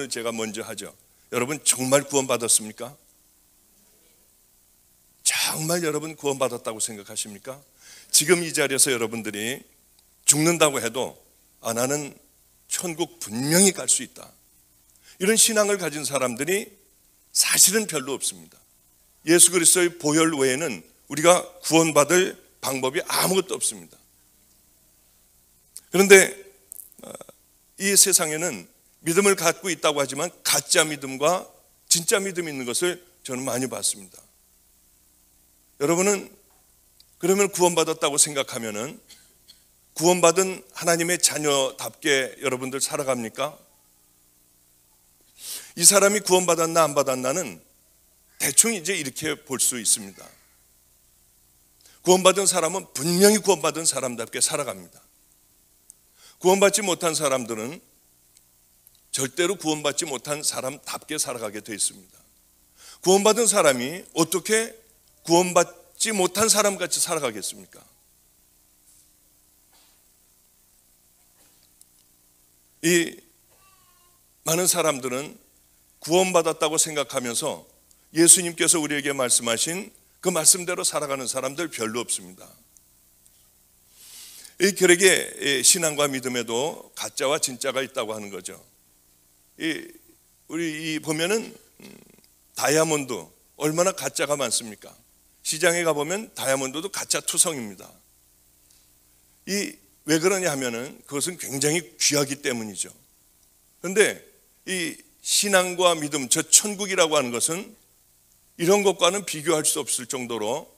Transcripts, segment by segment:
제가 먼저 하죠. 여러분 정말 구원받았습니까? 정말 여러분 구원받았다고 생각하십니까? 지금 이 자리에서 여러분들이 죽는다고 해도 나는 천국 분명히 갈 수 있다, 이런 신앙을 가진 사람들이 사실은 별로 없습니다. 예수 그리스도의 보혈 외에는 우리가 구원받을 방법이 아무것도 없습니다. 그런데 이 세상에는 믿음을 갖고 있다고 하지만 가짜 믿음과 진짜 믿음이 있는 것을 저는 많이 봤습니다. 여러분은 그러면 구원받았다고 생각하면은 구원받은 하나님의 자녀답게 여러분들 살아갑니까? 이 사람이 구원받았나 안 받았나는 대충 이제 이렇게 볼 수 있습니다. 구원받은 사람은 분명히 구원받은 사람답게 살아갑니다. 구원받지 못한 사람들은 절대로 구원받지 못한 사람답게 살아가게 되어 있습니다. 구원받은 사람이 어떻게 구원받지 못한 사람같이 살아가겠습니까? 이 많은 사람들은 구원받았다고 생각하면서 예수님께서 우리에게 말씀하신 그 말씀대로 살아가는 사람들 별로 없습니다. 이 결국에 신앙과 믿음에도 가짜와 진짜가 있다고 하는 거죠. 우리 보면은 다이아몬드 얼마나 가짜가 많습니까? 시장에 가보면 다이아몬드도 가짜 투성입니다. 왜 그러냐 하면은 그것은 굉장히 귀하기 때문이죠. 그런데 이 신앙과 믿음, 저 천국이라고 하는 것은 이런 것과는 비교할 수 없을 정도로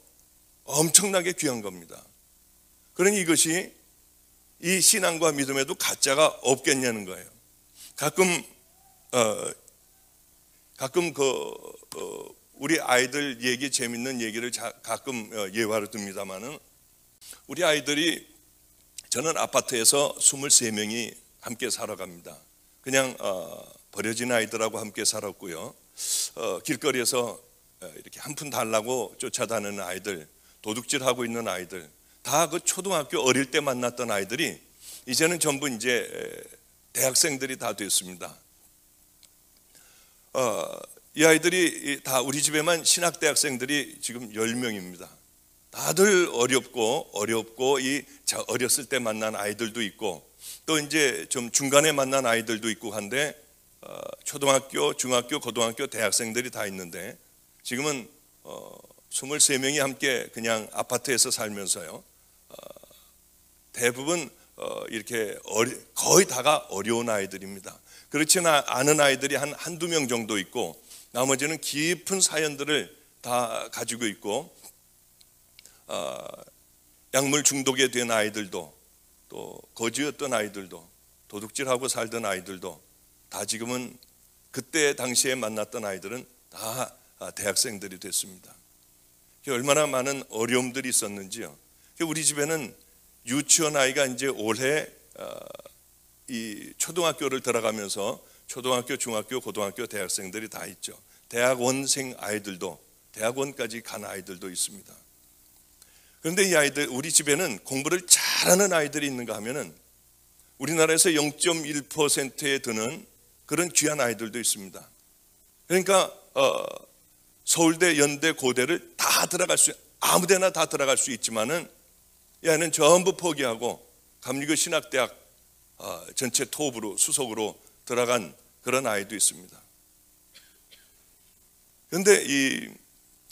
엄청나게 귀한 겁니다. 그러니 이것이 이 신앙과 믿음에도 가짜가 없겠냐는 거예요. 가끔 우리 아이들 얘기, 재밌는 얘기를 가끔 예화로 듭니다만은, 우리 아이들이, 저는 아파트에서 23명이 함께 살아갑니다. 그냥 버려진 아이들하고 함께 살았고요. 길거리에서 이렇게 한 푼 달라고 쫓아다니는 아이들, 도둑질하고 있는 아이들, 다 그 초등학교 어릴 때 만났던 아이들이 이제는 전부 이제 대학생들이 다 됐습니다. 이 아이들이 다 우리 집에만 신학대학생들이 지금 10명입니다. 다들 어렵고 어렸을 때 만난 아이들도 있고, 또 이제 좀 중간에 만난 아이들도 있고 한데, 초등학교, 중학교, 고등학교 대학생들이 다 있는데, 지금은 23명이 함께 그냥 아파트에서 살면서요, 대부분 이렇게 거의 다가 어려운 아이들입니다. 그렇지는 않은 아이들이 한두 명 정도 있고, 나머지는 깊은 사연들을 다 가지고 있고, 약물 중독에 된 아이들도, 또 거지였던 아이들도, 도둑질하고 살던 아이들도 다 지금은 그때 당시에 만났던 아이들은 다 대학생들이 됐습니다. 얼마나 많은 어려움들이 있었는지요. 우리 집에는 유치원 아이가 이제 올해 이 초등학교를 들어가면서 초등학교, 중학교, 고등학교 대학생들이 다 있죠. 대학원생 아이들도, 대학원까지 간 아이들도 있습니다. 그런데 이 아이들, 우리 집에는 공부를 잘하는 아이들이 있는가 하면은 우리나라에서 0.1%에 드는 그런 귀한 아이들도 있습니다. 그러니까 서울대, 연대, 고대를 다 들어갈 수, 아무데나 다 들어갈 수 있지만은 이 아이는 전부 포기하고 감리교 신학대학 전체 톱으로, 수석으로 들어간 그런 아이도 있습니다. 그런데 이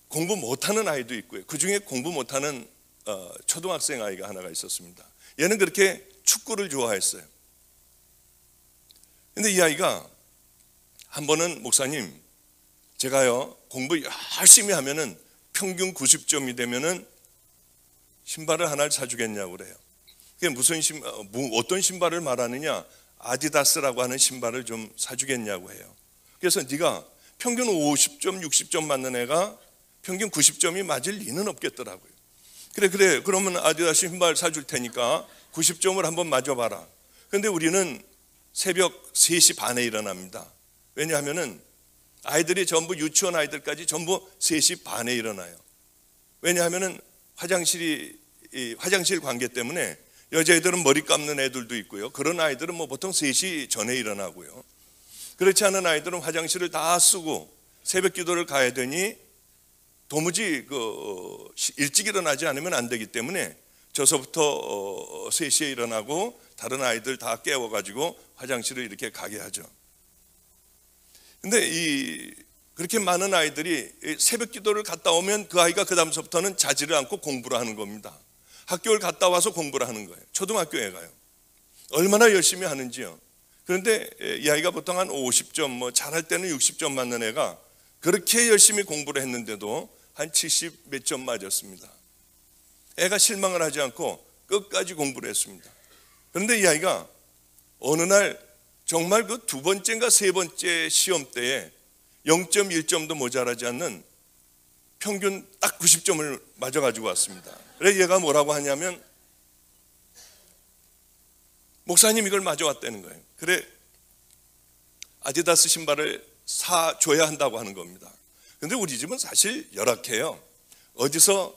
공부 못하는 아이도 있고요. 그 중에 공부 못하는 초등학생 아이가 하나가 있었습니다. 얘는 그렇게 축구를 좋아했어요. 그런데 이 아이가 한 번은, 목사님, 제가요 공부 열심히 하면은 평균 90점이 되면은 신발을 하나를 사주겠냐고 그래요. 그게 무슨 어떤 신발을 말하느냐? 아디다스라고 하는 신발을 좀 사주겠냐고 해요. 그래서 네가 평균 50점, 60점 맞는 애가 평균 90점이 맞을 리는 없겠더라고요. 그래, 그러면 아디다스 신발 사줄 테니까 90점을 한번 맞아봐라. 그런데 우리는 새벽 3시 반에 일어납니다. 왜냐하면은 아이들이 전부, 유치원 아이들까지 전부 3시 반에 일어나요. 왜냐하면은 화장실 관계 때문에 여자애들은 머리 감는 애들도 있고요. 그런 아이들은 뭐 보통 3시 전에 일어나고요. 그렇지 않은 아이들은 화장실을 다 쓰고 새벽 기도를 가야 되니 도무지 일찍 일어나지 않으면 안 되기 때문에 저서부터 3시에 일어나고 다른 아이들 다 깨워가지고 화장실을 이렇게 가게 하죠. 근데 그렇게 많은 아이들이 새벽 기도를 갔다 오면 그 아이가 그 다음서부터는 자지를 않고 공부를 하는 겁니다. 학교를 갔다 와서 공부를 하는 거예요. 초등학교에 가요. 얼마나 열심히 하는지요. 그런데 이 아이가 보통 한 50점, 잘할 때는 60점 맞는 애가 그렇게 열심히 공부를 했는데도 한 70 몇 점 맞았습니다. 애가 실망을 하지 않고 끝까지 공부를 했습니다. 그런데 이 아이가 어느 날 정말 그 두 번째인가 세 번째 시험 때에 0.1점도 모자라지 않는 평균 딱 90점을 맞아가지고 왔습니다. 그래서 얘가 뭐라고 하냐면, 목사님 이걸 맞아왔다는 거예요. 그래, 아디다스 신발을 사줘야 한다고 하는 겁니다. 근데 우리 집은 사실 열악해요. 어디서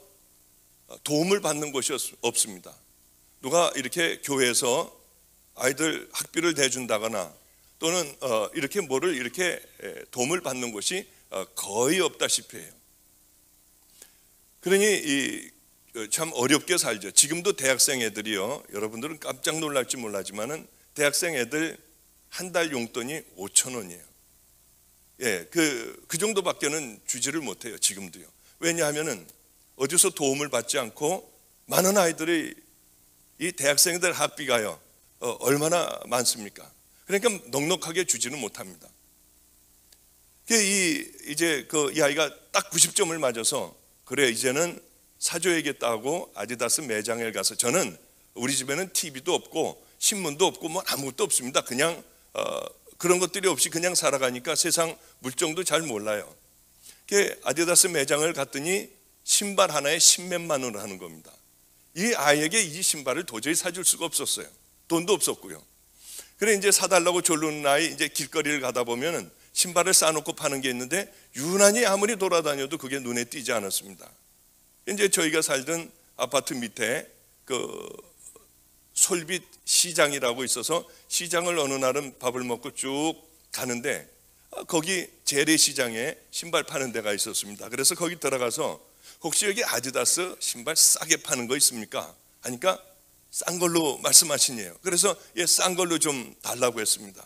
도움을 받는 곳이 없습니다. 누가 이렇게 교회에서 아이들 학비를 대준다거나 또는 이렇게 뭐를 이렇게 도움을 받는 곳이 거의 없다시피 해요. 그러니 참 어렵게 살죠. 지금도 대학생 애들이요, 여러분들은 깜짝 놀랄지 몰라지만은 대학생 애들 한 달 용돈이 5,000원이에요. 예, 그 정도밖에는 주지를 못해요. 지금도요. 왜냐하면은 어디서 도움을 받지 않고 많은 아이들이 이 대학생들 학비가요 얼마나 많습니까? 그러니까 넉넉하게 주지는 못합니다. 이제 이 아이가 딱 90점을 맞아서 그래 이제는 사줘야겠다고 아디다스 매장에 가서, 저는 우리 집에는 TV도 없고 신문도 없고 뭐 아무것도 없습니다. 그냥 그런 것들이 없이 그냥 살아가니까 세상 물정도 잘 몰라요. 아디다스 매장을 갔더니 신발 하나에 10몇만 원을 하는 겁니다. 이 아이에게 이 신발을 도저히 사줄 수가 없었어요. 돈도 없었고요. 그래 이제 사달라고 졸르는 아이, 이제 길거리를 가다 보면은 신발을 싸놓고 파는 게 있는데 유난히 아무리 돌아다녀도 그게 눈에 띄지 않았습니다. 이제 저희가 살던 아파트 밑에 솔빛 시장이라고 있어서 시장을 어느 날은 밥을 먹고 쭉 가는데 거기 재래시장에 신발 파는 데가 있었습니다. 그래서 거기 들어가서 혹시 여기 아디다스 신발 싸게 파는 거 있습니까? 하니까 싼 걸로 말씀하시네요. 그래서 싼 걸로 좀 달라고 했습니다.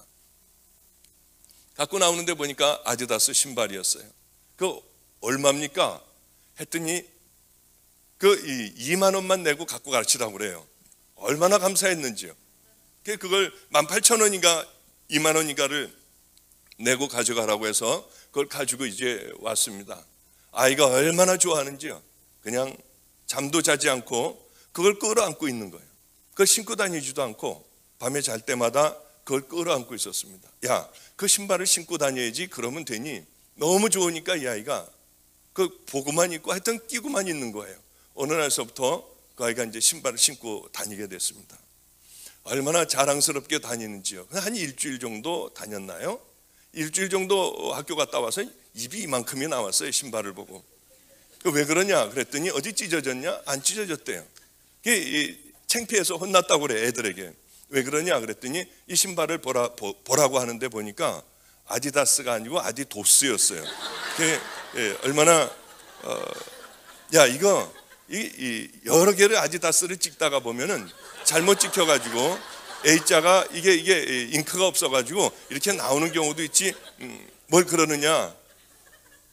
갖고 나오는데 보니까 아디다스 신발이었어요. 얼마입니까? 했더니 2만 원만 내고 갖고 가시라고 그래요. 얼마나 감사했는지요. 그걸 18,000원인가 2만 원인가를 내고 가져가라고 해서 그걸 가지고 이제 왔습니다. 아이가 얼마나 좋아하는지요. 그냥 잠도 자지 않고 그걸 끌어안고 있는 거예요. 그걸 신고 다니지도 않고 밤에 잘 때마다 그걸 끌어안고 있었습니다. 야, 그 신발을 신고 다녀야지 그러면 되니, 너무 좋으니까 이 아이가 보고만 있고 하여튼 끼고만 있는 거예요. 어느 날서부터 그 아이가 이제 신발을 신고 다니게 됐습니다. 얼마나 자랑스럽게 다니는지요. 한 일주일 정도 다녔나요? 일주일 정도 학교 갔다 와서 입이 이만큼이 나왔어요. 신발을 보고. 왜 그러냐 그랬더니 어디 찢어졌냐? 안 찢어졌대요. 창피해서 혼났다고 그래, 애들에게. 왜 그러냐 그랬더니 이 신발을 보라고 하는데 보니까 아디다스가 아니고 아디도스였어요. 얼마나 이거 여러 개를 아디다스를 찍다가 보면은 잘못 찍혀가지고 A자가 이게 잉크가 없어가지고 이렇게 나오는 경우도 있지. 뭘 그러느냐?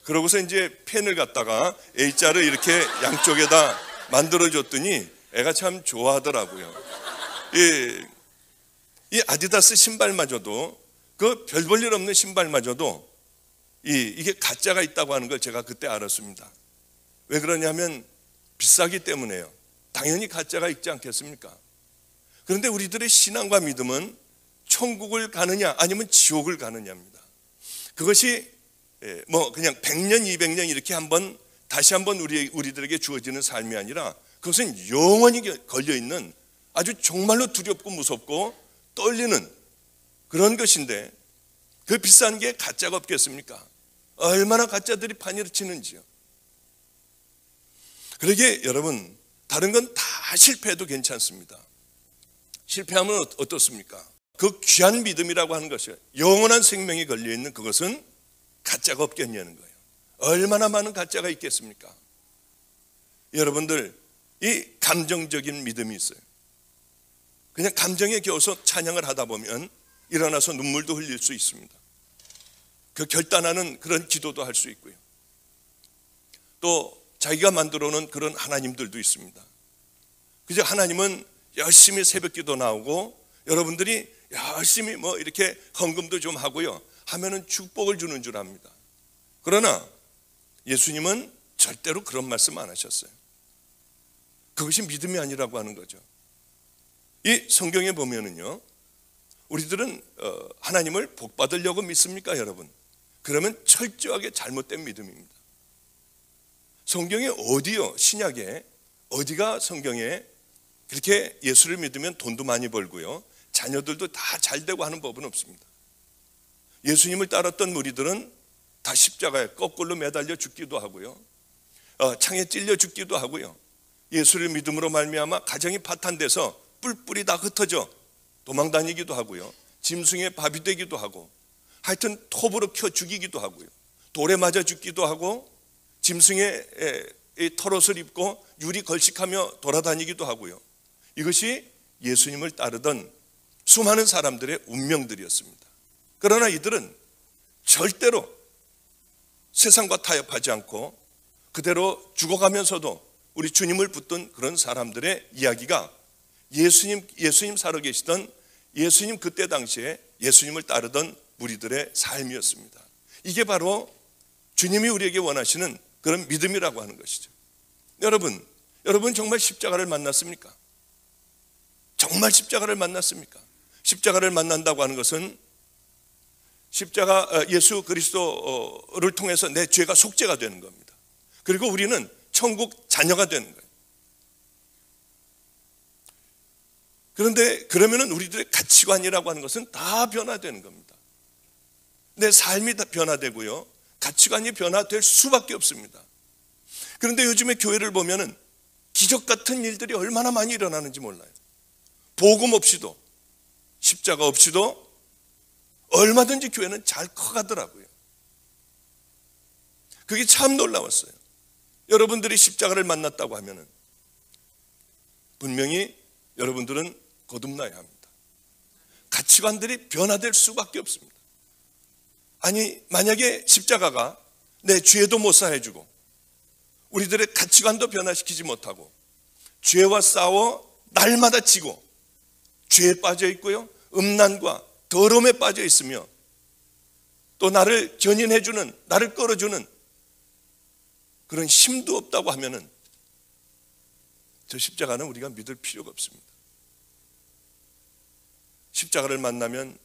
그러고서 이제 펜을 갖다가 A자를 이렇게 양쪽에다 만들어줬더니 애가 참 좋아하더라고요. 이 아디다스 신발마저도, 별 볼 일 없는 신발마저도 이게 가짜가 있다고 하는 걸 제가 그때 알았습니다. 왜 그러냐면 비싸기 때문에요. 당연히 가짜가 있지 않겠습니까? 그런데 우리들의 신앙과 믿음은 천국을 가느냐 아니면 지옥을 가느냐입니다. 그것이 그냥 100년 200년 이렇게 다시 한번 우리들에게 주어지는 삶이 아니라 그것은 영원히 걸려있는 아주 정말로 두렵고 무섭고 떨리는 그런 것인데, 그 비싼 게 가짜가 없겠습니까? 얼마나 가짜들이 판을 치는지요. 그러게 여러분, 다른 건 다 실패해도 괜찮습니다. 실패하면 어떻습니까? 그 귀한 믿음이라고 하는 것이 영원한 생명이 걸려있는 그것은 가짜가 없겠냐는 거예요. 얼마나 많은 가짜가 있겠습니까? 여러분들, 이 감정적인 믿음이 있어요. 그냥 감정에 겨워서 찬양을 하다 보면 일어나서 눈물도 흘릴 수 있습니다. 그 결단하는 그런 기도도 할 수 있고요. 또 자기가 만들어 놓은 그런 하나님들도 있습니다. 그저 하나님은 열심히 새벽기도 나오고 여러분들이 열심히 뭐 이렇게 헌금도 좀 하고요 하면은 축복을 주는 줄 압니다. 그러나 예수님은 절대로 그런 말씀 안 하셨어요. 그것이 믿음이 아니라고 하는 거죠. 이 성경에 보면은요, 우리들은 하나님을 복 받으려고 믿습니까, 여러분? 그러면 철저하게 잘못된 믿음입니다. 성경에 어디요? 신약에 어디가 성경에 그렇게 예수를 믿으면 돈도 많이 벌고요, 자녀들도 다 잘되고 하는 법은 없습니다. 예수님을 따랐던 무리들은 다 십자가에 거꾸로 매달려 죽기도 하고요, 창에 찔려 죽기도 하고요, 예수를 믿음으로 말미암아 가정이 파탄돼서 뿔뿔이 다 흩어져 도망다니기도 하고요, 짐승의 밥이 되기도 하고, 하여튼 톱으로 켜 죽이기도 하고요, 돌에 맞아 죽기도 하고, 짐승의 털옷을 입고 유리 걸식하며 돌아다니기도 하고요. 이것이 예수님을 따르던 수많은 사람들의 운명들이었습니다. 그러나 이들은 절대로 세상과 타협하지 않고 그대로 죽어가면서도 우리 주님을 붙든 그런 사람들의 이야기가 예수님 살아계시던 예수님 그때 당시에 예수님을 따르던 무리들의 삶이었습니다. 이게 바로 주님이 우리에게 원하시는 그런 믿음이라고 하는 것이죠. 여러분 정말 십자가를 만났습니까? 정말 십자가를 만났습니까? 십자가를 만난다고 하는 것은 십자가 예수 그리스도를 통해서 내 죄가 속죄가 되는 겁니다. 그리고 우리는 천국 자녀가 되는 거예요. 그런데 그러면은 우리들의 가치관이라고 하는 것은 다 변화되는 겁니다. 내 삶이 다 변화되고요, 가치관이 변화될 수밖에 없습니다. 그런데 요즘에 교회를 보면은 기적 같은 일들이 얼마나 많이 일어나는지 몰라요. 복음 없이도, 십자가 없이도 얼마든지 교회는 잘 커가더라고요. 그게 참 놀라웠어요. 여러분들이 십자가를 만났다고 하면은 분명히 여러분들은 거듭나야 합니다. 가치관들이 변화될 수밖에 없습니다. 아니, 만약에 십자가가 내 죄도 못 사해주고 우리들의 가치관도 변화시키지 못하고 죄와 싸워 날마다 지고 죄에 빠져 있고요, 음란과 더러움에 빠져 있으며 또 나를 견인해주는, 나를 끌어주는 그런 힘도 없다고 하면은 저 십자가는 우리가 믿을 필요가 없습니다. 십자가를 만나면,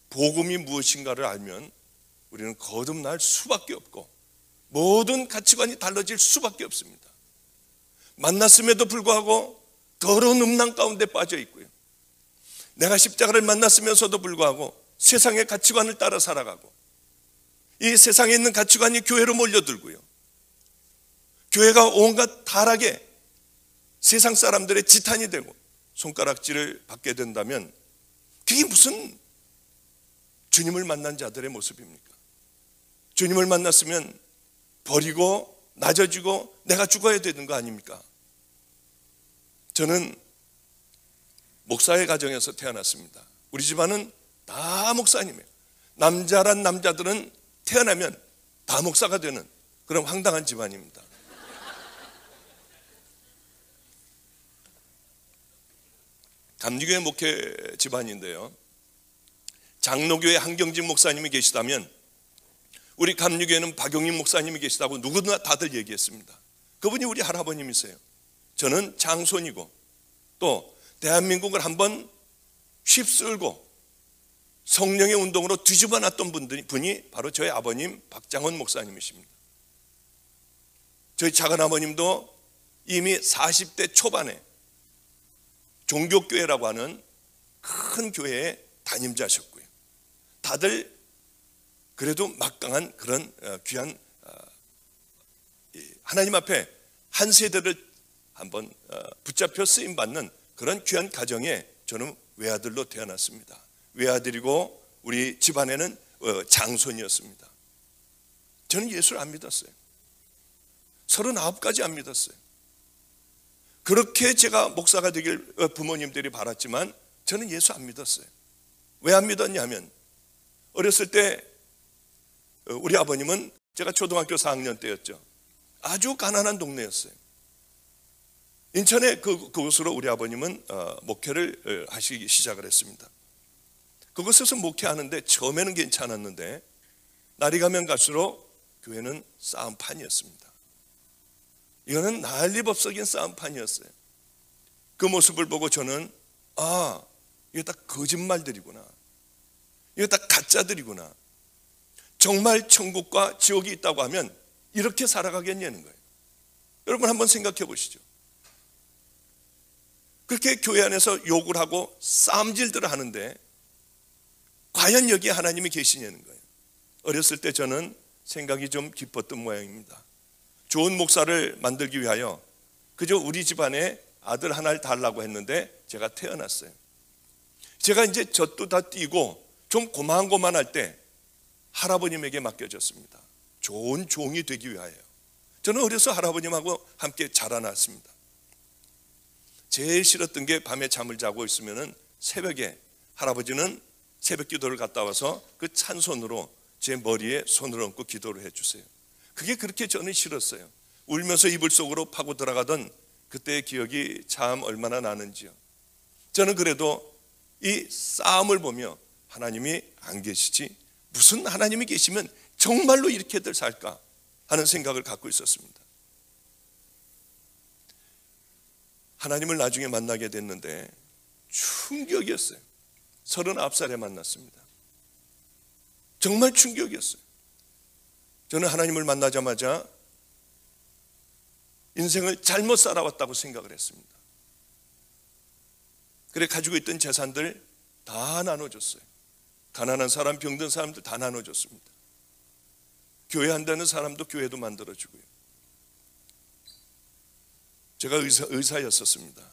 복음이 무엇인가를 알면 우리는 거듭날 수밖에 없고 모든 가치관이 달라질 수밖에 없습니다. 만났음에도 불구하고 더러운 음란 가운데 빠져 있고요, 내가 십자가를 만났으면서도 불구하고 세상의 가치관을 따라 살아가고, 이 세상에 있는 가치관이 교회로 몰려들고요, 교회가 온갖 타락에 세상 사람들의 지탄이 되고 손가락질을 받게 된다면 그게 무슨 주님을 만난 자들의 모습입니까? 주님을 만났으면 버리고 낮아지고 내가 죽어야 되는 거 아닙니까? 저는 목사의 가정에서 태어났습니다. 우리 집안은 다 목사님이에요. 남자란 남자들은 태어나면 다 목사가 되는 그런 황당한 집안입니다. 감리교회 목회 집안인데요, 장로교회 한경진 목사님이 계시다면 우리 감리교회는 박용인 목사님이 계시다고 누구나 다들 얘기했습니다. 그분이 우리 할아버님이세요. 저는 장손이고 또 대한민국을 한번 휩쓸고 성령의 운동으로 뒤집어 놨던 분이 바로 저희 아버님 박장원 목사님이십니다. 저희 작은아버님도 이미 40대 초반에 종교교회라고 하는 큰 교회의 담임자셨고요, 다들 그래도 막강한 그런 귀한 하나님 앞에 한 세대를 한번 붙잡혀 쓰임받는 그런 귀한 가정에 저는 외아들로 태어났습니다. 외아들이고 우리 집안에는 장손이었습니다. 저는 예수를 안 믿었어요. 39까지 안 믿었어요. 그렇게 제가 목사가 되길 부모님들이 바랐지만 저는 예수 안 믿었어요. 왜 안 믿었냐면 어렸을 때 우리 아버님은 제가 초등학교 4학년 때였죠. 아주 가난한 동네였어요. 인천에 그곳으로 우리 아버님은 목회를 하시기 시작을 했습니다. 그곳에서 목회하는데 처음에는 괜찮았는데 날이 가면 갈수록 교회는 싸움판이었습니다. 이거는 난리법석인 싸움판이었어요. 그 모습을 보고 저는 이게 다 거짓말들이구나. 이게 다 가짜들이구나. 정말 천국과 지옥이 있다고 하면 이렇게 살아가겠냐는 거예요. 여러분 한번 생각해 보시죠. 그렇게 교회 안에서 욕을 하고 싸움질들을 하는데 과연 여기에 하나님이 계시냐는 거예요. 어렸을 때 저는 생각이 좀 깊었던 모양입니다. 좋은 목사를 만들기 위하여 그저 우리 집안에 아들 하나를 달라고 했는데 제가 태어났어요. 제가 이제 젖도 다 띄고 좀 고만고만할 때 할아버님에게 맡겨졌습니다. 좋은 종이 되기 위하여. 저는 어려서 할아버님하고 함께 자라났습니다. 제일 싫었던 게 밤에 잠을 자고 있으면 새벽에 할아버지는 새벽 기도를 갔다 와서 그 찬 손으로 제 머리에 손을 얹고 기도를 해주세요. 그게 그렇게 저는 싫었어요. 울면서 이불 속으로 파고 들어가던 그때의 기억이 참 얼마나 나는지요. 저는 그래도 이 싸움을 보며 하나님이 안 계시지, 무슨 하나님이 계시면 정말로 이렇게들 살까 하는 생각을 갖고 있었습니다. 하나님을 나중에 만나게 됐는데 충격이었어요. 39살에 만났습니다. 정말 충격이었어요. 저는 하나님을 만나자마자 인생을 잘못 살아왔다고 생각을 했습니다. 그래 가지고 있던 재산들 다 나눠줬어요. 가난한 사람, 병든 사람들 다 나눠줬습니다. 교회 한다는 사람도 교회도 만들어주고요. 제가 의사였었습니다.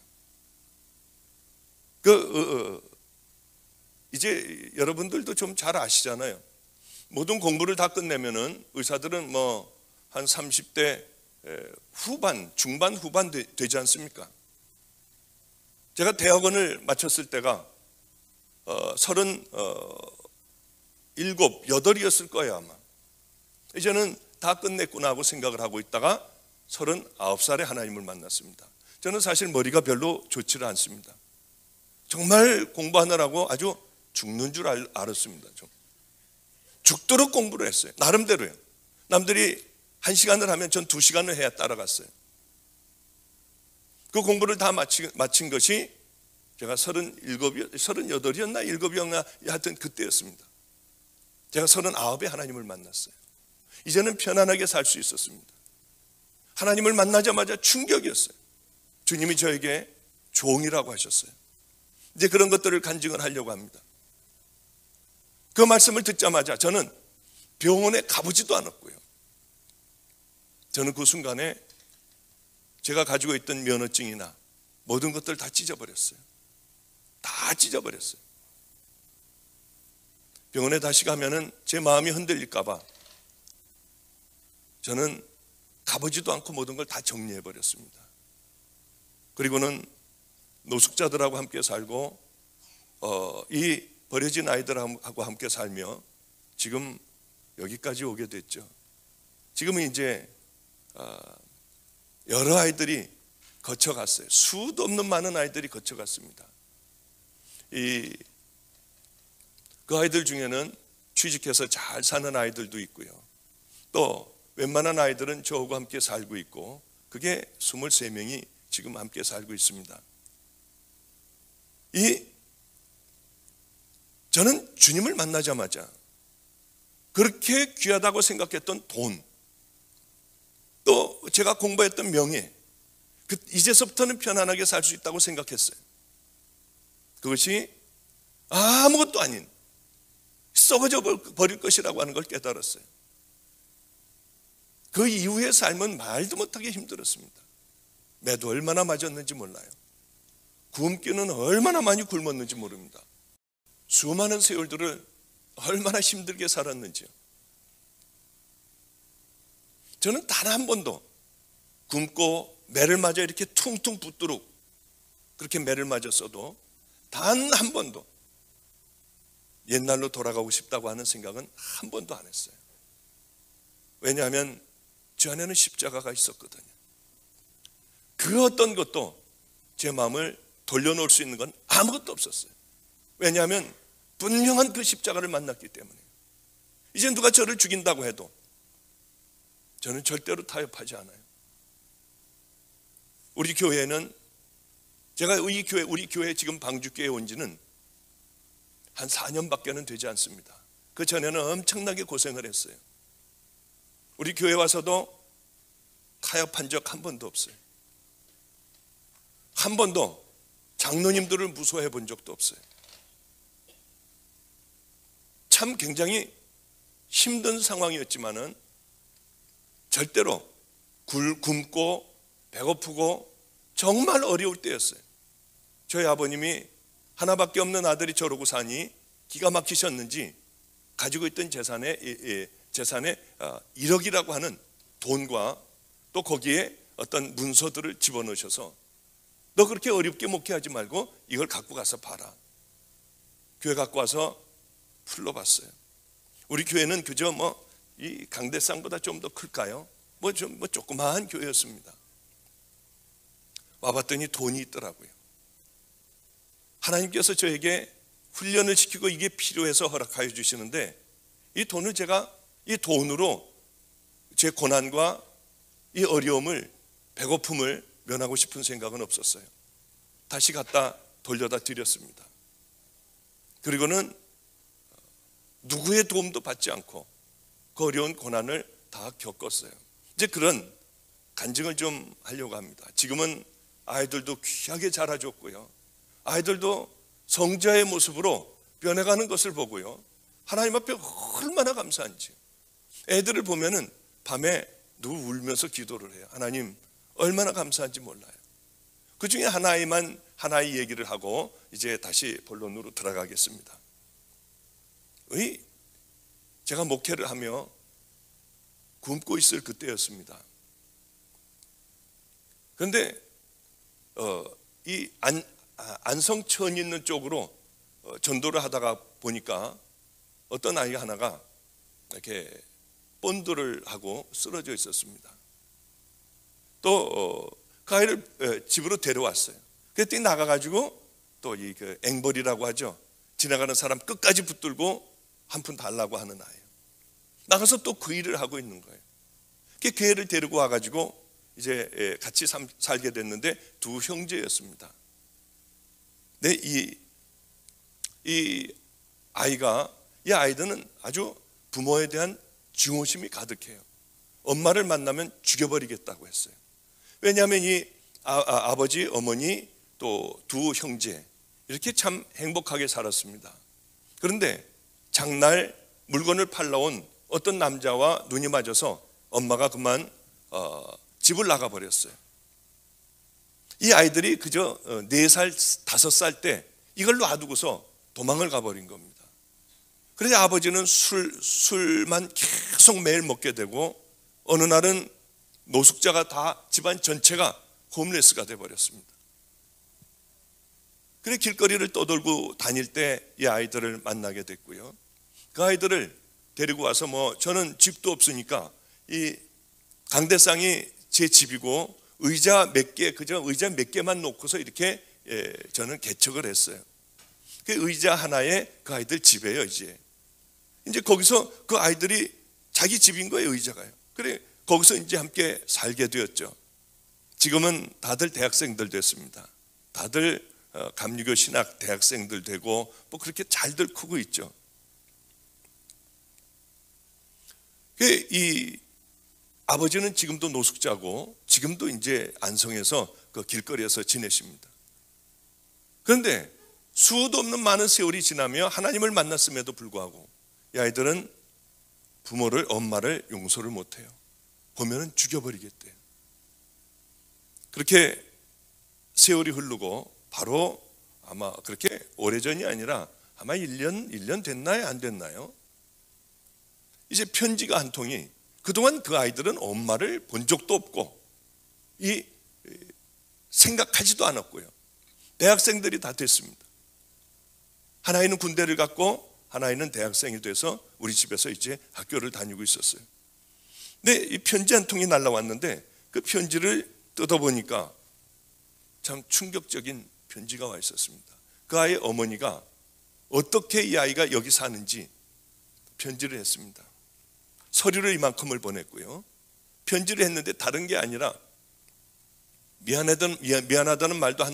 이제 여러분들도 좀 잘 아시잖아요. 모든 공부를 다 끝내면은 의사들은 한 30대 후반, 중반, 후반 되지 않습니까? 제가 대학원을 마쳤을 때가 37, 8이었을 거예요 아마. 이제는 다 끝냈구나 하고 생각을 하고 있다가 39살에 하나님을 만났습니다. 저는 사실 머리가 별로 좋지를 않습니다. 정말 공부하느라고 아주 죽는 줄 알았습니다. 좀 죽도록 공부를 했어요. 나름대로요. 남들이 1시간을 하면 전 2시간을 해야 따라갔어요. 그 공부를 다 마친 것이 제가 38이었나 7이었나 하여튼 그때였습니다. 제가 39에 하나님을 만났어요. 이제는 편안하게 살 수 있었습니다. 하나님을 만나자마자 충격이었어요. 주님이 저에게 종이라고 하셨어요. 이제 그런 것들을 간증을 하려고 합니다. 그 말씀을 듣자마자 저는 병원에 가보지도 않았고요. 저는 그 순간에 제가 가지고 있던 면허증이나 모든 것들을 다 찢어버렸어요. 다 찢어버렸어요. 병원에 다시 가면은 제 마음이 흔들릴까 봐 저는 가보지도 않고 모든 걸 다 정리해버렸습니다. 그리고는 노숙자들하고 함께 살고 이 버려진 아이들하고 함께 살며 지금 여기까지 오게 됐죠. 지금은 이제 여러 아이들이 거쳐갔어요. 수도 없는 많은 아이들이 거쳐갔습니다. 그 아이들 중에는 취직해서 잘 사는 아이들도 있고요. 또 웬만한 아이들은 저하고 함께 살고 있고 그게 23명이 지금 함께 살고 있습니다. 저는 주님을 만나자마자 그렇게 귀하다고 생각했던 돈, 또 제가 공부했던 명예, 이제서부터는 편안하게 살 수 있다고 생각했어요. 그것이 아무것도 아닌 썩어져 버릴 것이라고 하는 걸 깨달았어요. 그 이후의 삶은 말도 못하게 힘들었습니다. 매도 얼마나 맞았는지 몰라요. 굶기는 얼마나 많이 굶었는지 모릅니다. 수많은 세월들을 얼마나 힘들게 살았는지요. 저는 단 한 번도 굶고 매를 맞아 이렇게 퉁퉁 붓도록 그렇게 매를 맞았어도 단 한 번도 옛날로 돌아가고 싶다고 하는 생각은 한 번도 안 했어요. 왜냐하면 저 안에는 십자가가 있었거든요. 그 어떤 것도 제 마음을 돌려놓을 수 있는 건 아무것도 없었어요. 왜냐하면 분명한 그 십자가를 만났기 때문에. 이제 누가 저를 죽인다고 해도 저는 절대로 타협하지 않아요. 우리 교회는, 제가 우리 교회 지금 방주교회에 온 지는 한 4년밖에는 되지 않습니다. 그 전에는 엄청나게 고생을 했어요. 우리 교회 와서도 타협한 적 한 번도 없어요. 한 번도 장로님들을 무서워해 본 적도 없어요. 참 굉장히 힘든 상황이었지만은 절대로 굶고 배고프고 정말 어려울 때였어요. 저희 아버님이 하나밖에 없는 아들이 저러고 사니 기가 막히셨는지 가지고 있던 재산에 1억이라고 하는 돈과 또 거기에 어떤 문서들을 집어넣으셔서 너 그렇게 어렵게 목회하지 말고 이걸 갖고 가서 봐라. 교회 갖고 와서 풀러봤어요. 우리 교회는 그저 이 강대상보다 좀 더 클까요? 조그마한 교회였습니다. 와봤더니 돈이 있더라고요. 하나님께서 저에게 훈련을 시키고 이게 필요해서 허락하여 주시는데 이 돈을 제가 이 돈으로 제 고난과 이 어려움을, 배고픔을 면하고 싶은 생각은 없었어요. 다시 갖다 돌려다 드렸습니다. 그리고는 누구의 도움도 받지 않고 그 어려운 고난을 다 겪었어요. 이제 그런 간증을 좀 하려고 합니다. 지금은 아이들도 귀하게 자라줬고요. 아이들도 성자의 모습으로 변해가는 것을 보고요. 하나님 앞에 얼마나 감사한지. 애들을 보면은 밤에 누구 울면서 기도를 해요. 하나님 얼마나 감사한지 몰라요. 그 중에 하나의 얘기를 하고 이제 다시 본론으로 들어가겠습니다. 제가 목회를 하며 굶고 있을 그때였습니다. 그런데 이 안성천 있는 쪽으로 전도를 하다가 보니까 어떤 아이 하나가 이렇게 본드를 하고 쓰러져 있었습니다. 또 그 아이를 집으로 데려왔어요. 그랬더니 나가가지고 또 이 앵벌이라고 하죠. 지나가는 사람 끝까지 붙들고 한 푼 달라고 하는 아이예요. 나가서 또 그 일을 하고 있는 거예요. 그 애를 데리고 와가지고 이제 같이 살게 됐는데 두 형제였습니다. 근데 이 아이들은 아주 부모에 대한 증오심이 가득해요. 엄마를 만나면 죽여버리겠다고 했어요. 왜냐하면 이 아버지, 어머니 또 두 형제 이렇게 참 행복하게 살았습니다. 그런데 장날 물건을 팔러 온 어떤 남자와 눈이 맞아서 엄마가 그만 집을 나가버렸어요. 이 아이들이 그저 4살, 5살 때 이걸 놔두고서 도망을 가버린 겁니다. 그래서 아버지는 술만 계속 매일 먹게 되고 어느 날은 노숙자가 다 집안 전체가 홈레스가 돼버렸습니다. 그래 길거리를 떠돌고 다닐 때 이 아이들을 만나게 됐고요. 그 아이들을 데리고 와서 저는 집도 없으니까 이 강대상이 제 집이고 의자 몇 개만 놓고서 이렇게 저는 개척을 했어요. 그 의자 하나에 그 아이들 집이에요. 이제 거기서 그 아이들이 자기 집인 거예요. 의자가요. 그래 거기서 이제 함께 살게 되었죠. 지금은 다들 대학생들 됐습니다. 다들 감리교 신학 대학생들 되고 그렇게 잘들 크고 있죠. 이 아버지는 지금도 노숙자고 지금도 이제 안성에서 그 길거리에서 지내십니다. 그런데 수도 없는 많은 세월이 지나며 하나님을 만났음에도 불구하고 이 아이들은 엄마를 용서를 못해요. 보면은 죽여버리겠대요. 그렇게 세월이 흐르고 바로 아마 그렇게 오래전이 아니라 아마 1년 됐나요? 안 됐나요? 이제 편지가 한 통이, 그동안 그 아이들은 엄마를 본 적도 없고 생각하지도 않았고요. 대학생들이 다 됐습니다. 한 아이는 군대를 갔고 한 아이는 대학생이 돼서 우리 집에서 이제 학교를 다니고 있었어요. 근데 이 편지 한 통이 날라왔는데 그 편지를 뜯어보니까 참 충격적인 편지가 와 있었습니다. 그 아이의 어머니가 어떻게 이 아이가 여기 사는지 편지를 했습니다. 서류를 이만큼을 보냈고요. 편지를 했는데 다른 게 아니라 미안하다는 말도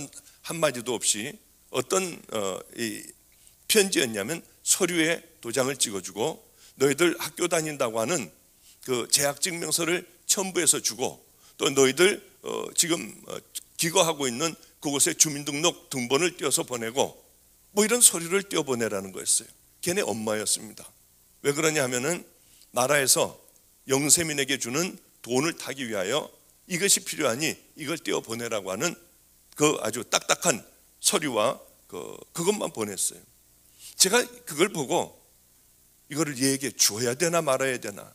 한마디도 없이 어떤 이 편지였냐면, 서류에 도장을 찍어주고 너희들 학교 다닌다고 하는 그 재학증명서를 첨부해서 주고, 또 너희들 지금 기거하고 있는 그곳에 주민등록 등본을 띄어서 보내고, 뭐 이런 서류를 띄어 보내라는 거였어요. 걔네 엄마였습니다. 왜 그러냐 하면은 나라에서 영세민에게 주는 돈을 타기 위하여 이것이 필요하니 이걸 띄어 보내라고 하는 그 아주 딱딱한 서류와 그것만 보냈어요. 제가 그걸 보고 이거를 얘에게 줘야 되나 말아야 되나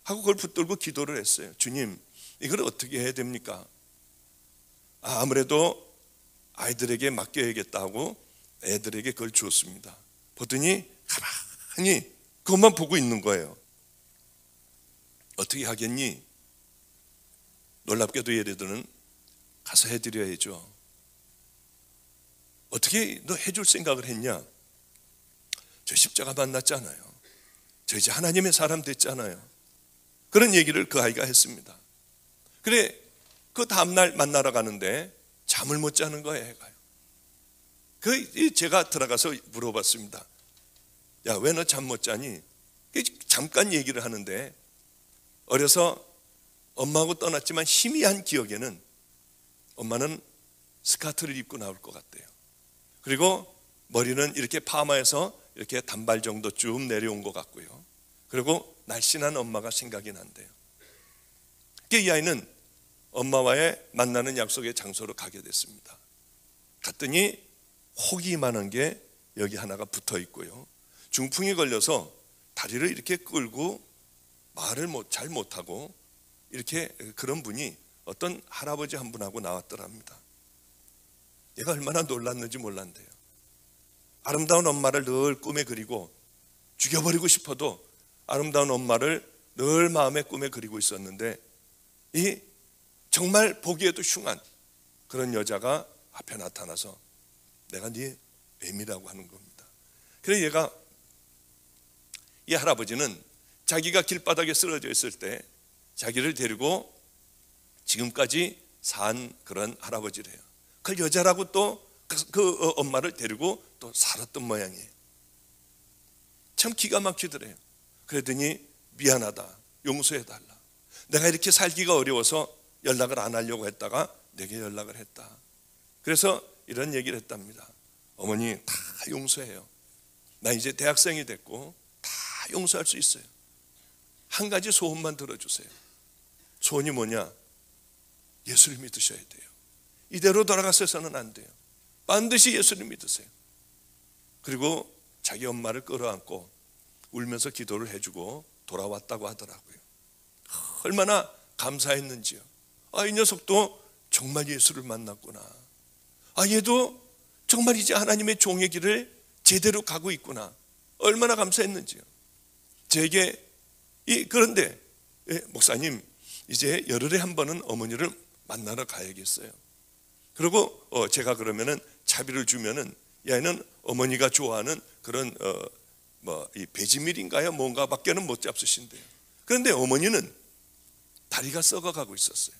하고 그걸 붙들고 기도를 했어요. 주님, 이걸 어떻게 해야 됩니까? 아무래도 아이들에게 맡겨야겠다 하고 애들에게 그걸 주었습니다. 보더니 가만히 그것만 보고 있는 거예요. 어떻게 하겠니? 놀랍게도 얘네들은 가서 해드려야죠. 어떻게 너 해줄 생각을 했냐? 저 십자가 만났잖아요. 저 이제 하나님의 사람 됐잖아요. 그런 얘기를 그 아이가 했습니다. 그래, 그 다음날 만나러 가는데 잠을 못 자는 거예요, 애가요. 제가 들어가서 물어봤습니다. 야, 왜 너 잠 못 자니? 잠깐 얘기를 하는데, 어려서 엄마하고 떠났지만 희미한 기억에는 엄마는 스카트를 입고 나올 것 같대요. 그리고 머리는 이렇게 파마해서 이렇게 단발 정도 쭉 내려온 것 같고요. 그리고 날씬한 엄마가 생각이 난대요. 이 아이는 엄마와의 만나는 약속의 장소로 가게 됐습니다. 갔더니 혹이 많은 게 여기 하나가 붙어 있고요. 중풍이 걸려서 다리를 이렇게 끌고 말을 잘 못하고 이렇게 그런 분이 어떤 할아버지 한 분하고 나왔더랍니다. 얘가 얼마나 놀랐는지 몰랐는데요. 아름다운 엄마를 늘 꿈에 그리고 죽여버리고 싶어도 아름다운 엄마를 늘 마음의 꿈에 그리고 있었는데, 이 정말 보기에도 흉한 그런 여자가 앞에 나타나서 내가 네 애미라고 하는 겁니다. 그래서 얘가, 이 할아버지는 자기가 길바닥에 쓰러져 있을 때 자기를 데리고 지금까지 산 그런 할아버지래요. 그 여자라고 또 그 엄마를 데리고 또 살았던 모양이에요. 참 기가 막히더래요. 그러더니 미안하다, 용서해달라. 내가 이렇게 살기가 어려워서 연락을 안 하려고 했다가 내게 연락을 했다. 그래서 이런 얘기를 했답니다. 어머니, 다 용서해요. 나 이제 대학생이 됐고 다 용서할 수 있어요. 한 가지 소원만 들어주세요. 소원이 뭐냐? 예수를 믿으셔야 돼요. 이대로 돌아가서는 안 돼요. 반드시 예수를 믿으세요. 그리고 자기 엄마를 끌어안고 울면서 기도를 해주고 돌아왔다고 하더라고요. 얼마나 감사했는지요. 이 녀석도 정말 예수를 만났구나. 얘도 정말 이제 하나님의 종의 길을 제대로 가고 있구나. 얼마나 감사했는지요. 제게 그런데 목사님, 이제 열흘에 한 번은 어머니를 만나러 가야겠어요. 그리고 제가 그러면은 차비를 주면은 이 아이는 어머니가 좋아하는 그런 이 배지밀인가요? 뭔가밖에는 못 잡수신대요. 그런데 어머니는 다리가 썩어가고 있었어요.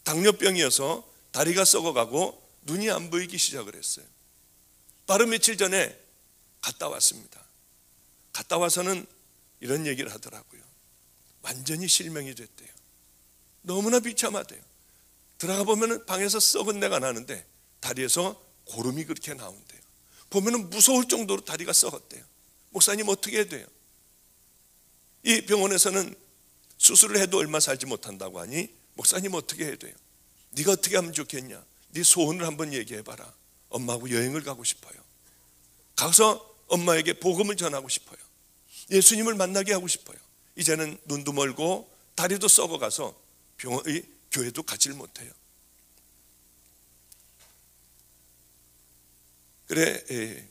당뇨병이어서 다리가 썩어가고 눈이 안 보이기 시작을 했어요. 바로 며칠 전에 갔다 왔습니다. 갔다 와서는 이런 얘기를 하더라고요. 완전히 실명이 됐대요. 너무나 비참하대요. 들어가 보면 방에서 썩은 내가 나는데 다리에서 고름이 그렇게 나온대요. 보면 무서울 정도로 다리가 썩었대요. 목사님, 어떻게 해야 돼요? 이 병원에서는 수술을 해도 얼마 살지 못한다고 하니, 목사님 어떻게 해야 돼요? 네가 어떻게 하면 좋겠냐? 네 소원을 한번 얘기해봐라. 엄마하고 여행을 가고 싶어요. 가서 엄마에게 복음을 전하고 싶어요. 예수님을 만나게 하고 싶어요. 이제는 눈도 멀고 다리도 썩어가서 교회도 가지를 못해요. 그래,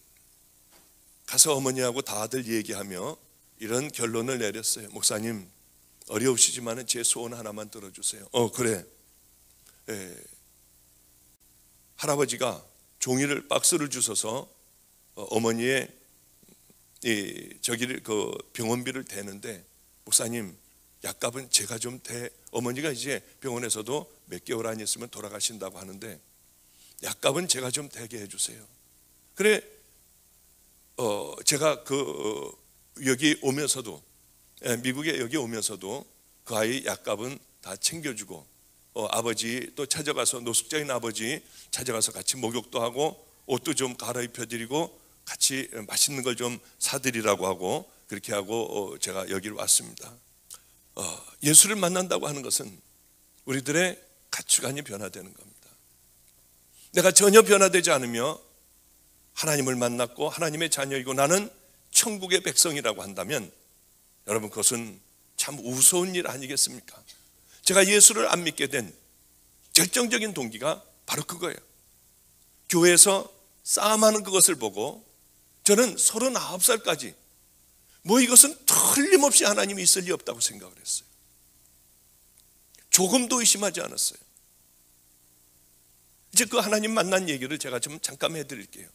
가서 어머니하고 다들 얘기하며 이런 결론을 내렸어요. 목사님, 어려우시지만 제 소원 하나만 들어주세요. 그래. 할아버지가 종이를 박스를 주셔서 어머니의 그 병원비를 대는데, 목사님, 약값은 제가 좀 어머니가 이제 병원에서도 몇 개월 안 있으면 돌아가신다고 하는데 약값은 제가 좀 대게 해주세요. 그래, 제가 여기 오면서도, 미국에 여기 오면서도 그 아이 약값은 다 챙겨주고, 아버지 또 찾아가서, 노숙자인 아버지 찾아가서 같이 목욕도 하고 옷도 좀 갈아입혀드리고 같이 맛있는 걸 좀 사드리라고 하고, 그렇게 하고 제가 여기를 왔습니다. 예수를 만난다고 하는 것은 우리들의 가치관이 변화되는 겁니다. 내가 전혀 변화되지 않으며 하나님을 만났고 하나님의 자녀이고 나는 천국의 백성이라고 한다면, 여러분, 그것은 참 우스운 일 아니겠습니까? 제가 예수를 안 믿게 된 결정적인 동기가 바로 그거예요. 교회에서 싸움하는 그것을 보고 저는 39살까지 이것은 틀림없이 하나님이 있을 리 없다고 생각을 했어요. 조금도 의심하지 않았어요. 이제 그 하나님 만난 얘기를 제가 좀 잠깐 해드릴게요.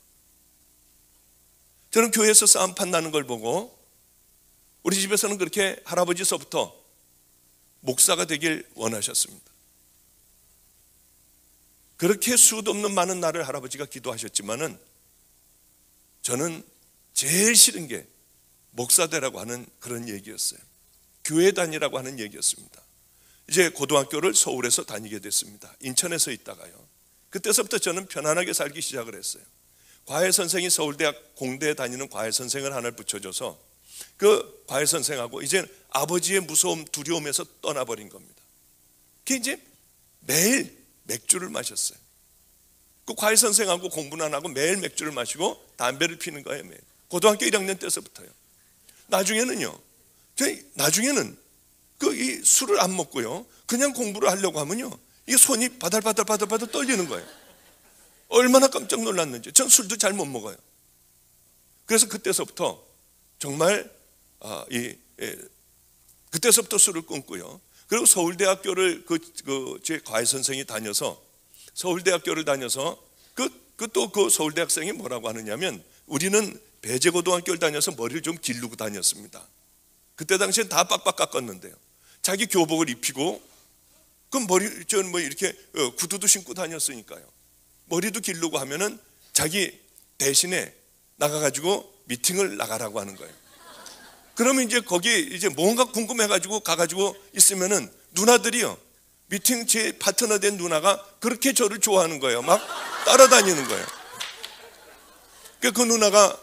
저는 교회에서 싸움판 나는 걸 보고 우리 집에서는 그렇게 할아버지서부터 목사가 되길 원하셨습니다. 그렇게 수도 없는 많은 날을 할아버지가 기도하셨지만은 저는 제일 싫은 게 목사 되라고 하는 그런 얘기였어요. 교회 다니라고 하는 얘기였습니다. 이제 고등학교를 서울에서 다니게 됐습니다. 인천에서 있다가요. 그때서부터 저는 편안하게 살기 시작을 했어요. 과외 선생이 서울대학 공대에 다니는 과외 선생을 하나 붙여줘서 그 과외 선생하고 이제 아버지의 무서움, 두려움에서 떠나버린 겁니다. 그 이제 매일 맥주를 마셨어요. 그 과외 선생하고 공부는 안 하고 매일 맥주를 마시고 담배를 피는 거예요. 매일. 고등학교 1학년 때서부터요. 나중에는 이 술을 안 먹고요, 그냥 공부를 하려고 하면요, 이게 손이 바들바들 떨리는 거예요. 얼마나 깜짝 놀랐는지. 전 술도 잘 못 먹어요. 그래서 그때서부터 정말 그때서부터 술을 끊고요. 그리고 서울대학교를 제 과외 선생이 다녀서 서울대학교를 다녀서 또 그 서울대학생이 뭐라고 하느냐면, 우리는 배제고등학교를 다녀서 머리를 좀 기르고 다녔습니다. 그때 당시엔 다 빡빡 깎았는데요. 자기 교복을 입히고 그 머리 이렇게 구두도 신고 다녔으니까요. 머리도 기르고 하면은 자기 대신에 나가가지고 미팅을 나가라고 하는 거예요. 그러면 이제 거기 이제 뭔가 궁금해가지고 가가지고 있으면은 누나들이요, 미팅 제 파트너 된 누나가 그렇게 저를 좋아하는 거예요. 막 따라다니는 거예요. 그 누나가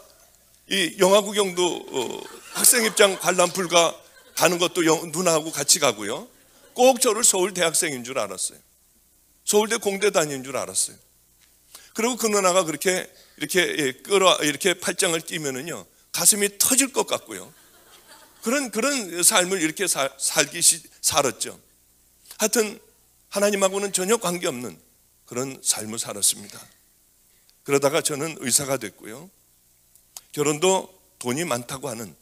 이 영화 구경도 학생 입장 관람 불가 가는 것도 누나하고 같이 가고요. 꼭 저를 서울 대학생인 줄 알았어요. 서울대 공대 다니는 줄 알았어요. 그리고 그 누나가 그렇게 이렇게 팔짱을 끼면은요, 가슴이 터질 것 같고요. 그런 삶을 이렇게 살았죠. 하여튼 하나님하고는 전혀 관계없는 그런 삶을 살았습니다. 그러다가 저는 의사가 됐고요. 결혼도 돈이 많다고 하는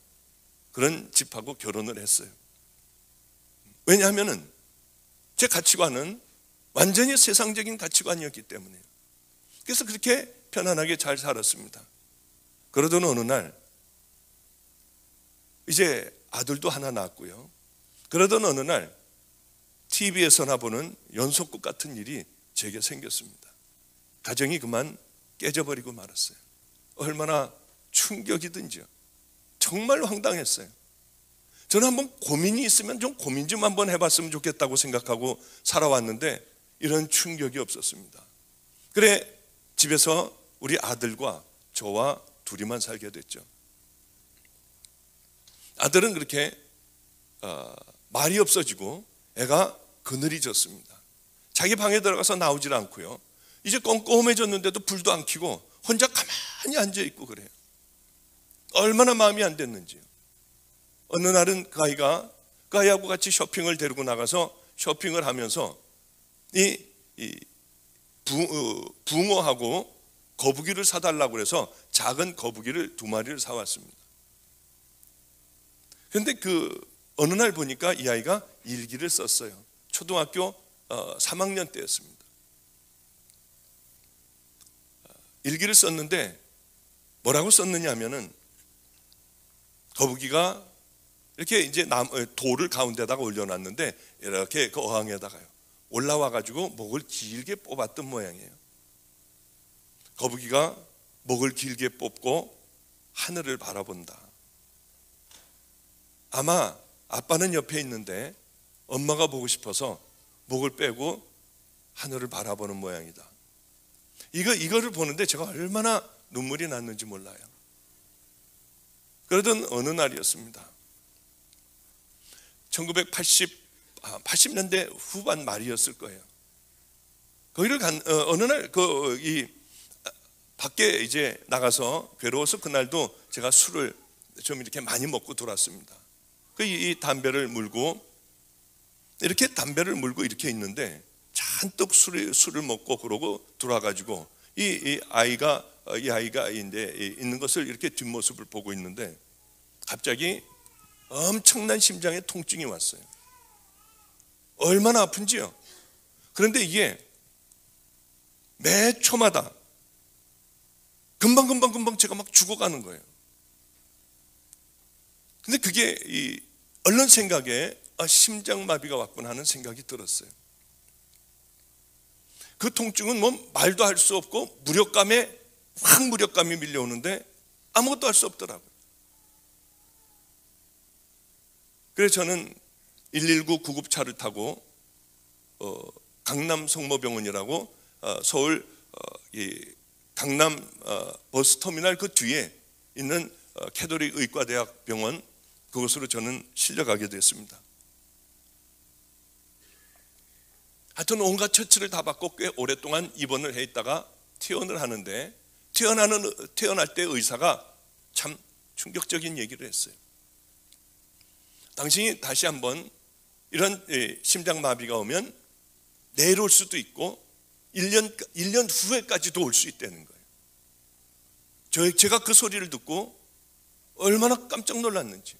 그런 집하고 결혼을 했어요. 왜냐하면은 제 가치관은 완전히 세상적인 가치관이었기 때문에요. 그래서 그렇게 편안하게 잘 살았습니다. 그러던 어느 날 이제 아들도 하나 낳았고요. 그러던 어느 날 TV에서나 보는 연속극 같은 일이 제게 생겼습니다. 가정이 그만 깨져버리고 말았어요. 얼마나 충격이든지요. 정말 황당했어요. 저는 한번 고민이 있으면 좀 고민 좀 한번 해봤으면 좋겠다고 생각하고 살아왔는데 이런 충격이 없었습니다. 그래, 집에서 우리 아들과 저와 둘이만 살게 됐죠. 아들은 그렇게 말이 없어지고 애가 그늘이 졌습니다. 자기 방에 들어가서 나오질 않고요, 이제 껌껌해졌는데도 불도 안 켜고 혼자 가만히 앉아 있고 그래요. 얼마나 마음이 안 됐는지요. 어느 날은 그 아이가 그 아이하고 같이 쇼핑을 데리고 나가서 쇼핑을 하면서 이 붕어하고 거북이를 사달라고 해서 작은 거북이를 2마리를 사왔습니다. 그런데 어느 날 보니까 이 아이가 일기를 썼어요. 초등학교 3학년 때였습니다. 일기를 썼는데 뭐라고 썼느냐 하면은, 거북이가 이렇게 이제 돌을 가운데다가 올려놨는데 이렇게 그 어항에다가요 올라와 가지고 목을 길게 뽑았던 모양이에요. 거북이가 목을 길게 뽑고 하늘을 바라본다. 아마 아빠는 옆에 있는데 엄마가 보고 싶어서 목을 빼고 하늘을 바라보는 모양이다. 이거를 보는데 제가 얼마나 눈물이 났는지 몰라요. 그러던 어느 날이었습니다. 80년대 후반 말이었을 거예요. 거기를 어느 날 밖에 이제 나가서 괴로워서 그날도 제가 술을 좀 이렇게 많이 먹고 돌았습니다. 이 담배를 물고 이렇게 이렇게 있는데 잔뜩 술을 먹고 그러고 돌아가지고 이 아이가 이제 있는 것을 이렇게 뒷모습을 보고 있는데 갑자기 엄청난 심장에 통증이 왔어요. 얼마나 아픈지요. 그런데 이게 매 초마다 금방 제가 막 죽어가는 거예요. 근데 그게 얼른 생각에 심장마비가 왔구나 하는 생각이 들었어요. 그 통증은 뭐 말도 할 수 없고 무력감이 밀려오는데 아무것도 할 수 없더라고요. 그래서 저는 119 구급차를 타고 강남 성모병원이라고 서울 강남 버스터미널 그 뒤에 있는 캐톨릭 의과대학 병원, 그곳으로 저는 실려가게 됐습니다. 하여튼 온갖 처치를 다 받고 꽤 오랫동안 입원을 해 있다가 퇴원을 하는데, 퇴원할 때 의사가 참 충격적인 얘기를 했어요. 당신이 다시 한번 이런 심장마비가 오면 내일 올 수도 있고 1년 후에까지도 올 수 있다는 거예요. 제가 그 소리를 듣고 얼마나 깜짝 놀랐는지.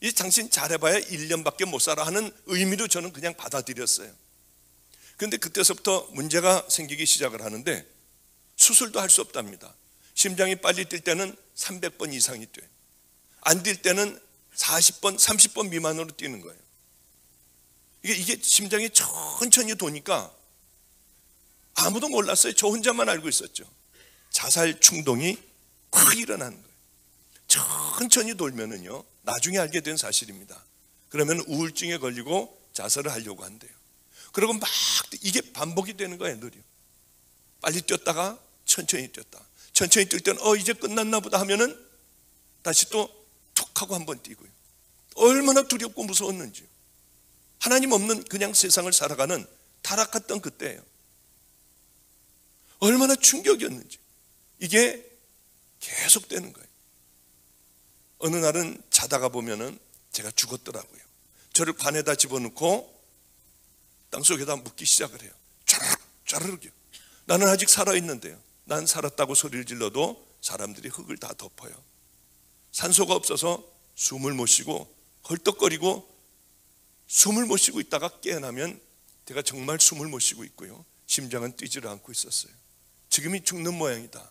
이 당신 잘해봐야 1년밖에 못 살아 하는 의미로 저는 그냥 받아들였어요. 그런데 그때서부터 문제가 생기기 시작을 하는데 수술도 할 수 없답니다. 심장이 빨리 뛸 때는 300번 이상이 돼. 안 뛸 때는 40번, 30번 미만으로 뛰는 거예요. 이게 심장이 천천히 도니까 아무도 몰랐어요. 저 혼자만 알고 있었죠. 자살 충동이 확 일어나는 거예요. 천천히 돌면은요, 나중에 알게 된 사실입니다. 그러면 우울증에 걸리고 자살을 하려고 한대요. 그리고 막 이게 반복이 되는 거예요, 늘요. 빨리 뛰었다가 천천히 뛰었다. 천천히 뛸 때는 이제 끝났나 보다 하면은 다시 또 툭 하고 한번 뛰고요. 얼마나 두렵고 무서웠는지요. 하나님 없는 그냥 세상을 살아가는 타락했던 그때예요. 얼마나 충격이었는지. 이게 계속되는 거예요. 어느 날은 자다가 보면은 제가 죽었더라고요. 저를 관에다 집어넣고 땅속에다 묻기 시작을 해요. 쫘르륵요. 나는 아직 살아있는데요. 난 살았다고 소리를 질러도 사람들이 흙을 다 덮어요. 산소가 없어서 숨을 못 쉬고 헐떡거리고 숨을 못 쉬고 있다가 깨어나면 제가 정말 숨을 못 쉬고 있고요. 심장은 뛰지를 않고 있었어요. 지금이 죽는 모양이다.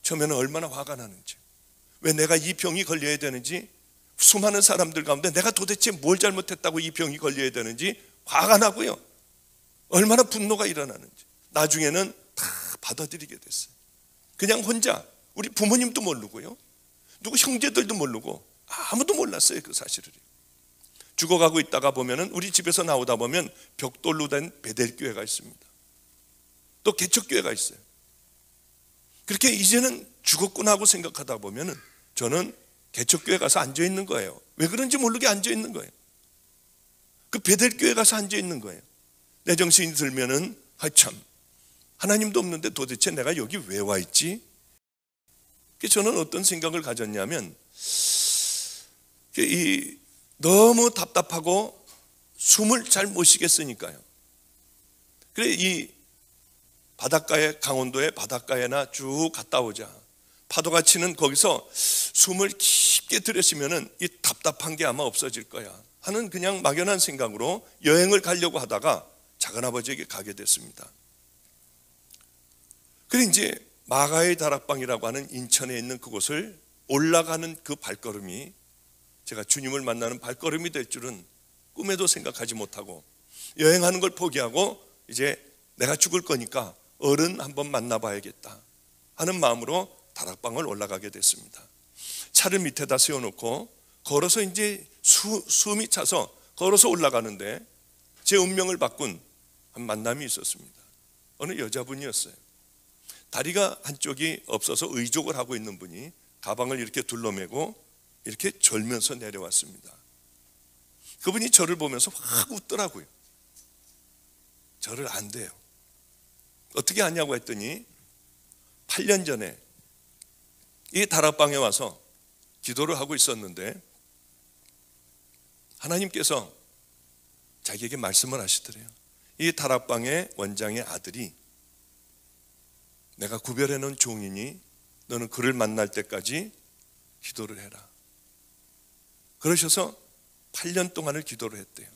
처음에는 얼마나 화가 나는지, 왜 내가 이 병이 걸려야 되는지, 수많은 사람들 가운데 내가 도대체 뭘 잘못했다고 이 병이 걸려야 되는지 화가 나고요. 얼마나 분노가 일어나는지. 나중에는 다 받아들이게 됐어요. 그냥 혼자, 우리 부모님도 모르고요, 누구 형제들도 모르고 아무도 몰랐어요, 그 사실을. 죽어가고 있다가 보면은 우리 집에서 나오다 보면 벽돌로 된 베델교회가 있습니다. 또 개척교회가 있어요. 그렇게 이제는 죽었구나 하고 생각하다 보면은 저는 개척교회 가서 앉아 있는 거예요. 왜 그런지 모르게 앉아 있는 거예요. 그 베델교회 가서 앉아 있는 거예요. 내 정신이 들면은 참, 하나님도 없는데 도대체 내가 여기 왜 와 있지? 저는 어떤 생각을 가졌냐면, 너무 답답하고 숨을 잘 못 쉬겠으니까요. 그래, 이 바닷가에, 강원도의 바닷가에나 쭉 갔다 오자. 파도가 치는 거기서 숨을 깊게 들이쉬면은 이 답답한 게 아마 없어질 거야 하는 그냥 막연한 생각으로 여행을 가려고 하다가 작은아버지에게 가게 됐습니다. 그래, 이제 마가의 다락방이라고 하는 인천에 있는 그곳을 올라가는 그 발걸음이 제가 주님을 만나는 발걸음이 될 줄은 꿈에도 생각하지 못하고, 여행하는 걸 포기하고 이제 내가 죽을 거니까 어른 한번 만나봐야겠다 하는 마음으로 다락방을 올라가게 됐습니다. 차를 밑에다 세워놓고 걸어서 이제 숨이 차서 걸어서 올라가는데 제 운명을 바꾼 한 만남이 있었습니다. 어느 여자분이었어요. 다리가 한쪽이 없어서 의족을 하고 있는 분이 가방을 이렇게 둘러매고 이렇게 졸면서 내려왔습니다. 그분이 저를 보면서 확 웃더라고요. 저를 안대요. 어떻게 아냐고 했더니 8년 전에 이 다락방에 와서 기도를 하고 있었는데 하나님께서 자기에게 말씀을 하시더래요. 이 다락방의 원장의 아들이 내가 구별해 놓은 종이니 너는 그를 만날 때까지 기도를 해라. 그러셔서 8년 동안을 기도를 했대요.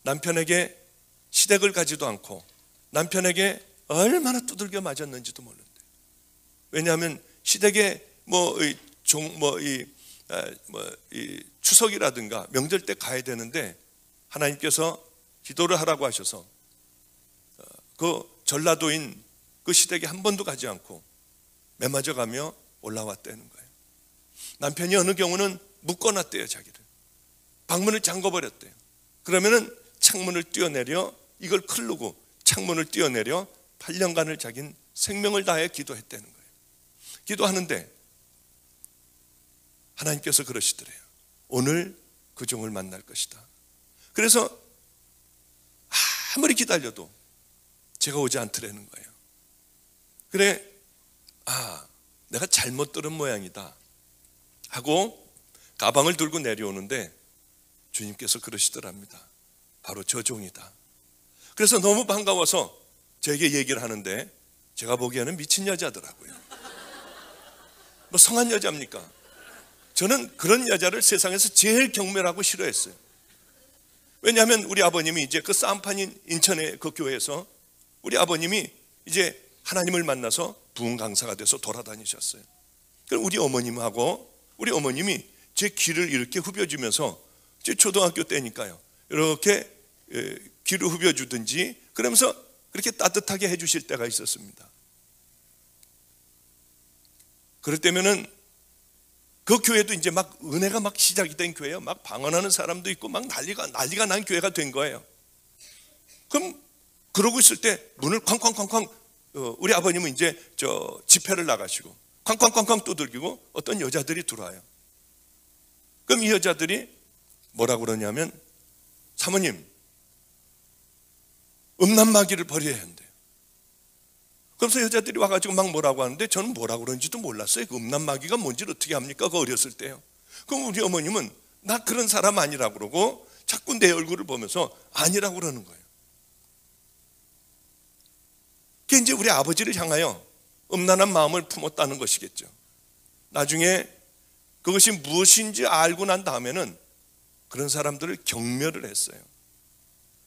남편에게 시댁을 가지도 않고 남편에게 얼마나 두들겨 맞았는지도 모른대요. 왜냐하면 시댁에 이 추석이라든가 명절 때 가야 되는데 하나님께서 기도를 하라고 하셔서 그 전라도인 그 시댁에 한 번도 가지 않고 매맞아 가며 올라왔다는 거예요. 남편이 어느 경우는 묶어놨대요. 자기를 방문을 잠궈버렸대요. 그러면은 창문을 뛰어내려 이걸 클르고 창문을 뛰어내려 8년간을 자긴 생명을 다해 기도했다는 거예요. 기도하는데 하나님께서 그러시더래요. 오늘 그 종을 만날 것이다. 그래서 아무리 기다려도 제가 오지 않더라는 거예요. 그래, 내가 잘못 들은 모양이다 하고 가방을 들고 내려오는데 주님께서 그러시더랍니다. 바로 저 종이다. 그래서 너무 반가워서 저에게 얘기를 하는데 제가 보기에는 미친 여자더라고요. 뭐 성한 여자입니까? 저는 그런 여자를 세상에서 제일 경멸하고 싫어했어요. 왜냐하면 우리 아버님이 이제 그 쌈판인 인천의 그 교회에서 우리 아버님이 이제 하나님을 만나서 부흥 강사가 돼서 돌아다니셨어요. 그럼 우리 어머님이 제 귀를 이렇게 후벼주면서 제 초등학교 때니까요. 이렇게 귀를 후벼주든지 그러면서 그렇게 따뜻하게 해주실 때가 있었습니다. 그럴 때면은 그 교회도 이제 막 은혜가 막 시작이 된 교회예요. 막 방언하는 사람도 있고 막 난리가 난 교회가 된 거예요. 그럼 그러고 있을 때 문을 쾅쾅쾅쾅 우리 아버님은 이제 집회를 나가시고 쾅쾅쾅쾅 두들기고 어떤 여자들이 들어와요. 그럼 이 여자들이 뭐라고 그러냐면 사모님 음란마귀를 버려야 한대요. 그래서 여자들이 와가지고 막 뭐라고 하는데 저는 뭐라고 그런지도 몰랐어요. 그 음란마귀가 뭔지를 어떻게 합니까? 그 어렸을 때요. 그럼 우리 어머님은 나 그런 사람 아니라고 그러고 자꾸 내 얼굴을 보면서 아니라고 그러는 거예요. 그게 이제 우리 아버지를 향하여 음란한 마음을 품었다는 것이겠죠. 나중에 그것이 무엇인지 알고 난 다음에는 그런 사람들을 경멸을 했어요.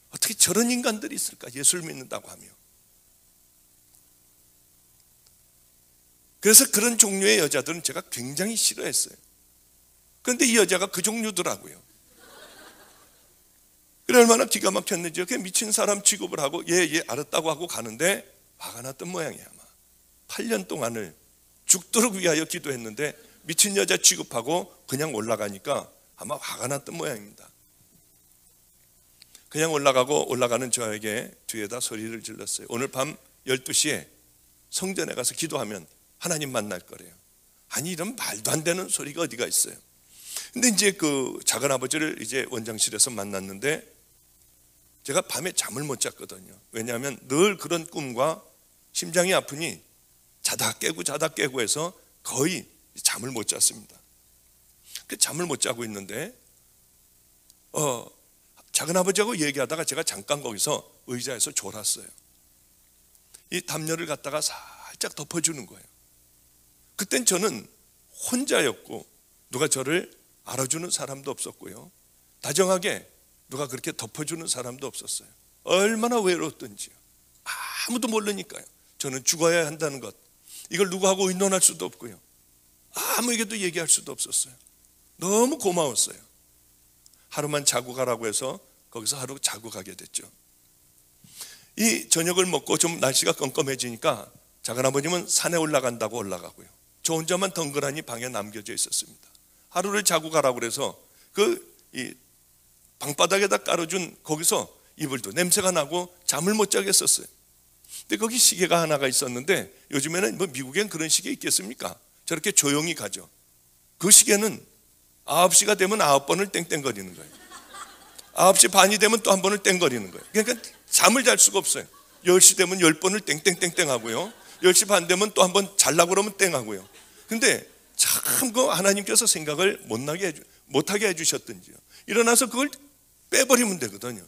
어떻게 저런 인간들이 있을까? 예수를 믿는다고 하며. 그래서 그런 종류의 여자들은 제가 굉장히 싫어했어요. 그런데 이 여자가 그 종류더라고요. 그래 얼마나 기가 막혔는지 이렇게 미친 사람 취급을 하고 예 알았다고 하고 가는데 화가 났던 모양이야. 아마 8년 동안을 죽도록 위하여 기도했는데 미친 여자 취급하고 그냥 올라가니까 아마 화가 났던 모양입니다. 그냥 올라가는 저에게 뒤에다 소리를 질렀어요. 오늘 밤 12시에 성전에 가서 기도하면 하나님 만날 거래요. 아니 이런 말도 안 되는 소리가 어디가 있어요. 근데 이제 그 작은 아버지를 이제 원장실에서 만났는데 제가 밤에 잠을 못 잤거든요. 왜냐하면 늘 그런 꿈과 심장이 아프니 자다 깨고 해서 거의 잠을 못 잤습니다. 그 잠을 못 자고 있는데 작은아버지하고 얘기하다가 제가 잠깐 거기서 의자에서 졸았어요. 이 담요를 갖다가 살짝 덮어주는 거예요. 그땐 저는 혼자였고 누가 저를 알아주는 사람도 없었고요. 다정하게 누가 그렇게 덮어주는 사람도 없었어요. 얼마나 외로웠던지요. 아무도 모르니까요. 저는 죽어야 한다는 것, 이걸 누구하고 의논할 수도 없고요. 아무에게도 얘기할 수도 없었어요. 너무 고마웠어요. 하루만 자고 가라고 해서 거기서 하루 자고 가게 됐죠. 이 저녁을 먹고 좀 날씨가 껌껌해지니까 작은아버님은 산에 올라간다고 올라가고요. 저 혼자만 덩그러니 방에 남겨져 있었습니다. 하루를 자고 가라고 그래서 이 방바닥에다 깔아준 거기서 이불도 냄새가 나고 잠을 못 자겠었어요. 근데 거기 시계가 하나가 있었는데 요즘에는 뭐 미국엔 그런 시계 있겠습니까? 저렇게 조용히 가죠. 그 시계는 9시가 되면 9번을 땡땡거리는 거예요. 9시 반이 되면 또 한 번을 땡거리는 거예요. 그러니까 잠을 잘 수가 없어요. 10시 되면 10번을 땡땡땡땡 하고요. 10시 반 되면 또 한 번 잘라고 그러면 땡 하고요. 근데 참 그 하나님께서 생각을 못하게 해주셨던지요. 일어나서 그걸 빼버리면 되거든요.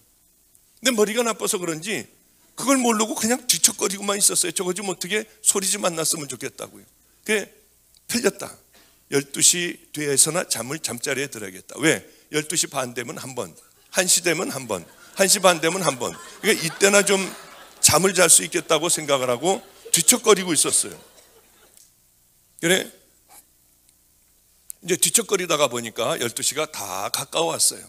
근데 머리가 나빠서 그런지 그걸 모르고 그냥 뒤척거리고만 있었어요. 저거 좀 어떻게 소리 좀 안 났으면 좋겠다고요. 그게 틀렸다. 12시 뒤에서나 잠자리에 들어야겠다. 왜? 12시 반 되면 한 번, 1시 되면 한 번, 1시 반 되면 한 번. 그러니까 이때나 좀 잠을 잘 수 있겠다고 생각을 하고 뒤척거리고 있었어요. 그래 이제 뒤척거리다가 보니까 12시가 다 가까워왔어요.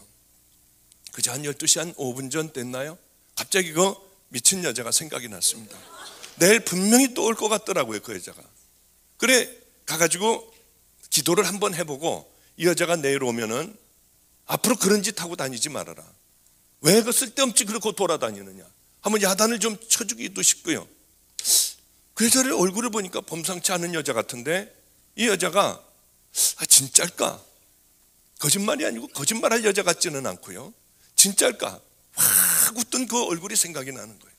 그저 한 12시 한 5분 전 됐나요? 갑자기 그 미친 여자가 생각이 났습니다. 내일 분명히 또 올 것 같더라고요, 그 여자가. 그래 가가지고 기도를 한번 해보고 이 여자가 내일 오면은 앞으로 그런 짓 하고 다니지 말아라. 왜 그 쓸데없이 그렇게 돌아다니느냐. 한번 야단을 좀 쳐주기도 싶고요. 그 여자를 얼굴을 보니까 범상치 않은 여자 같은데 이 여자가 진짜일까? 거짓말이 아니고 거짓말할 여자 같지는 않고요. 진짜일까? 확 웃던 그 얼굴이 생각이 나는 거예요.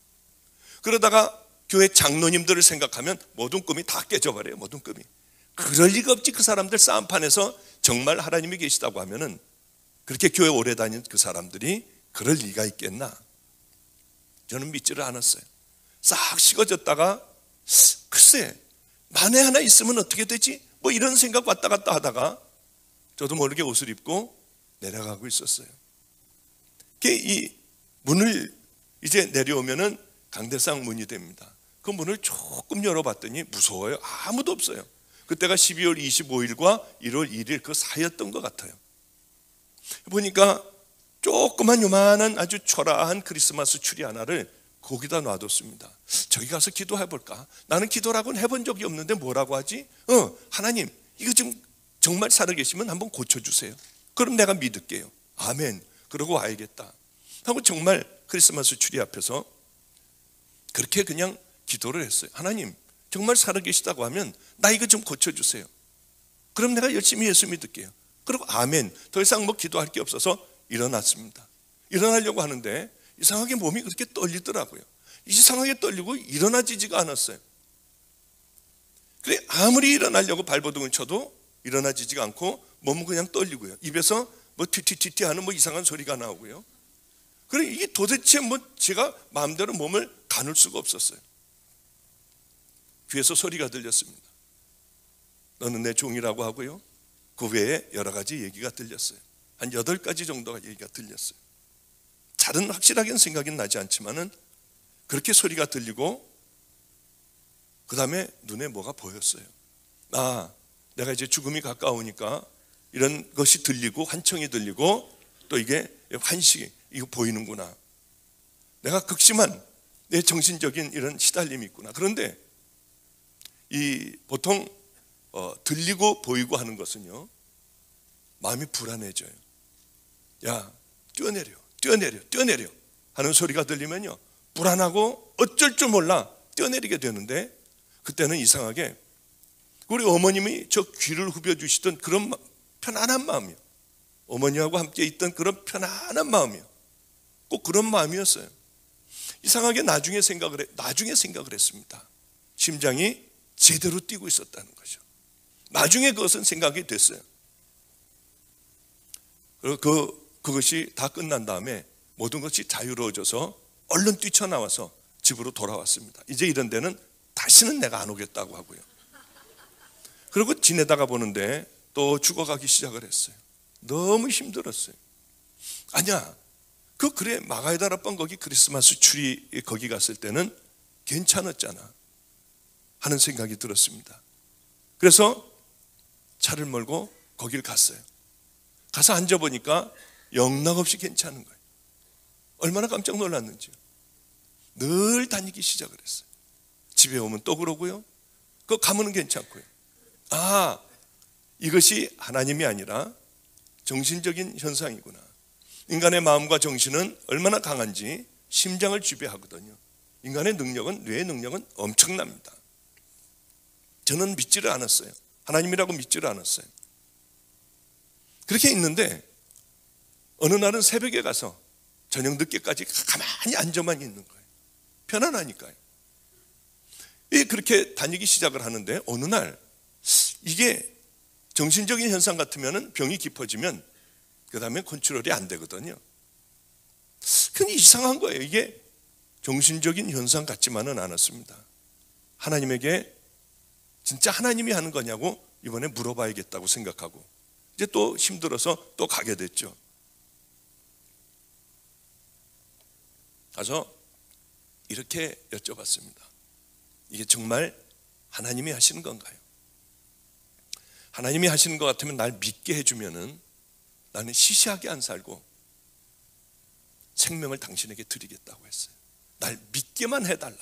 그러다가 교회 장로님들을 생각하면 모든 꿈이 다 깨져버려요. 모든 꿈이. 그럴 리가 없지. 그 사람들 싸움판에서 정말 하나님이 계시다고 하면은 그렇게 교회 오래 다닌 그 사람들이 그럴 리가 있겠나? 저는 믿지를 않았어요. 싹 식어졌다가 글쎄 만에 하나 있으면 어떻게 되지? 뭐 이런 생각 왔다 갔다 하다가 저도 모르게 옷을 입고 내려가고 있었어요. 이 문을 이제 내려오면은 강대상 문이 됩니다. 그 문을 조금 열어봤더니 무서워요. 아무도 없어요. 그때가 12월 25일과 1월 1일 그 사이였던 것 같아요. 보니까 조그만 요만한 아주 초라한 크리스마스 추리 하나를 거기다 놔뒀습니다. 저기 가서 기도해볼까? 나는 기도라고는 해본 적이 없는데 뭐라고 하지? 하나님 이거 좀 정말 살아계시면 한번 고쳐주세요. 그럼 내가 믿을게요. 아멘. 그러고 와야겠다 하고 정말 크리스마스 추리 앞에서 그렇게 그냥 기도를 했어요. 하나님 정말 살아계시다고 하면 나 이거 좀 고쳐주세요. 그럼 내가 열심히 예수 믿을게요. 그리고 아멘. 더 이상 뭐 기도할 게 없어서 일어났습니다. 일어나려고 하는데 이상하게 몸이 그렇게 떨리더라고요. 이상하게 떨리고 일어나지지가 않았어요. 그래 아무리 일어나려고 발버둥을 쳐도 일어나지지가 않고 몸은 그냥 떨리고요. 입에서 뭐 튀튀튀튀 하는 뭐 이상한 소리가 나오고요. 그래 이게 도대체 뭐 제가 마음대로 몸을 가눌 수가 없었어요. 귀에서 소리가 들렸습니다. 너는 내 종이라고 하고요. 그 외에 여러 가지 얘기가 들렸어요. 한 8가지 정도가 얘기가 들렸어요. 잘은 확실하게는 생각이 나지 않지만은 그렇게 소리가 들리고 그 다음에 눈에 뭐가 보였어요. 내가 이제 죽음이 가까우니까 이런 것이 들리고 환청이 들리고 또 이게 환식이 이거 보이는구나. 내가 극심한 내 정신적인 이런 시달림이 있구나. 그런데 이 보통 들리고 보이고 하는 것은요 마음이 불안해져요. 야 뛰어내려 하는 소리가 들리면요 불안하고 어쩔 줄 몰라 뛰어내리게 되는데 그때는 이상하게 우리 어머님이 저 귀를 후벼주시던 그런 편안한 마음이요. 어머니하고 함께 있던 그런 편안한 마음이요. 꼭 그런 마음이었어요. 이상하게 나중에 생각을 했습니다. 심장이 제대로 뛰고 있었다는 거죠. 나중에 그것은 생각이 됐어요. 그리고 그것이 다 끝난 다음에 모든 것이 자유로워져서 얼른 뛰쳐나와서 집으로 돌아왔습니다. 이제 이런 데는 다시는 내가 안 오겠다고 하고요. 그리고 지내다가 보는데 또 죽어가기 시작을 했어요. 너무 힘들었어요. 아니야, 그래 마가이다라방 거기 크리스마스 추리 거기 갔을 때는 괜찮았잖아 하는 생각이 들었습니다. 그래서 차를 몰고 거길 갔어요. 가서 앉아보니까 영락없이 괜찮은 거예요. 얼마나 깜짝 놀랐는지요. 늘 다니기 시작을 했어요. 집에 오면 또 그러고요. 그 가면은 괜찮고요. 이것이 하나님이 아니라 정신적인 현상이구나. 인간의 마음과 정신은 얼마나 강한지 심장을 지배하거든요. 인간의 능력은, 뇌의 능력은 엄청납니다. 저는 믿지를 않았어요. 하나님이라고 믿지를 않았어요. 그렇게 있는데 어느 날은 새벽에 가서 저녁 늦게까지 가만히 앉아만 있는 거예요. 편안하니까요. 그렇게 다니기 시작을 하는데 어느 날 이게 정신적인 현상 같으면 병이 깊어지면 그 다음에 컨트롤이 안 되거든요. 근데 이상한 거예요. 이게 정신적인 현상 같지만은 않았습니다. 하나님에게 진짜 하나님이 하는 거냐고 이번에 물어봐야겠다고 생각하고 이제 또 힘들어서 또 가게 됐죠. 가서 이렇게 여쭤봤습니다. 이게 정말 하나님이 하시는 건가요? 하나님이 하시는 것 같으면 날 믿게 해주면은 나는 시시하게 안 살고 생명을 당신에게 드리겠다고 했어요. 날 믿게만 해달라.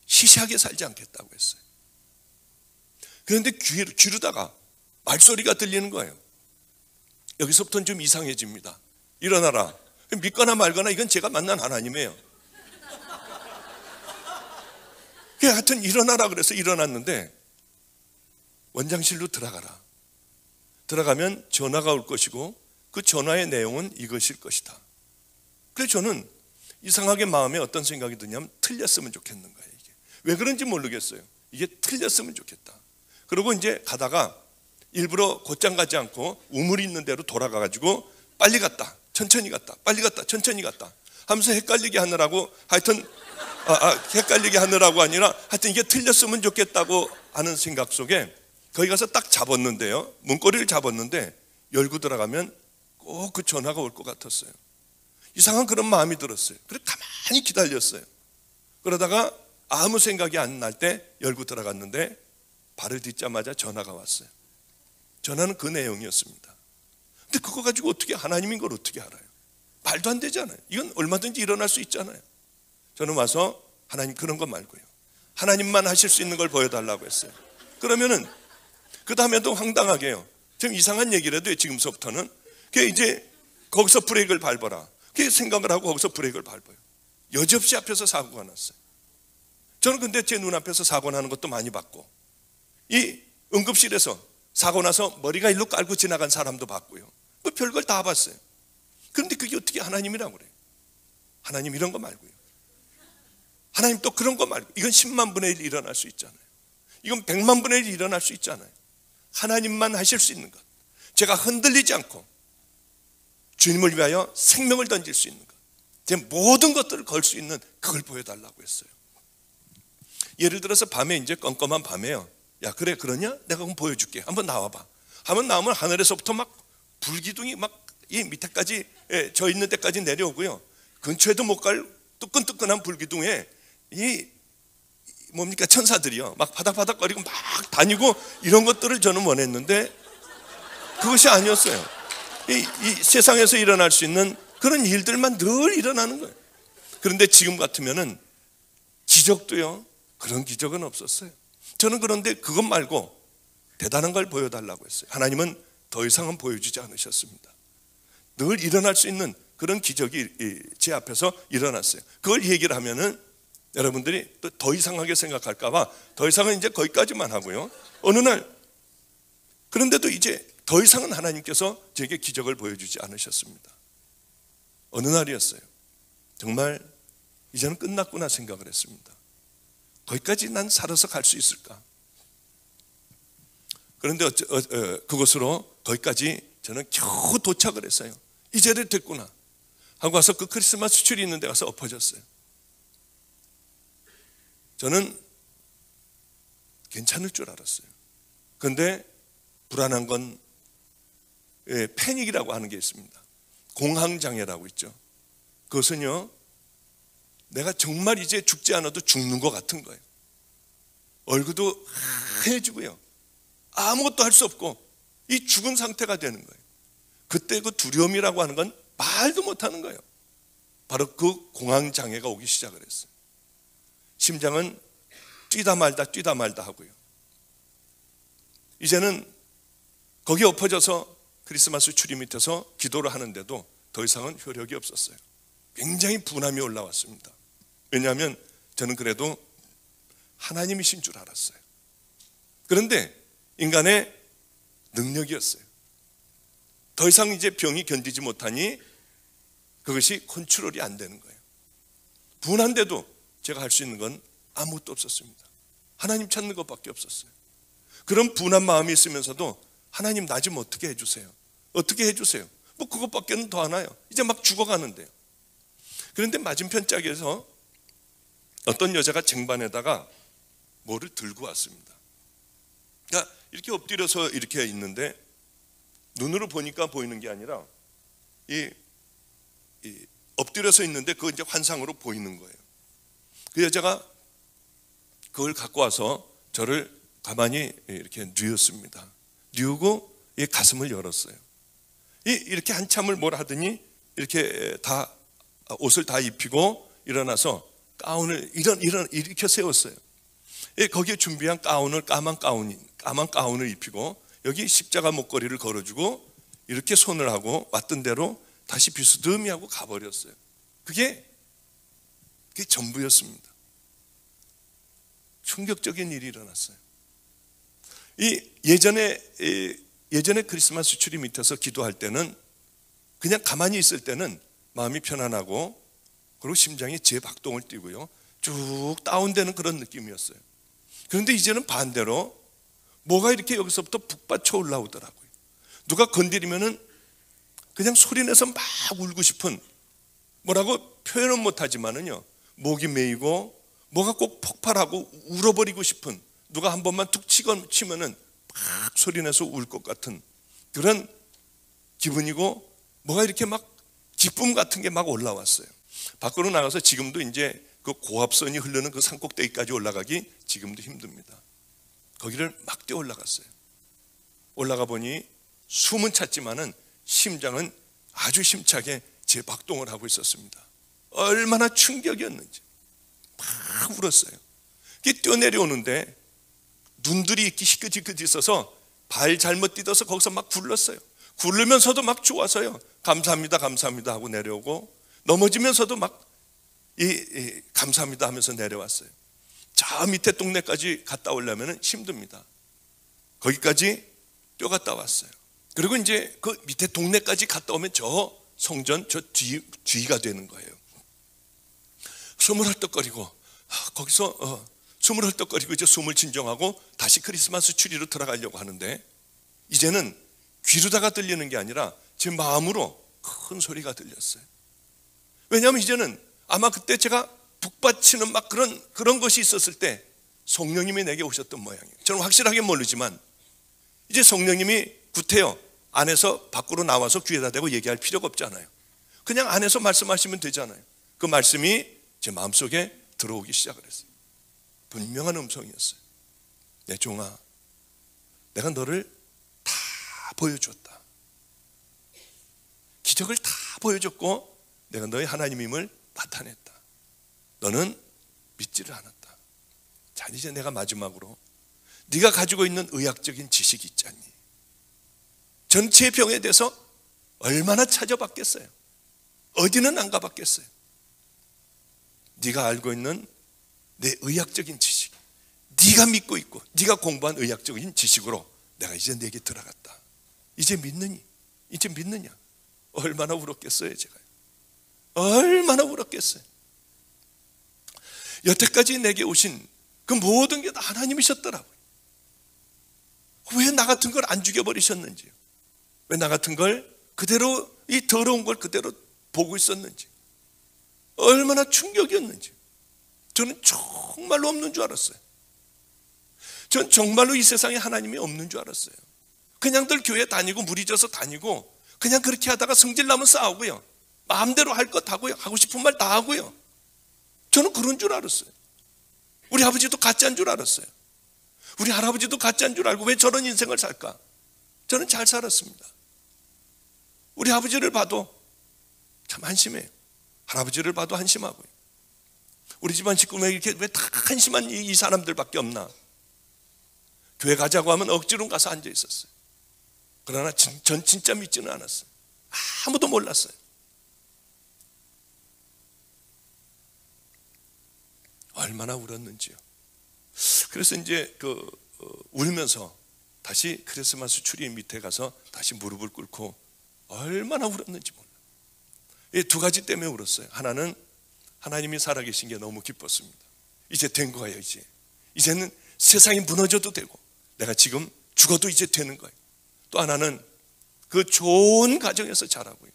시시하게 살지 않겠다고 했어요. 그런데 귀르다가 말소리가 들리는 거예요. 여기서부터는 좀 이상해집니다. 일어나라. 믿거나 말거나 이건 제가 만난 하나님이에요. 하여튼 일어나라 그래서 일어났는데 원장실로 들어가라. 들어가면 전화가 올 것이고 그 전화의 내용은 이것일 것이다. 그래서 저는 이상하게 마음에 어떤 생각이 드냐면 틀렸으면 좋겠는 거예요. 이게 왜 그런지 모르겠어요. 이게 틀렸으면 좋겠다. 그리고 이제 가다가 일부러 곧장 가지 않고 우물이 있는 대로 돌아가가지고 빨리 갔다 천천히 갔다 빨리 갔다 천천히 갔다 하면서 헷갈리게 하느라고 하여튼 헷갈리게 하느라고 아니라 하여튼 이게 틀렸으면 좋겠다고 하는 생각 속에 거기 가서 딱 잡았는데요. 문고리를 잡았는데 열고 들어가면 꼭 그 전화가 올 것 같았어요. 이상한 그런 마음이 들었어요. 그래서 가만히 기다렸어요. 그러다가 아무 생각이 안 날 때 열고 들어갔는데 발을 딛자마자 전화가 왔어요. 전화는 그 내용이었습니다. 근데 그거 가지고 어떻게 하나님인 걸 어떻게 알아요? 말도 안 되잖아요. 이건 얼마든지 일어날 수 있잖아요. 저는 와서 하나님 그런 거 말고요. 하나님만 하실 수 있는 걸 보여달라고 했어요. 그러면은 그 다음에도 황당하게요. 좀 이상한 얘기를 해도 지금서부터는 그게 이제 거기서 브레이크를 밟아라. 그게 생각을 하고 거기서 브레이크를 밟아요. 여지없이 앞에서 사고가 났어요. 저는 근데 제 눈앞에서 사고 나는 것도 많이 봤고 이 응급실에서 사고 나서 머리가 일로 깔고 지나간 사람도 봤고요. 그 별걸 다 봤어요. 그런데 그게 어떻게 하나님이라고 그래요? 하나님 이런 거 말고요. 하나님 또 그런 거 말고 이건 10만 분의 1 일어날 수 있잖아요. 이건 100만 분의 1 일어날 수 있잖아요. 하나님만 하실 수 있는 것, 제가 흔들리지 않고 주님을 위하여 생명을 던질 수 있는 것, 제 모든 것들을 걸 수 있는 그걸 보여달라고 했어요. 예를 들어서 밤에 이제 껌껌한 밤에요. 야 그래 그러냐? 내가 그럼 보여줄게. 한번 나와봐. 한번 나오면 하늘에서부터 막 불기둥이 막 이 밑에까지 저 있는 데까지 내려오고요. 근처에도 못 갈 뜨끈뜨끈한 불기둥에 이 뭡니까 천사들이요 막 바닥바닥거리고 막 다니고 이런 것들을 저는 원했는데 그것이 아니었어요. 이 세상에서 일어날 수 있는 그런 일들만 늘 일어나는 거예요. 그런데 지금 같으면은 기적도요 그런 기적은 없었어요. 저는 그런데 그것 말고 대단한 걸 보여달라고 했어요. 하나님은 더 이상은 보여주지 않으셨습니다. 늘 일어날 수 있는 그런 기적이 제 앞에서 일어났어요. 그걸 얘기를 하면은 여러분들이 또 더 이상하게 생각할까봐 더 이상은 이제 거기까지만 하고요. 어느 날 그런데도 이제 더 이상은 하나님께서 제게 기적을 보여주지 않으셨습니다. 어느 날이었어요. 정말 이제는 끝났구나 생각을 했습니다. 거기까지 난 살아서 갈 수 있을까? 그런데 그곳으로 거기까지 저는 겨우 도착을 했어요. 이제를 됐구나 하고 와서 그 크리스마스 트리 있는 데 가서 엎어졌어요. 저는 괜찮을 줄 알았어요. 그런데 불안한 건 패닉이라고 하는 게 있습니다. 공황장애라고 있죠. 그것은요, 내가 정말 이제 죽지 않아도 죽는 것 같은 거예요. 얼굴도 하얘지고요, 아무것도 할 수 없고 이 죽은 상태가 되는 거예요. 그때 그 두려움이라고 하는 건 말도 못하는 거예요. 바로 그 공황장애가 오기 시작을 했어요. 심장은 뛰다 말다 하고요. 이제는 거기 엎어져서 크리스마스 추리 밑에서 기도를 하는데도 더 이상은 효력이 없었어요. 굉장히 분함이 올라왔습니다. 왜냐하면 저는 그래도 하나님이신 줄 알았어요. 그런데 인간의 능력이었어요. 더 이상 이제 병이 견디지 못하니 그것이 컨트롤이 안 되는 거예요. 분한데도 제가 할 수 있는 건 아무것도 없었습니다. 하나님 찾는 것밖에 없었어요. 그런 분한 마음이 있으면서도 하나님 나 좀 어떻게 해주세요. 어떻게 해주세요. 뭐 그것밖에는 더 하나요. 이제 막 죽어가는데요. 그런데 맞은편 짝에서 어떤 여자가 쟁반에다가 뭐를 들고 왔습니다. 그러니까 이렇게 엎드려서 이렇게 있는데 눈으로 보니까 보이는 게 아니라 이 엎드려서 있는데 그거 이제 환상으로 보이는 거예요. 그 여자가 그걸 갖고 와서 저를 가만히 이렇게 뉘었습니다. 뉘우고 이 가슴을 열었어요. 이렇게 한참을 뭘 하더니 이렇게 다 옷을 다 입히고 일어나서 가운을 이렇게 세웠어요. 거기에 준비한 가운을 까만 가운을 입히고 여기 십자가 목걸이를 걸어주고 이렇게 손을 하고 왔던 대로 다시 비스듬히 하고 가버렸어요. 그게 전부였습니다. 충격적인 일이 일어났어요. 예전에 크리스마스 트리 밑에서 기도할 때는 그냥 가만히 있을 때는 마음이 편안하고 그리고 심장이 재박동을 띄고요, 쭉 다운되는 그런 느낌이었어요. 그런데 이제는 반대로 뭐가 이렇게 여기서부터 북받쳐 올라오더라고요. 누가 건드리면은 그냥 소리내서 막 울고 싶은, 뭐라고 표현은 못하지만은요, 목이 메이고 뭐가 꼭 폭발하고 울어버리고 싶은, 누가 한 번만 툭 치면은 막 소리내서 울 것 같은 그런 기분이고, 뭐가 이렇게 막 기쁨 같은 게 막 올라왔어요. 밖으로 나가서 지금도 이제 그 고압선이 흐르는 그 산꼭대기까지 올라가기 지금도 힘듭니다. 거기를 막 뛰어 올라갔어요. 올라가 보니 숨은 찼지만은 심장은 아주 힘차게 재박동을 하고 있었습니다. 얼마나 충격이었는지 막 울었어요. 뛰어내려오는데 눈들이 이렇게 희끗희끗 있어서 발 잘못 디뎌서 거기서 막 굴렀어요. 굴르면서도 막 좋아서요, 감사합니다 감사합니다 하고 내려오고, 넘어지면서도 막 감사합니다 하면서 내려왔어요. 저 밑에 동네까지 갔다 오려면 힘듭니다. 거기까지 뛰어갔다 왔어요. 그리고 이제 그 밑에 동네까지 갔다 오면 저 성전 저 뒤가 되는 거예요. 숨을 헐떡거리고 거기서 숨을 헐떡거리고 이제 숨을 진정하고 다시 크리스마스 추리로 들어가려고 하는데, 이제는 귀로다가 들리는 게 아니라 제 마음으로 큰 소리가 들렸어요. 왜냐하면 이제는 아마 그때 제가 북받치는 막 그런 것이 있었을 때 성령님이 내게 오셨던 모양이에요. 저는 확실하게 모르지만 이제 성령님이 구태여 안에서 밖으로 나와서 귀에다 대고 얘기할 필요가 없잖아요. 그냥 안에서 말씀하시면 되잖아요. 그 말씀이 제 마음속에 들어오기 시작을 했어요. 분명한 음성이었어요. 내 종아, 내가 너를 다 보여줬다. 기적을 다 보여줬고 내가 너의 하나님임을 나타냈다. 너는 믿지를 않았다. 자, 이제 내가 마지막으로 네가 가지고 있는 의학적인 지식이 있잖니, 전체 병에 대해서 얼마나 찾아봤겠어요. 어디는 안 가봤겠어요. 네가 알고 있는 내 의학적인 지식, 네가 믿고 있고 네가 공부한 의학적인 지식으로 내가 이제 내게 들어갔다. 이제 믿느니? 이제 믿느냐? 얼마나 울었겠어요 제가. 얼마나 울었겠어요. 여태까지 내게 오신 그 모든 게 다 하나님이셨더라고요. 왜 나 같은 걸 안 죽여버리셨는지요? 왜 나 같은 걸 그대로, 이 더러운 걸 그대로 보고 있었는지, 얼마나 충격이었는지. 저는 정말로 없는 줄 알았어요. 전 정말로 이 세상에 하나님이 없는 줄 알았어요. 그냥들 교회 다니고 무리져서 다니고 그냥 그렇게 하다가 성질나면 싸우고요, 마음대로 할 것 하고요, 하고 싶은 말 다 하고요. 저는 그런 줄 알았어요. 우리 아버지도 가짜인 줄 알았어요. 우리 할아버지도 가짜인 줄 알고 왜 저런 인생을 살까? 저는 잘 살았습니다. 우리 아버지를 봐도 참 한심해요. 할아버지를 봐도 한심하고요. 우리 집안 식구는 이렇게 왜 다 한심한 이 사람들밖에 없나? 교회 가자고 하면 억지로 가서 앉아 있었어요. 그러나 전 진짜 믿지는 않았어요. 아무도 몰랐어요. 얼마나 울었는지요. 그래서 이제 울면서 다시 크리스마스 추리 밑에 가서 다시 무릎을 꿇고 얼마나 울었는지 몰라요. 이 두 가지 때문에 울었어요. 하나는 하나님이 살아계신 게 너무 기뻤습니다. 이제 된 거예요. 이제는 세상이 무너져도 되고 내가 지금 죽어도 이제 되는 거예요. 또 하나는 그 좋은 가정에서 자라고요,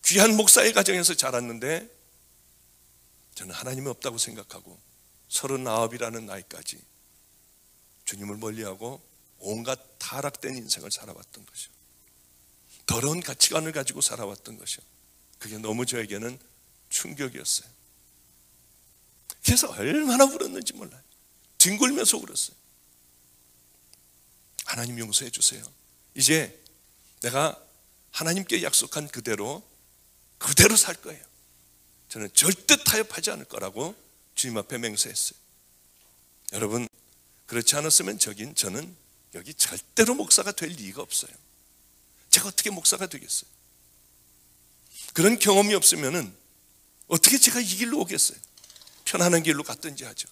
귀한 목사의 가정에서 자랐는데 저는 하나님이 없다고 생각하고 39이라는 나이까지 주님을 멀리하고 온갖 타락된 인생을 살아왔던 것이요, 더러운 가치관을 가지고 살아왔던 것이요. 그게 너무 저에게는 충격이었어요. 그래서 얼마나 울었는지 몰라요. 뒹굴면서 울었어요. 하나님 용서해 주세요. 이제 내가 하나님께 약속한 그대로 살 거예요. 저는 절대 타협하지 않을 거라고 주님 앞에 맹세했어요. 여러분, 그렇지 않았으면 저는 여기 절대로 목사가 될 리가 없어요. 제가 어떻게 목사가 되겠어요? 그런 경험이 없으면은 어떻게 제가 이 길로 오겠어요? 편안한 길로 갔든지 하죠.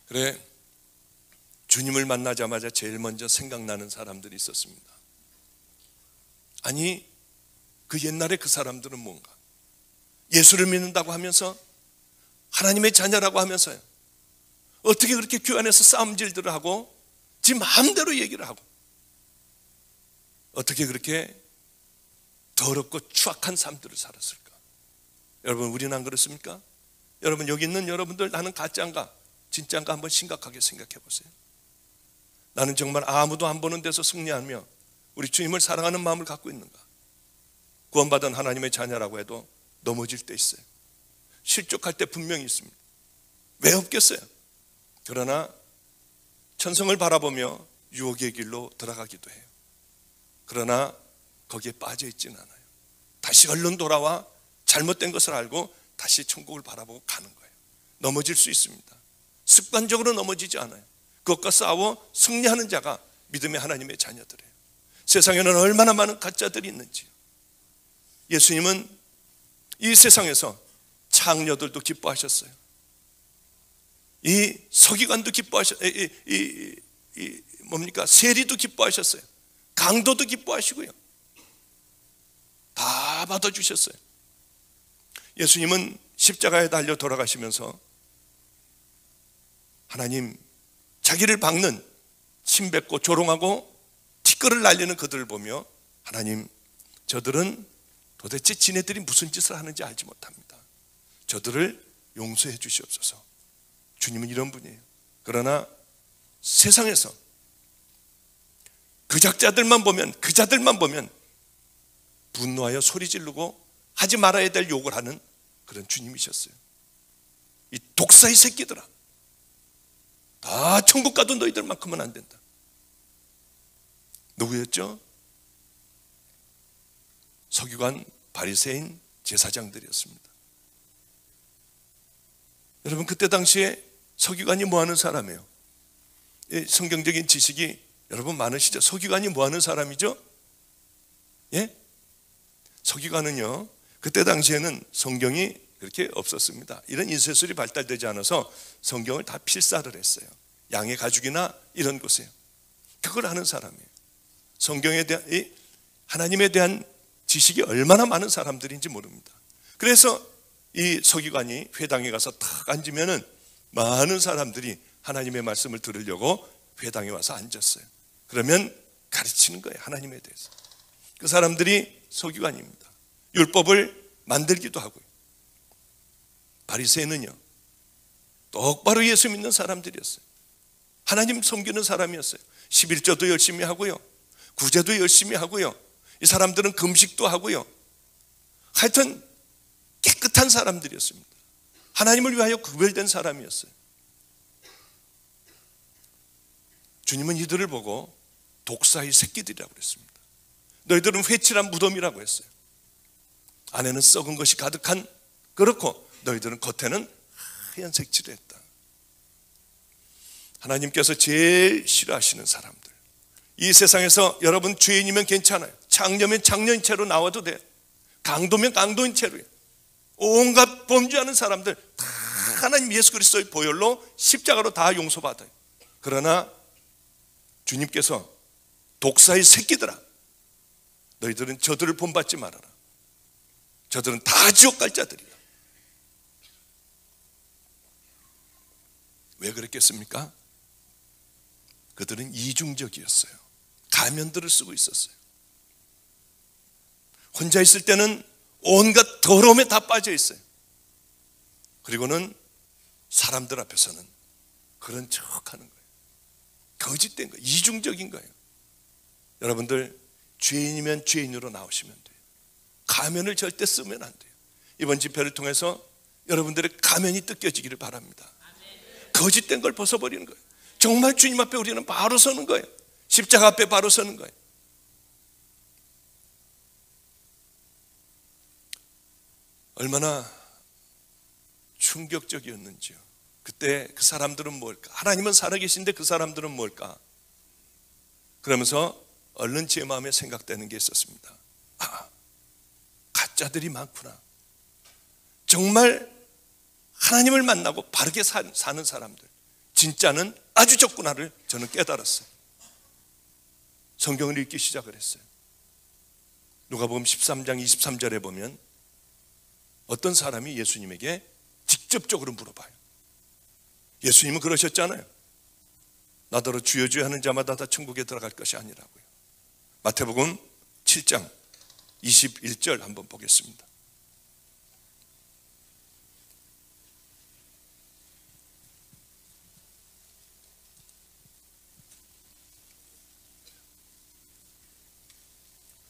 그래, 주님을 만나자마자 제일 먼저 생각나는 사람들이 있었습니다. 아니, 그 옛날에 그 사람들은 뭔가 예수를 믿는다고 하면서 하나님의 자녀라고 하면서요, 어떻게 그렇게 교회 안에서 싸움질들을 하고 지 마음대로 얘기를 하고 어떻게 그렇게 더럽고 추악한 삶들을 살았을까? 여러분, 우리는 안 그렇습니까? 여러분, 여기 있는 여러분들, 나는 가짜인가 진짜인가 한번 심각하게 생각해 보세요. 나는 정말 아무도 안 보는 데서 승리하며 우리 주님을 사랑하는 마음을 갖고 있는가? 구원받은 하나님의 자녀라고 해도 넘어질 때 있어요. 실족할 때 분명히 있습니다. 왜 없겠어요? 그러나 천성을 바라보며 유혹의 길로 들어가기도 해요. 그러나 거기에 빠져 있지는 않아요. 다시 얼른 돌아와 잘못된 것을 알고 다시 천국을 바라보고 가는 거예요. 넘어질 수 있습니다. 습관적으로 넘어지지 않아요. 그것과 싸워 승리하는 자가 믿음의 하나님의 자녀들이에요. 세상에는 얼마나 많은 가짜들이 있는지요. 예수님은 이 세상에서 창녀들도 기뻐하셨어요. 이 서기관도 기뻐하셨어요. 세리도 기뻐하셨어요. 강도도 기뻐하시고요. 다 받아주셨어요. 예수님은 십자가에 달려 돌아가시면서 하나님, 자기를 박는 침뱉고 조롱하고 티끌을 날리는 그들을 보며 하나님, 저들은 도대체 지네들이 무슨 짓을 하는지 알지 못합니다. 저들을 용서해 주시옵소서. 주님은 이런 분이에요. 그러나 세상에서 그 자들만 보면 분노하여 소리 지르고 하지 말아야 될 욕을 하는 그런 주님이셨어요. 이 독사의 새끼들아, 다 천국 가도 너희들만큼은 안 된다. 누구였죠? 서기관, 바리새인, 제사장들이었습니다. 여러분, 그때 당시에 서기관이 뭐 하는 사람이에요? 성경적인 지식이 여러분 많으시죠? 서기관이 뭐 하는 사람이죠? 예? 서기관은요, 그때 당시에는 성경이 그렇게 없었습니다. 이런 인쇄술이 발달되지 않아서 성경을 다 필사를 했어요. 양의 가죽이나 이런 곳에 그걸 하는 사람이에요. 성경에 대한 하나님에 대한 지식이 얼마나 많은 사람들인지 모릅니다. 그래서 이 서기관이 회당에 가서 탁 앉으면은 많은 사람들이 하나님의 말씀을 들으려고 회당에 와서 앉았어요. 그러면 가르치는 거예요. 하나님에 대해서. 그 사람들이 서기관입니다. 율법을 만들기도 하고요. 바리새인은요, 똑바로 예수 믿는 사람들이었어요. 하나님 섬기는 사람이었어요. 11조도 열심히 하고요, 구제도 열심히 하고요, 이 사람들은 금식도 하고요. 하여튼 깨끗한 사람들이었습니다. 하나님을 위하여 구별된 사람이었어요. 주님은 이들을 보고 독사의 새끼들이라고 그랬습니다. 너희들은 회칠한 무덤이라고 했어요. 안에는 썩은 것이 가득한, 그렇고 너희들은 겉에는 하얀 색칠을 했다. 하나님께서 제일 싫어하시는 사람들, 이 세상에서 여러분 죄인이면 괜찮아요. 창녀면 창녀인 채로 나와도 돼요. 강도면 강도인 채로요. 온갖 범죄하는 사람들 다 하나님 예수 그리스도의 보혈로 십자가로 다 용서받아요. 그러나 주님께서 독사의 새끼들아, 너희들은 저들을 본받지 말아라. 저들은 다 지옥 갈 자들이다. 왜 그랬겠습니까? 그들은 이중적이었어요. 가면들을 쓰고 있었어요. 혼자 있을 때는 온갖 더러움에 다 빠져 있어요. 그리고는 사람들 앞에서는 그런 척 하는 거예요. 거짓된 거예요. 이중적인 거예요. 여러분들, 죄인이면 죄인으로 나오시면 돼요. 가면을 절대 쓰면 안 돼요. 이번 집회를 통해서 여러분들의 가면이 뜯겨지기를 바랍니다. 거짓된 걸 벗어버리는 거예요. 정말 주님 앞에 우리는 바로 서는 거예요. 십자가 앞에 바로 서는 거예요. 얼마나 충격적이었는지요. 그때 그 사람들은 뭘까? 하나님은 살아계신데 그 사람들은 뭘까? 그러면서 얼른 제 마음에 생각되는 게 있었습니다. 아, 가짜들이 많구나. 정말 하나님을 만나고 바르게 사는 사람들, 진짜는 아주 적구나를 저는 깨달았어요. 성경을 읽기 시작을 했어요. 누가복음 13장 23절에 보면 어떤 사람이 예수님에게 직접적으로 물어봐요. 예수님은 그러셨잖아요. 나더러 주여 주여 하는 자마다 다 천국에 들어갈 것이 아니라고요. 마태복음 7장 21절 한번 보겠습니다.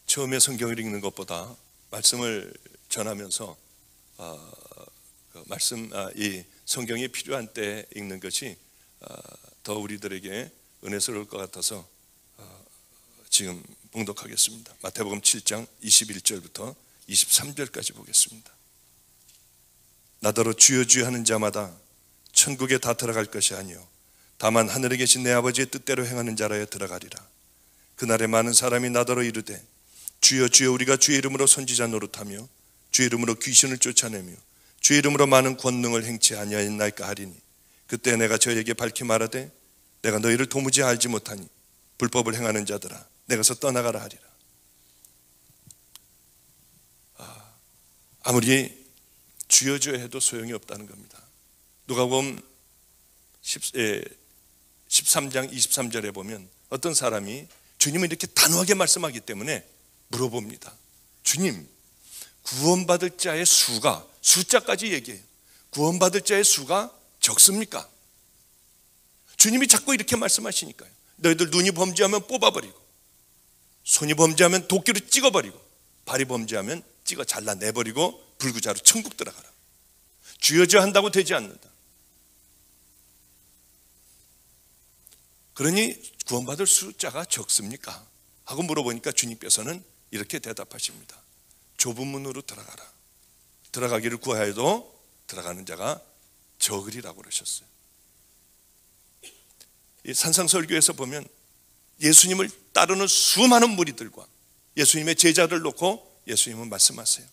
처음에 성경을 읽는 것보다 말씀을 전하면서 이 성경이 필요한 때 읽는 것이 더 우리들에게 은혜스러울 것 같아서 지금 봉독하겠습니다. 마태복음 7장 21절부터 23절까지 보겠습니다. 나더러 주여 주여 하는 자마다 천국에 다 들어갈 것이 아니요 다만 하늘에 계신 내 아버지의 뜻대로 행하는 자라야 들어가리라. 그날에 많은 사람이 나더러 이르되 주여 주여 우리가 주의 이름으로 선지자 노릇하며 주의 이름으로 귀신을 쫓아내며 주의 이름으로 많은 권능을 행치 아니하였나이까 하리니 그때 내가 저에게 밝히 말하되 내가 너희를 도무지 알지 못하니 불법을 행하는 자들아 내가서 떠나가라 하리라. 아무리 주여 주여 해도 소용이 없다는 겁니다. 누가복음 13장 23절에 보면 어떤 사람이 주님은 이렇게 단호하게 말씀하기 때문에 물어봅니다. 주님, 구원받을 자의 수가, 숫자까지 얘기해요. 구원받을 자의 수가 적습니까? 주님이 자꾸 이렇게 말씀하시니까요. 너희들 눈이 범죄하면 뽑아버리고 손이 범죄하면 도끼로 찍어버리고 발이 범죄하면 찍어 잘라내버리고 불구자로 천국 들어가라. 주여 주여 한다고 되지 않는다. 그러니 구원받을 숫자가 적습니까? 하고 물어보니까 주님께서는 이렇게 대답하십니다. 좁은 문으로 들어가라. 들어가기를 구하여도 들어가는 자가 적으리라고 그러셨어요. 이 산상설교에서 보면 예수님을 따르는 수많은 무리들과 예수님의 제자를 놓고 예수님은 말씀하세요.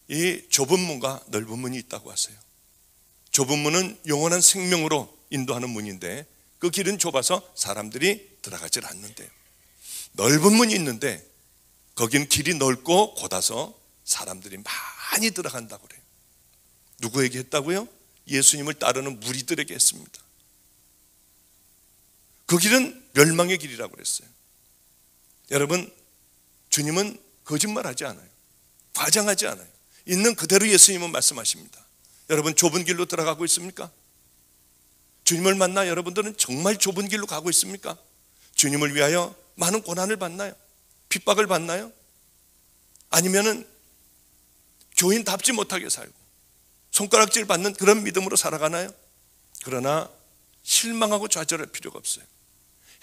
이 좁은 문과 넓은 문이 있다고 하세요. 좁은 문은 영원한 생명으로 인도하는 문인데 그 길은 좁아서 사람들이 들어가질 않는데요. 넓은 문이 있는데 거기는 길이 넓고 곧아서 사람들이 많이 들어간다고 그래요. 누구에게 했다고요? 예수님을 따르는 무리들에게 했습니다. 그 길은 멸망의 길이라고 그랬어요. 여러분, 주님은 거짓말하지 않아요. 과장하지 않아요. 있는 그대로 예수님은 말씀하십니다. 여러분, 좁은 길로 들어가고 있습니까? 주님을 만나 여러분들은 정말 좁은 길로 가고 있습니까? 주님을 위하여 많은 고난을 받나요? 핍박을 받나요? 아니면은 교인답지 못하게 살고 손가락질 받는 그런 믿음으로 살아가나요? 그러나 실망하고 좌절할 필요가 없어요.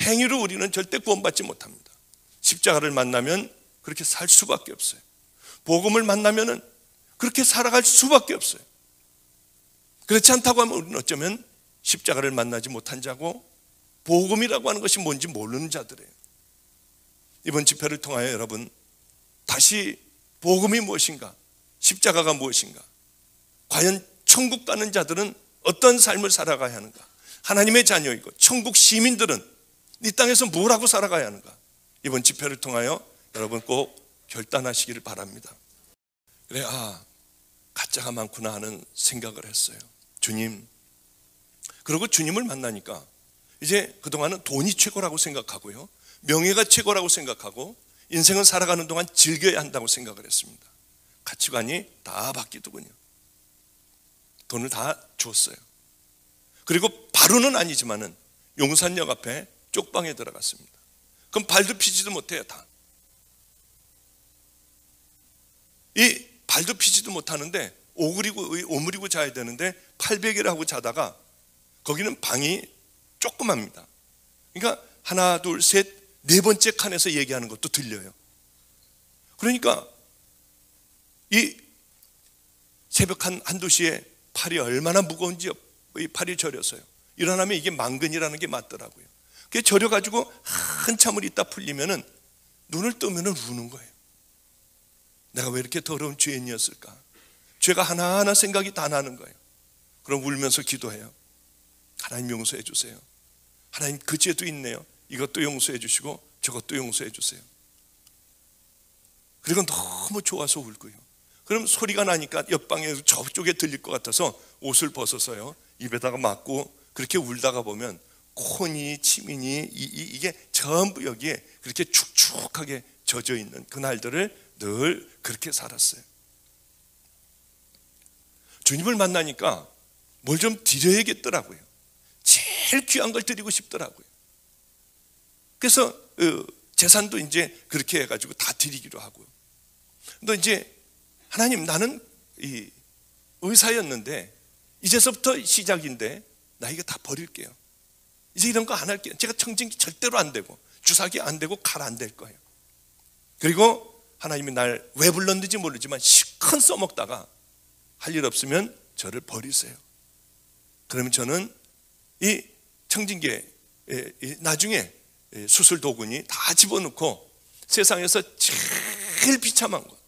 행위로 우리는 절대 구원받지 못합니다. 십자가를 만나면 그렇게 살 수밖에 없어요. 복음을 만나면은 그렇게 살아갈 수밖에 없어요. 그렇지 않다고 하면 우리는 어쩌면 십자가를 만나지 못한 자고 복음이라고 하는 것이 뭔지 모르는 자들이에요. 이번 집회를 통하여 여러분 다시 복음이 무엇인가, 십자가가 무엇인가, 과연 천국 가는 자들은 어떤 삶을 살아가야 하는가, 하나님의 자녀이고 천국 시민들은 이 땅에서 뭘 하고 살아가야 하는가, 이번 집회를 통하여 여러분 꼭 결단하시기를 바랍니다. 그래, 가짜가 많구나 하는 생각을 했어요. 주님, 그리고 주님을 만나니까 이제 그동안은 돈이 최고라고 생각하고요, 명예가 최고라고 생각하고 인생을 살아가는 동안 즐겨야 한다고 생각을 했습니다. 가치관이 다 바뀌더군요. 돈을 다 줬어요. 그리고 바로는 아니지만은 용산역 앞에 쪽방에 들어갔습니다. 그럼 발도 피지도 못해요. 다. 이 발도 피지도 못하는데 오므리고 자야 되는데 800일 하고 자다가 거기는 방이 조그맣니다. 그러니까 하나 둘 셋 네 번째 칸에서 얘기하는 것도 들려요. 그러니까 이 새벽 한두 시에 팔이 얼마나 무거운지 이 팔이 저려서요. 일어나면 이게 망근이라는 게 맞더라고요. 그게 저려가지고 한참을 있다 풀리면은 눈을 뜨면은 우는 거예요. 내가 왜 이렇게 더러운 죄인이었을까? 죄가 하나하나 생각이 다 나는 거예요. 그럼 울면서 기도해요. 하나님 용서해 주세요. 하나님 그 죄도 있네요. 이것도 용서해 주시고 저것도 용서해 주세요. 그리고 너무 좋아서 울고요. 그럼 소리가 나니까 옆방에 저쪽에 들릴 것 같아서 옷을 벗어서요 입에다가 맞고 그렇게 울다가 보면 코니 치민이 이게 전부 여기에 그렇게 축축하게 젖어 있는 그날들을 늘 그렇게 살았어요. 주님을 만나니까 뭘 좀 드려야겠더라고요. 제일 귀한 걸 드리고 싶더라고요. 그래서 재산도 이제 그렇게 해가지고 다 드리기로 하고요. 근데 이제 하나님, 나는 이 의사였는데 이제서부터 시작인데 나 이거 다 버릴게요. 이제 이런 거 안 할게요. 제가 청진기 절대로 안 되고 주사기 안 되고 칼 안 될 거예요. 그리고 하나님이 날 왜 불렀는지 모르지만 실컷 써먹다가 할 일 없으면 저를 버리세요. 그러면 저는 이 청진기에 나중에 수술 도구니 다 집어넣고 세상에서 제일 비참한 것,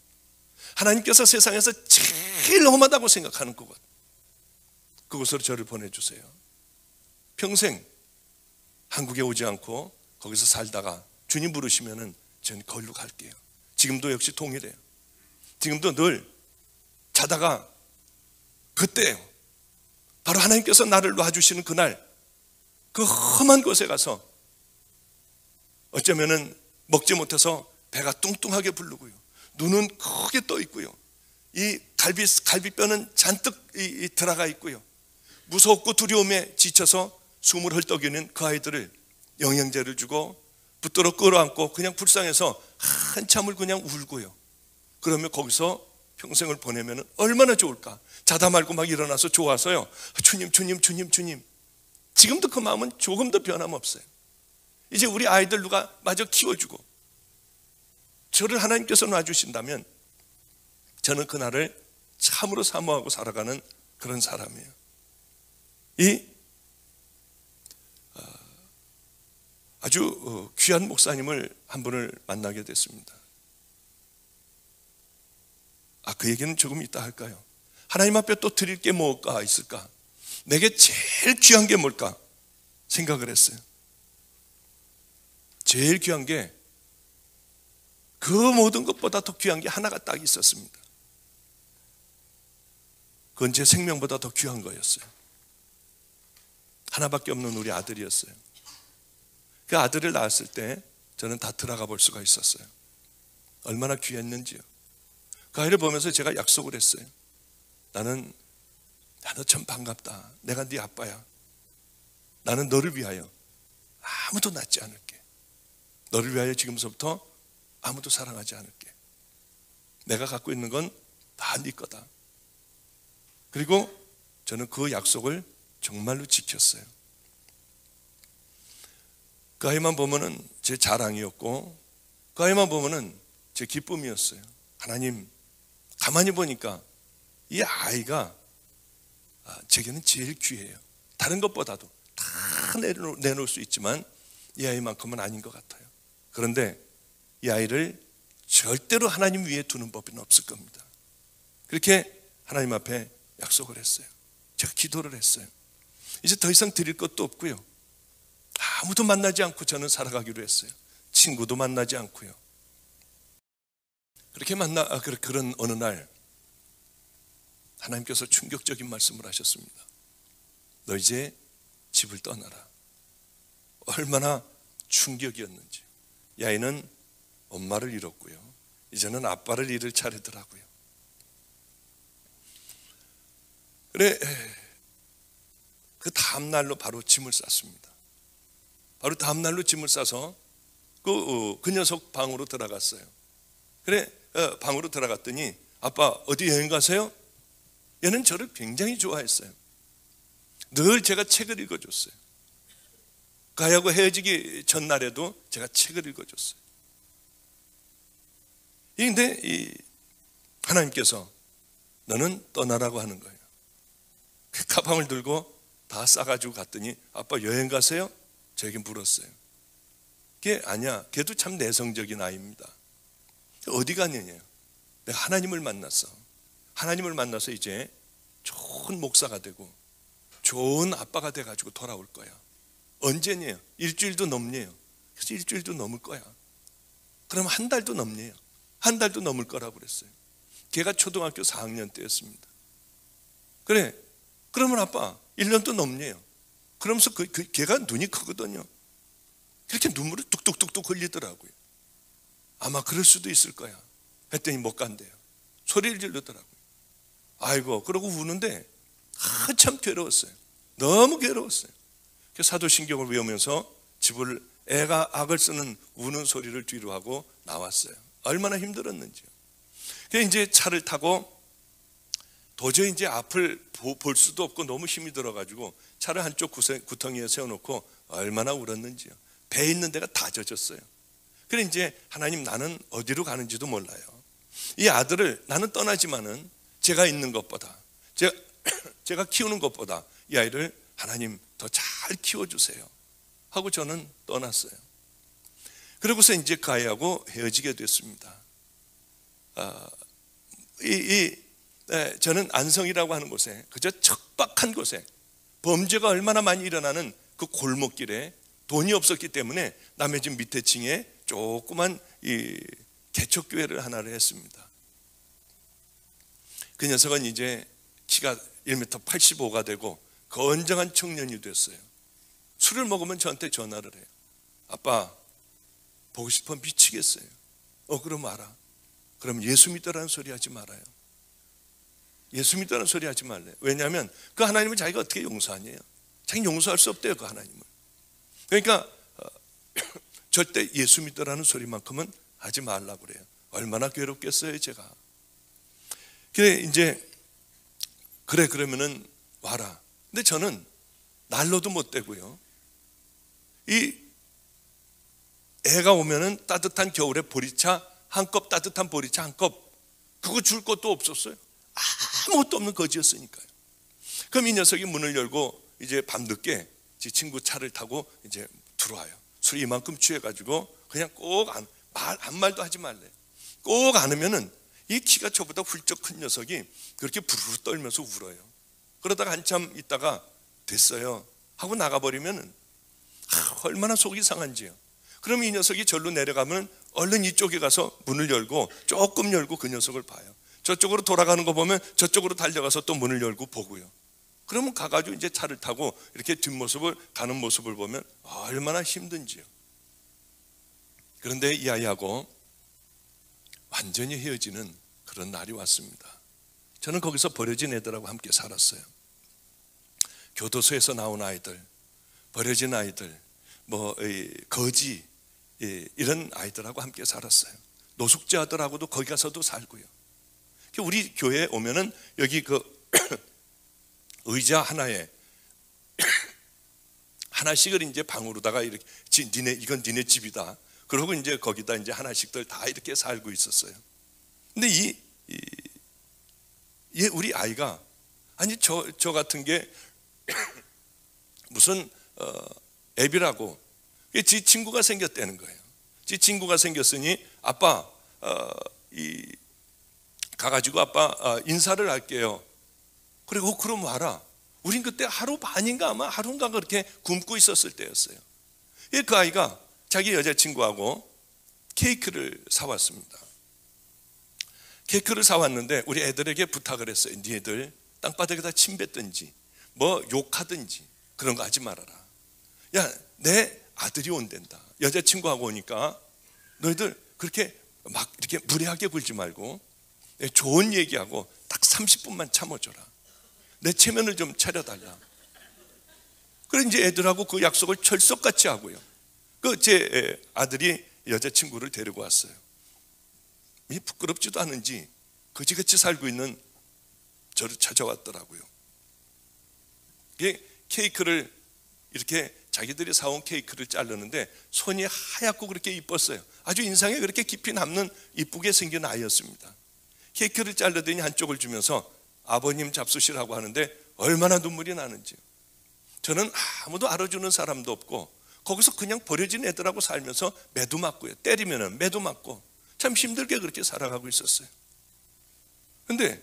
하나님께서 세상에서 제일 험하다고 생각하는 그곳으로 저를 보내주세요. 평생 한국에 오지 않고 거기서 살다가 주님 부르시면은 저는 거기로 갈게요. 지금도 역시 동일해요. 지금도 늘 자다가 그때요, 바로 하나님께서 나를 놔주시는 그날 그 험한 곳에 가서 어쩌면은 먹지 못해서 배가 뚱뚱하게 부르고요, 눈은 크게 떠 있고요, 이 갈비뼈는 잔뜩 들어가 있고요, 무섭고 두려움에 지쳐서 숨을 헐떡이는 그 아이들을 영양제를 주고 붙들어 끌어안고 그냥 불쌍해서 한참을 그냥 울고요. 그러면 거기서 평생을 보내면 얼마나 좋을까. 자다 말고 막 일어나서 좋아서요, 주님 주님 주님 주님. 지금도 그 마음은 조금도 변함없어요. 이제 우리 아이들 누가 마저 키워주고 저를 하나님께서 놔주신다면 저는 그날을 참으로 사모하고 살아가는 그런 사람이에요. 아주 귀한 목사님을 한 분을 만나게 됐습니다. 그 얘기는 조금 이따 할까요? 하나님 앞에 또 드릴 게 뭐가 있을까? 내게 제일 귀한 게 뭘까 생각을 했어요. 제일 귀한 게 그 모든 것보다 더 귀한 게 하나가 딱 있었습니다. 그건 제 생명보다 더 귀한 거였어요. 하나밖에 없는 우리 아들이었어요. 그 아들을 낳았을 때 저는 다 들어가 볼 수가 있었어요. 얼마나 귀했는지요. 그 아이를 보면서 제가 약속을 했어요. 나는 너 참 반갑다. 내가 네 아빠야. 나는 너를 위하여 아무도 낳지 않을게. 너를 위하여 지금서부터 아무도 사랑하지 않을게. 내가 갖고 있는 건 다 네 거다. 그리고 저는 그 약속을 정말로 지켰어요. 그 아이만 보면은 제 자랑이었고, 그 아이만 보면은 제 기쁨이었어요. 하나님, 가만히 보니까 이 아이가 제게는 제일 귀해요. 다른 것보다도 다 내놓을 수 있지만 이 아이만큼은 아닌 것 같아요. 그런데 이 아이를 절대로 하나님 위에 두는 법은 없을 겁니다. 그렇게 하나님 앞에 약속을 했어요. 제가 기도를 했어요. 이제 더 이상 드릴 것도 없고요. 아무도 만나지 않고 저는 살아가기로 했어요. 친구도 만나지 않고요. 그런 어느 날 하나님께서 충격적인 말씀을 하셨습니다. 너 이제 집을 떠나라. 얼마나 충격이었는지. 이 아이는 엄마를 잃었고요. 이제는 아빠를 잃을 차례더라고요. 그래, 그 다음 날로 바로 짐을 쌌습니다. 바로 다음 날로 짐을 싸서 그 녀석 방으로 들어갔어요. 그래, 방으로 들어갔더니 아빠 어디 여행 가세요? 얘는 저를 굉장히 좋아했어요. 늘 제가 책을 읽어줬어요. 가야고 헤어지기 전날에도 제가 책을 읽어줬어요. 그런데 하나님께서 너는 떠나라고 하는 거예요. 그 가방을 들고 다 싸가지고 갔더니 아빠 여행 가세요? 저에게 물었어요. 걔 아니야. 걔도 참 내성적인 아이입니다. 어디 가느냐요? 내가 하나님을 만났어. 하나님을 만나서 이제 좋은 목사가 되고 좋은 아빠가 돼가지고 돌아올 거야. 언제냐요? 일주일도 넘네요. 그래서 일주일도 넘을 거야. 그럼 한 달도 넘네요. 한 달도 넘을 거라고 그랬어요. 걔가 초등학교 4학년 때였습니다. 그래, 그러면 아빠 1년도 넘네요. 그러면서 걔가 눈이 크거든요. 그렇게 눈물을 뚝뚝뚝뚝 흘리더라고요. 아마 그럴 수도 있을 거야 했더니 못 간대요. 소리를 지르더라고요. 아이고, 그러고 우는데 한참 괴로웠어요. 너무 괴로웠어요. 사도신경을 외우면서 집을 애가 악을 쓰는 우는 소리를 뒤로 하고 나왔어요. 얼마나 힘들었는지요. 그래서 이제 차를 타고 도저히 이제 앞을 볼 수도 없고 너무 힘이 들어가지고 차를 한쪽 구덩이에 세워놓고 얼마나 울었는지요. 배 있는 데가 다 젖었어요. 그래 이제 하나님 나는 어디로 가는지도 몰라요. 이 아들을 나는 떠나지만은 제가 있는 것보다 제가 키우는 것보다 이 아이를 하나님 더 잘 키워주세요 하고 저는 떠났어요. 그러고서 이제 그 아이하고 헤어지게 됐습니다. 저는 안성이라고 하는 곳에 그저 척박한 곳에 범죄가 얼마나 많이 일어나는 그 골목길에 돈이 없었기 때문에 남의 집 밑에 층에 조그만 이 개척교회를 하나를 했습니다. 그 녀석은 이제 키가 1m 85가 되고 건장한 청년이 됐어요. 술을 먹으면 저한테 전화를 해요. 아빠 보고 싶어 미치겠어요. 그럼 알아. 그럼 예수 믿으라는 소리 하지 말아요. 예수 믿으라는 소리 하지 말래. 왜냐하면 그 하나님을 자기가 어떻게 용서하냐요. 자기는 용서할 수 없대요, 그 하나님을. 그러니까 절대 예수 믿으라는 소리만큼은 하지 말라고 그래요. 얼마나 괴롭겠어요, 제가. 그래 이제 그러면은 와라. 근데 저는 난로도 못 대고요. 이 애가 오면은 따뜻한 겨울에 보리차 한 컵, 따뜻한 보리차 한 컵, 그거 줄 것도 없었어요. 아무것도 없는 거지였으니까요. 그럼 이 녀석이 문을 열고 이제 밤늦게 제 친구 차를 타고 이제 들어와요. 술 이만큼 취해가지고 그냥 꼭 아무 말도 하지 말래. 꼭 안으면은 이 키가 저보다 훌쩍 큰 녀석이 그렇게 부르르 떨면서 울어요. 그러다가 한참 있다가 됐어요 하고 나가버리면 얼마나 속이 상한지요. 그럼 이 녀석이 절로 내려가면 얼른 이쪽에 가서 문을 열고 조금 열고 그 녀석을 봐요. 저쪽으로 돌아가는 거 보면 저쪽으로 달려가서 또 문을 열고 보고요. 그러면 가가지고 이제 차를 타고 이렇게 뒷모습을 가는 모습을 보면 얼마나 힘든지요. 그런데 이 아이하고 완전히 헤어지는 그런 날이 왔습니다. 저는 거기서 버려진 애들하고 함께 살았어요. 교도소에서 나온 아이들, 버려진 아이들, 거지, 이런 아이들하고 함께 살았어요. 노숙자들하고도 거기 가서도 살고요. 우리 교회에 오면은 여기 그 의자 하나에 하나씩을 이제 방으로다가 이렇게 이건 니네 집이다. 그러고 이제 거기다 이제 하나씩들 다 이렇게 살고 있었어요. 근데 우리 아이가 아니 저 같은 게 무슨 애비라고 지 친구가 생겼다는 거예요. 지 친구가 생겼으니 아빠 가가지고 아빠 인사를 할게요. 그리고 그럼 와라. 우린 그때 하루 반인가 아마 하루인가 그렇게 굶고 있었을 때였어요. 그 아이가 자기 여자친구하고 케이크를 사왔습니다. 케이크를 사왔는데 우리 애들에게 부탁을 했어요. 니네들 땅바닥에다 침 뱉든지 욕하든지 그런 거 하지 말아라. 야, 내 아들이 온댄다. 여자친구하고 오니까 너희들 그렇게 막 이렇게 무례하게 굴지 말고 좋은 얘기하고 딱 30분만 참아줘라. 내 체면을 좀 차려달라. 그래 이제 애들하고 그 약속을 철석같이 하고요. 제 아들이 여자친구를 데리고 왔어요. 부끄럽지도 않은지 거지같이 살고 있는 저를 찾아왔더라고요. 케이크를 이렇게 자기들이 사온 케이크를 자르는데 손이 하얗고 그렇게 이뻤어요. 아주 인상에 그렇게 깊이 남는 이쁘게 생긴 아이였습니다. 케이크를 자르더니 한쪽을 주면서 아버님 잡수시라고 하는데 얼마나 눈물이 나는지요. 저는 아무도 알아주는 사람도 없고 거기서 그냥 버려진 애들하고 살면서 매도 맞고요. 때리면 매도 맞고 참 힘들게 그렇게 살아가고 있었어요. 근데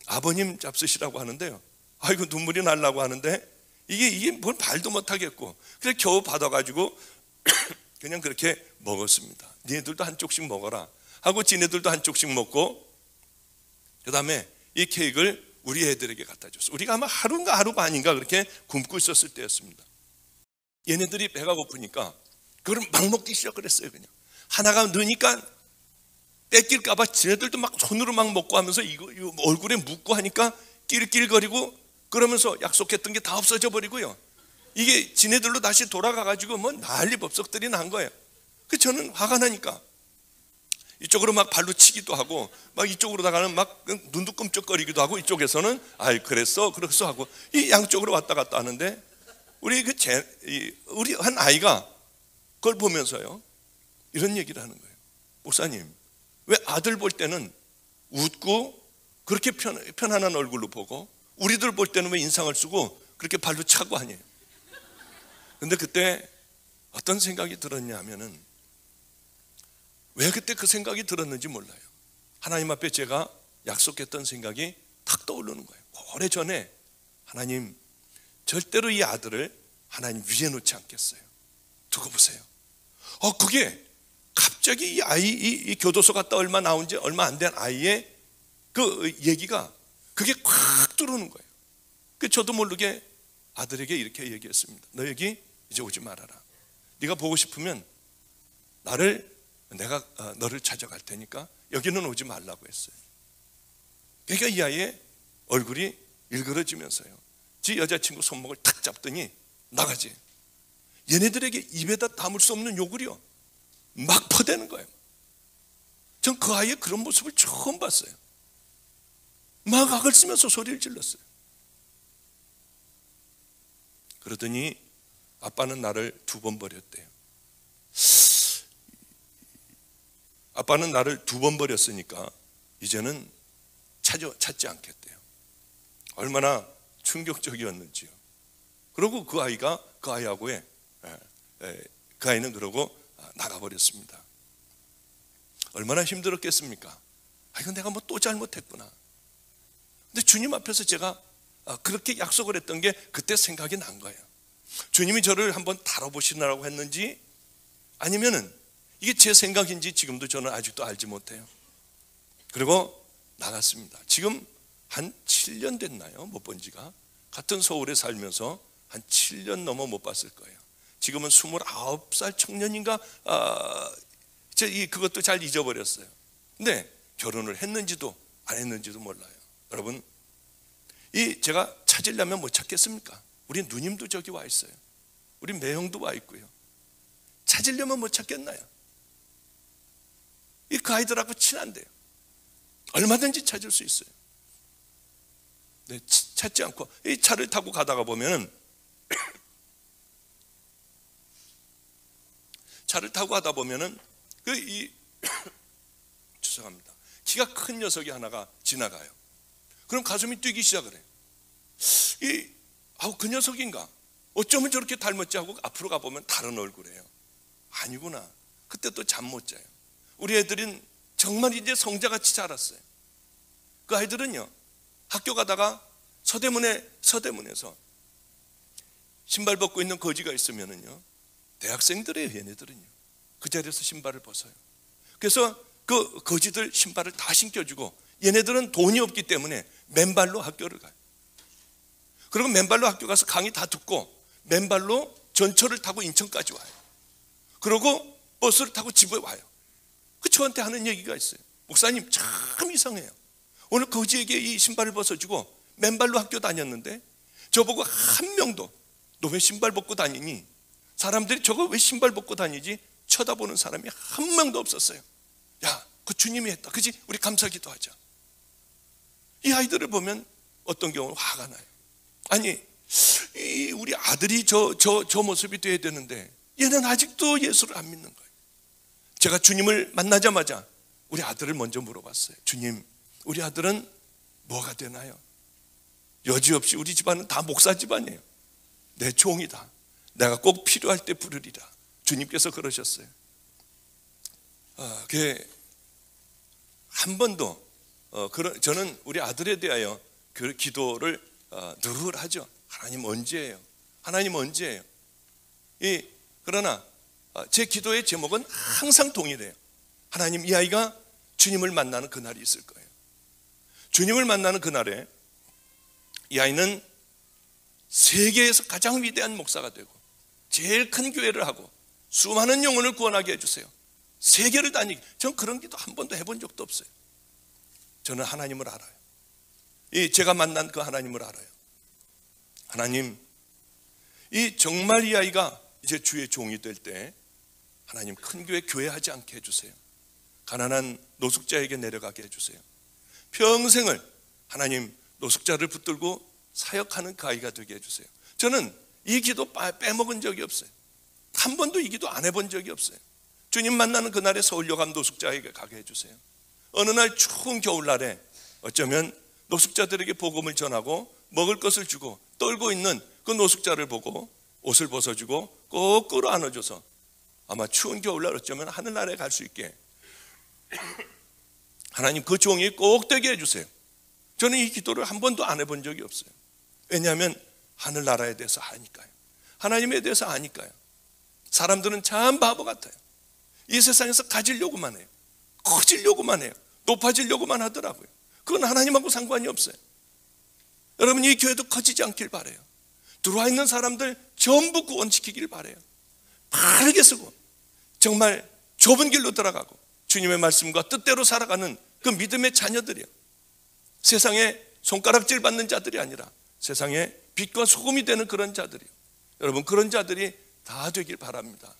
아버님 잡수시라고 하는데요. 아이고 눈물이 나려고 하는데 이게 뭘 말도 못하겠고 그래서 겨우 받아가지고 그냥 그렇게 먹었습니다. 니네들도 한쪽씩 먹어라 하고 지네들도 한쪽씩 먹고 그 다음에 이 케이크를 우리 애들에게 갖다 줬어요. 우리가 아마 하루인가 하루 반인가 그렇게 굶고 있었을 때였습니다. 얘네들이 배가 고프니까 그걸 막 먹기 시작을 했어요. 그냥 하나가 넣으니까 뺏길까봐 지네들도 막 손으로 막 먹고 하면서 이거 얼굴에 묻고 하니까 낄낄거리고 그러면서 약속했던 게 다 없어져 버리고요. 이게 지네들로 다시 돌아가가지고 난리 법석들이 난 거예요. 그 저는 화가 나니까 이쪽으로 막 발로 치기도 하고 막 이쪽으로다가는 막 눈도 끔쩍거리기도 하고 이쪽에서는 아이 그랬어 하고 이 양쪽으로 왔다 갔다 하는데 우리 한 아이가 그걸 보면서요 이런 얘기를 하는 거예요. 목사님 왜 아들 볼 때는 웃고 그렇게 편안한 얼굴로 보고 우리들 볼 때는 왜 인상을 쓰고 그렇게 발로 차고 하냐. 근데 그때 어떤 생각이 들었냐 하면은 왜 그때 그 생각이 들었는지 몰라요. 하나님 앞에 제가 약속했던 생각이 탁 떠오르는 거예요. 오래전에 하나님 절대로 이 아들을 하나님 위에 놓지 않겠어요. 두고 보세요. 그게 갑자기 이 아이 이 교도소 갔다 얼마 나온 지 얼마 안 된 아이의 그 얘기가 그게 콱 들어오는 거예요. 저도 모르게 아들에게 이렇게 얘기했습니다. 너 여기 이제 오지 말아라. 네가 보고 싶으면 내가 너를 찾아갈 테니까 여기는 오지 말라고 했어요. 그러니까 이 아이의 얼굴이 일그러지면서요. 지 여자친구 손목을 탁 잡더니 나가지. 얘네들에게 입에다 담을 수 없는 욕을요 막 퍼대는 거예요. 전 그 아이의 그런 모습을 처음 봤어요. 막 악을 쓰면서 소리를 질렀어요. 그러더니 아빠는 나를 2번 버렸대요. 아빠는 나를 2번 버렸으니까 이제는 찾지 않겠대요. 얼마나 충격적이었는지요. 그리고 그 아이하고의 그 아이는 그러고 나가버렸습니다. 얼마나 힘들었겠습니까? 이건 내가 또 잘못했구나. 근데 주님 앞에서 제가 그렇게 약속을 했던 게 그때 생각이 난 거예요. 주님이 저를 한번 다뤄보시느라고 했는지 아니면은 이게 제 생각인지 지금도 저는 아직도 알지 못해요. 그리고 나갔습니다. 지금 한 7년 됐나요? 못 본 지가. 같은 서울에 살면서 한 7년 넘어 못 봤을 거예요. 지금은 29살 청년인가 그것도 잘 잊어버렸어요. 근데 결혼을 했는지도 안 했는지도 몰라요. 여러분, 제가 찾으려면 못 찾겠습니까? 우리 누님도 저기 와 있어요. 우리 매형도 와 있고요. 찾으려면 못 찾겠나요? 그 아이들하고 친한데요. 얼마든지 찾을 수 있어요. 네, 찾지 않고 이 차를 타고 가다가 보면은 차를 타고 가다 보면은 죄송합니다. 키가 큰 녀석이 하나가 지나가요. 그럼 가슴이 뛰기 시작을 해요. 그 녀석인가? 어쩌면 저렇게 닮았지 하고 앞으로 가보면 다른 얼굴이에요. 아니구나. 그때 또 잠 못 자요. 우리 애들은 정말 이제 성자같이 자랐어요. 그 아이들은요, 학교 가다가 서대문에서 신발 벗고 있는 거지가 있으면은요, 대학생들이에요. 얘네들은요, 그 자리에서 신발을 벗어요. 그래서 그 거지들 신발을 다 신겨주고, 얘네들은 돈이 없기 때문에 맨발로 학교를 가요. 그리고 맨발로 학교 가서 강의 다 듣고 맨발로 전철을 타고 인천까지 와요. 그리고 버스를 타고 집에 와요. 저한테 하는 얘기가 있어요. 목사님, 참 이상해요. 오늘 거지에게 이 신발을 벗어주고 맨발로 학교 다녔는데 저보고 한 명도 너 왜 신발 벗고 다니니? 사람들이 저거 왜 신발 벗고 다니지? 쳐다보는 사람이 한 명도 없었어요. 야, 그 주님이 했다. 그지? 우리 감사기도 하자. 이 아이들을 보면 어떤 경우는 화가 나요. 아니, 우리 아들이 저 모습이 돼야 되는데 얘는 아직도 예수를 안 믿는 거예요. 제가 주님을 만나자마자 우리 아들을 먼저 물어봤어요. 주님, 우리 아들은 뭐가 되나요? 여지없이 우리 집안은 다 목사 집안이에요. 내 종이다. 내가 꼭 필요할 때 부르리라. 주님께서 그러셨어요. 한 번도 저는 우리 아들에 대하여 그 기도를 늘 하죠. 하나님 언제예요? 하나님 언제예요? 그러나 제 기도의 제목은 항상 동일해요. 하나님, 이 아이가 주님을 만나는 그날이 있을 거예요. 주님을 만나는 그날에 이 아이는 세계에서 가장 위대한 목사가 되고 제일 큰 교회를 하고 수많은 영혼을 구원하게 해주세요. 세계를 다니게. 전 그런 기도 한 번도 해본 적도 없어요. 저는 하나님을 알아요. 제가 만난 그 하나님을 알아요. 하나님, 정말 이 아이가 이제 주의 종이 될 때 하나님 큰 교회 하지 않게 해주세요. 가난한 노숙자에게 내려가게 해주세요. 평생을 하나님 노숙자를 붙들고 사역하는 그 아이가 되게 해주세요. 저는 이 기도 빼먹은 적이 없어요. 한 번도 이 기도 안 해본 적이 없어요. 주님 만나는 그날에 서울역 앞 노숙자에게 가게 해주세요. 어느 날 추운 겨울날에 어쩌면 노숙자들에게 복음을 전하고 먹을 것을 주고 떨고 있는 그 노숙자를 보고 옷을 벗어주고 꼭 끌어안아줘서 아마 추운 겨울날 어쩌면 하늘나라에 갈 수 있게 하나님 그 종이 꼭 되게 해주세요. 저는 이 기도를 한 번도 안 해본 적이 없어요. 왜냐하면 하늘나라에 대해서 아니까요. 하나님에 대해서 아니까요. 사람들은 참 바보 같아요. 이 세상에서 가지려고만 해요. 커지려고만 해요. 높아지려고만 하더라고요. 그건 하나님하고 상관이 없어요. 여러분, 이 교회도 커지지 않길 바라요. 들어와 있는 사람들 전부 구원시키길 바라요. 바르게 쓰고 정말 좁은 길로 들어가고 주님의 말씀과 뜻대로 살아가는 그 믿음의 자녀들이요. 세상에 손가락질 받는 자들이 아니라 세상에 빛과 소금이 되는 그런 자들이요. 여러분, 그런 자들이 다 되길 바랍니다.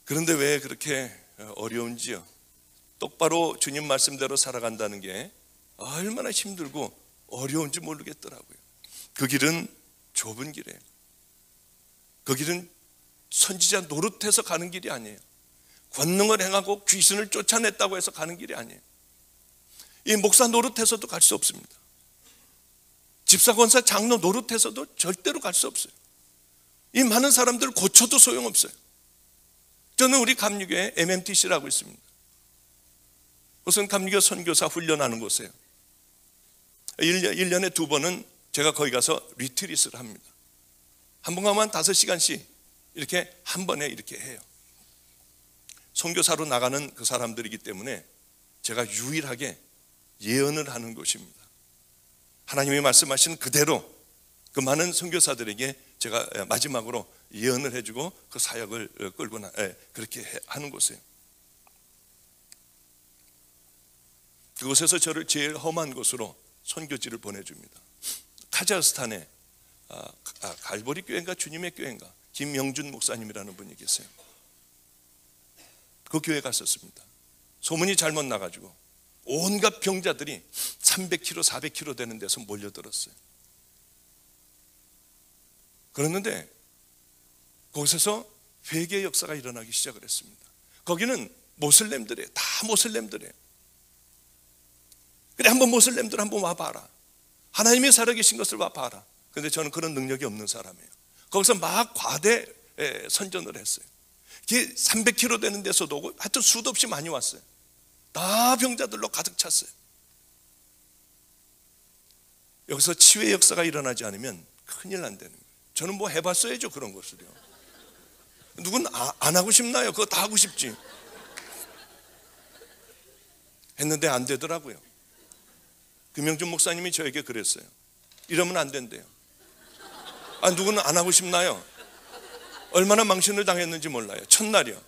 그런데 왜 그렇게 어려운지요? 똑바로 주님 말씀대로 살아간다는 게 얼마나 힘들고 어려운지 모르겠더라고요. 그 길은 좁은 길이에요. 그 길은 선지자 노릇해서 가는 길이 아니에요. 권능을 행하고 귀신을 쫓아냈다고 해서 가는 길이 아니에요. 이 목사 노릇해서도 갈 수 없습니다. 집사, 권사, 장로 노릇해서도 절대로 갈 수 없어요. 이 많은 사람들을 고쳐도 소용없어요. 저는 우리 감리교회 MMTC라고 있습니다. 우선 감리교 선교사 훈련하는 곳이에요. 1년에 2번은 제가 거기 가서 리트릿을 합니다. 한 번 가면 5시간씩 이렇게 한 번에 이렇게 해요. 선교사로 나가는 그 사람들이기 때문에 제가 유일하게 예언을 하는 곳입니다. 하나님이 말씀하시는 그대로 그 많은 선교사들에게 제가 마지막으로 예언을 해주고 그 사역을 끌고 그렇게 하는 곳이에요. 그곳에서 저를 제일 험한 곳으로 선교지를 보내줍니다. 카자흐스탄에 갈보리 교회인가 주님의 교회인가 김영준 목사님이라는 분이 계세요. 그 교회 갔었습니다. 소문이 잘못 나가지고 온갖 병자들이 300km, 400km 되는 데서 몰려들었어요. 그랬는데 거기서 회개의 역사가 일어나기 시작을 했습니다. 거기는 모슬렘들이에요. 다 모슬렘들이에요. 그래, 한번 모슬렘들 한번 와봐라. 하나님이 살아계신 것을 와봐라. 근데 저는 그런 능력이 없는 사람이에요. 거기서 막 과대 선전을 했어요. 300km 되는 데서도 오고 하여튼 수도 없이 많이 왔어요. 다 병자들로 가득 찼어요. 여기서 치유의 역사가 일어나지 않으면 큰일 난다는 거예요. 저는 뭐 해봤어야죠, 그런 것을요. 누군 안 하고 싶나요? 그거 다 하고 싶지. 했는데 안 되더라고요. 김영준 목사님이 저에게 그랬어요. 이러면 안 된대요. 누구는 안 하고 싶나요? 얼마나 망신을 당했는지 몰라요. 첫날이요.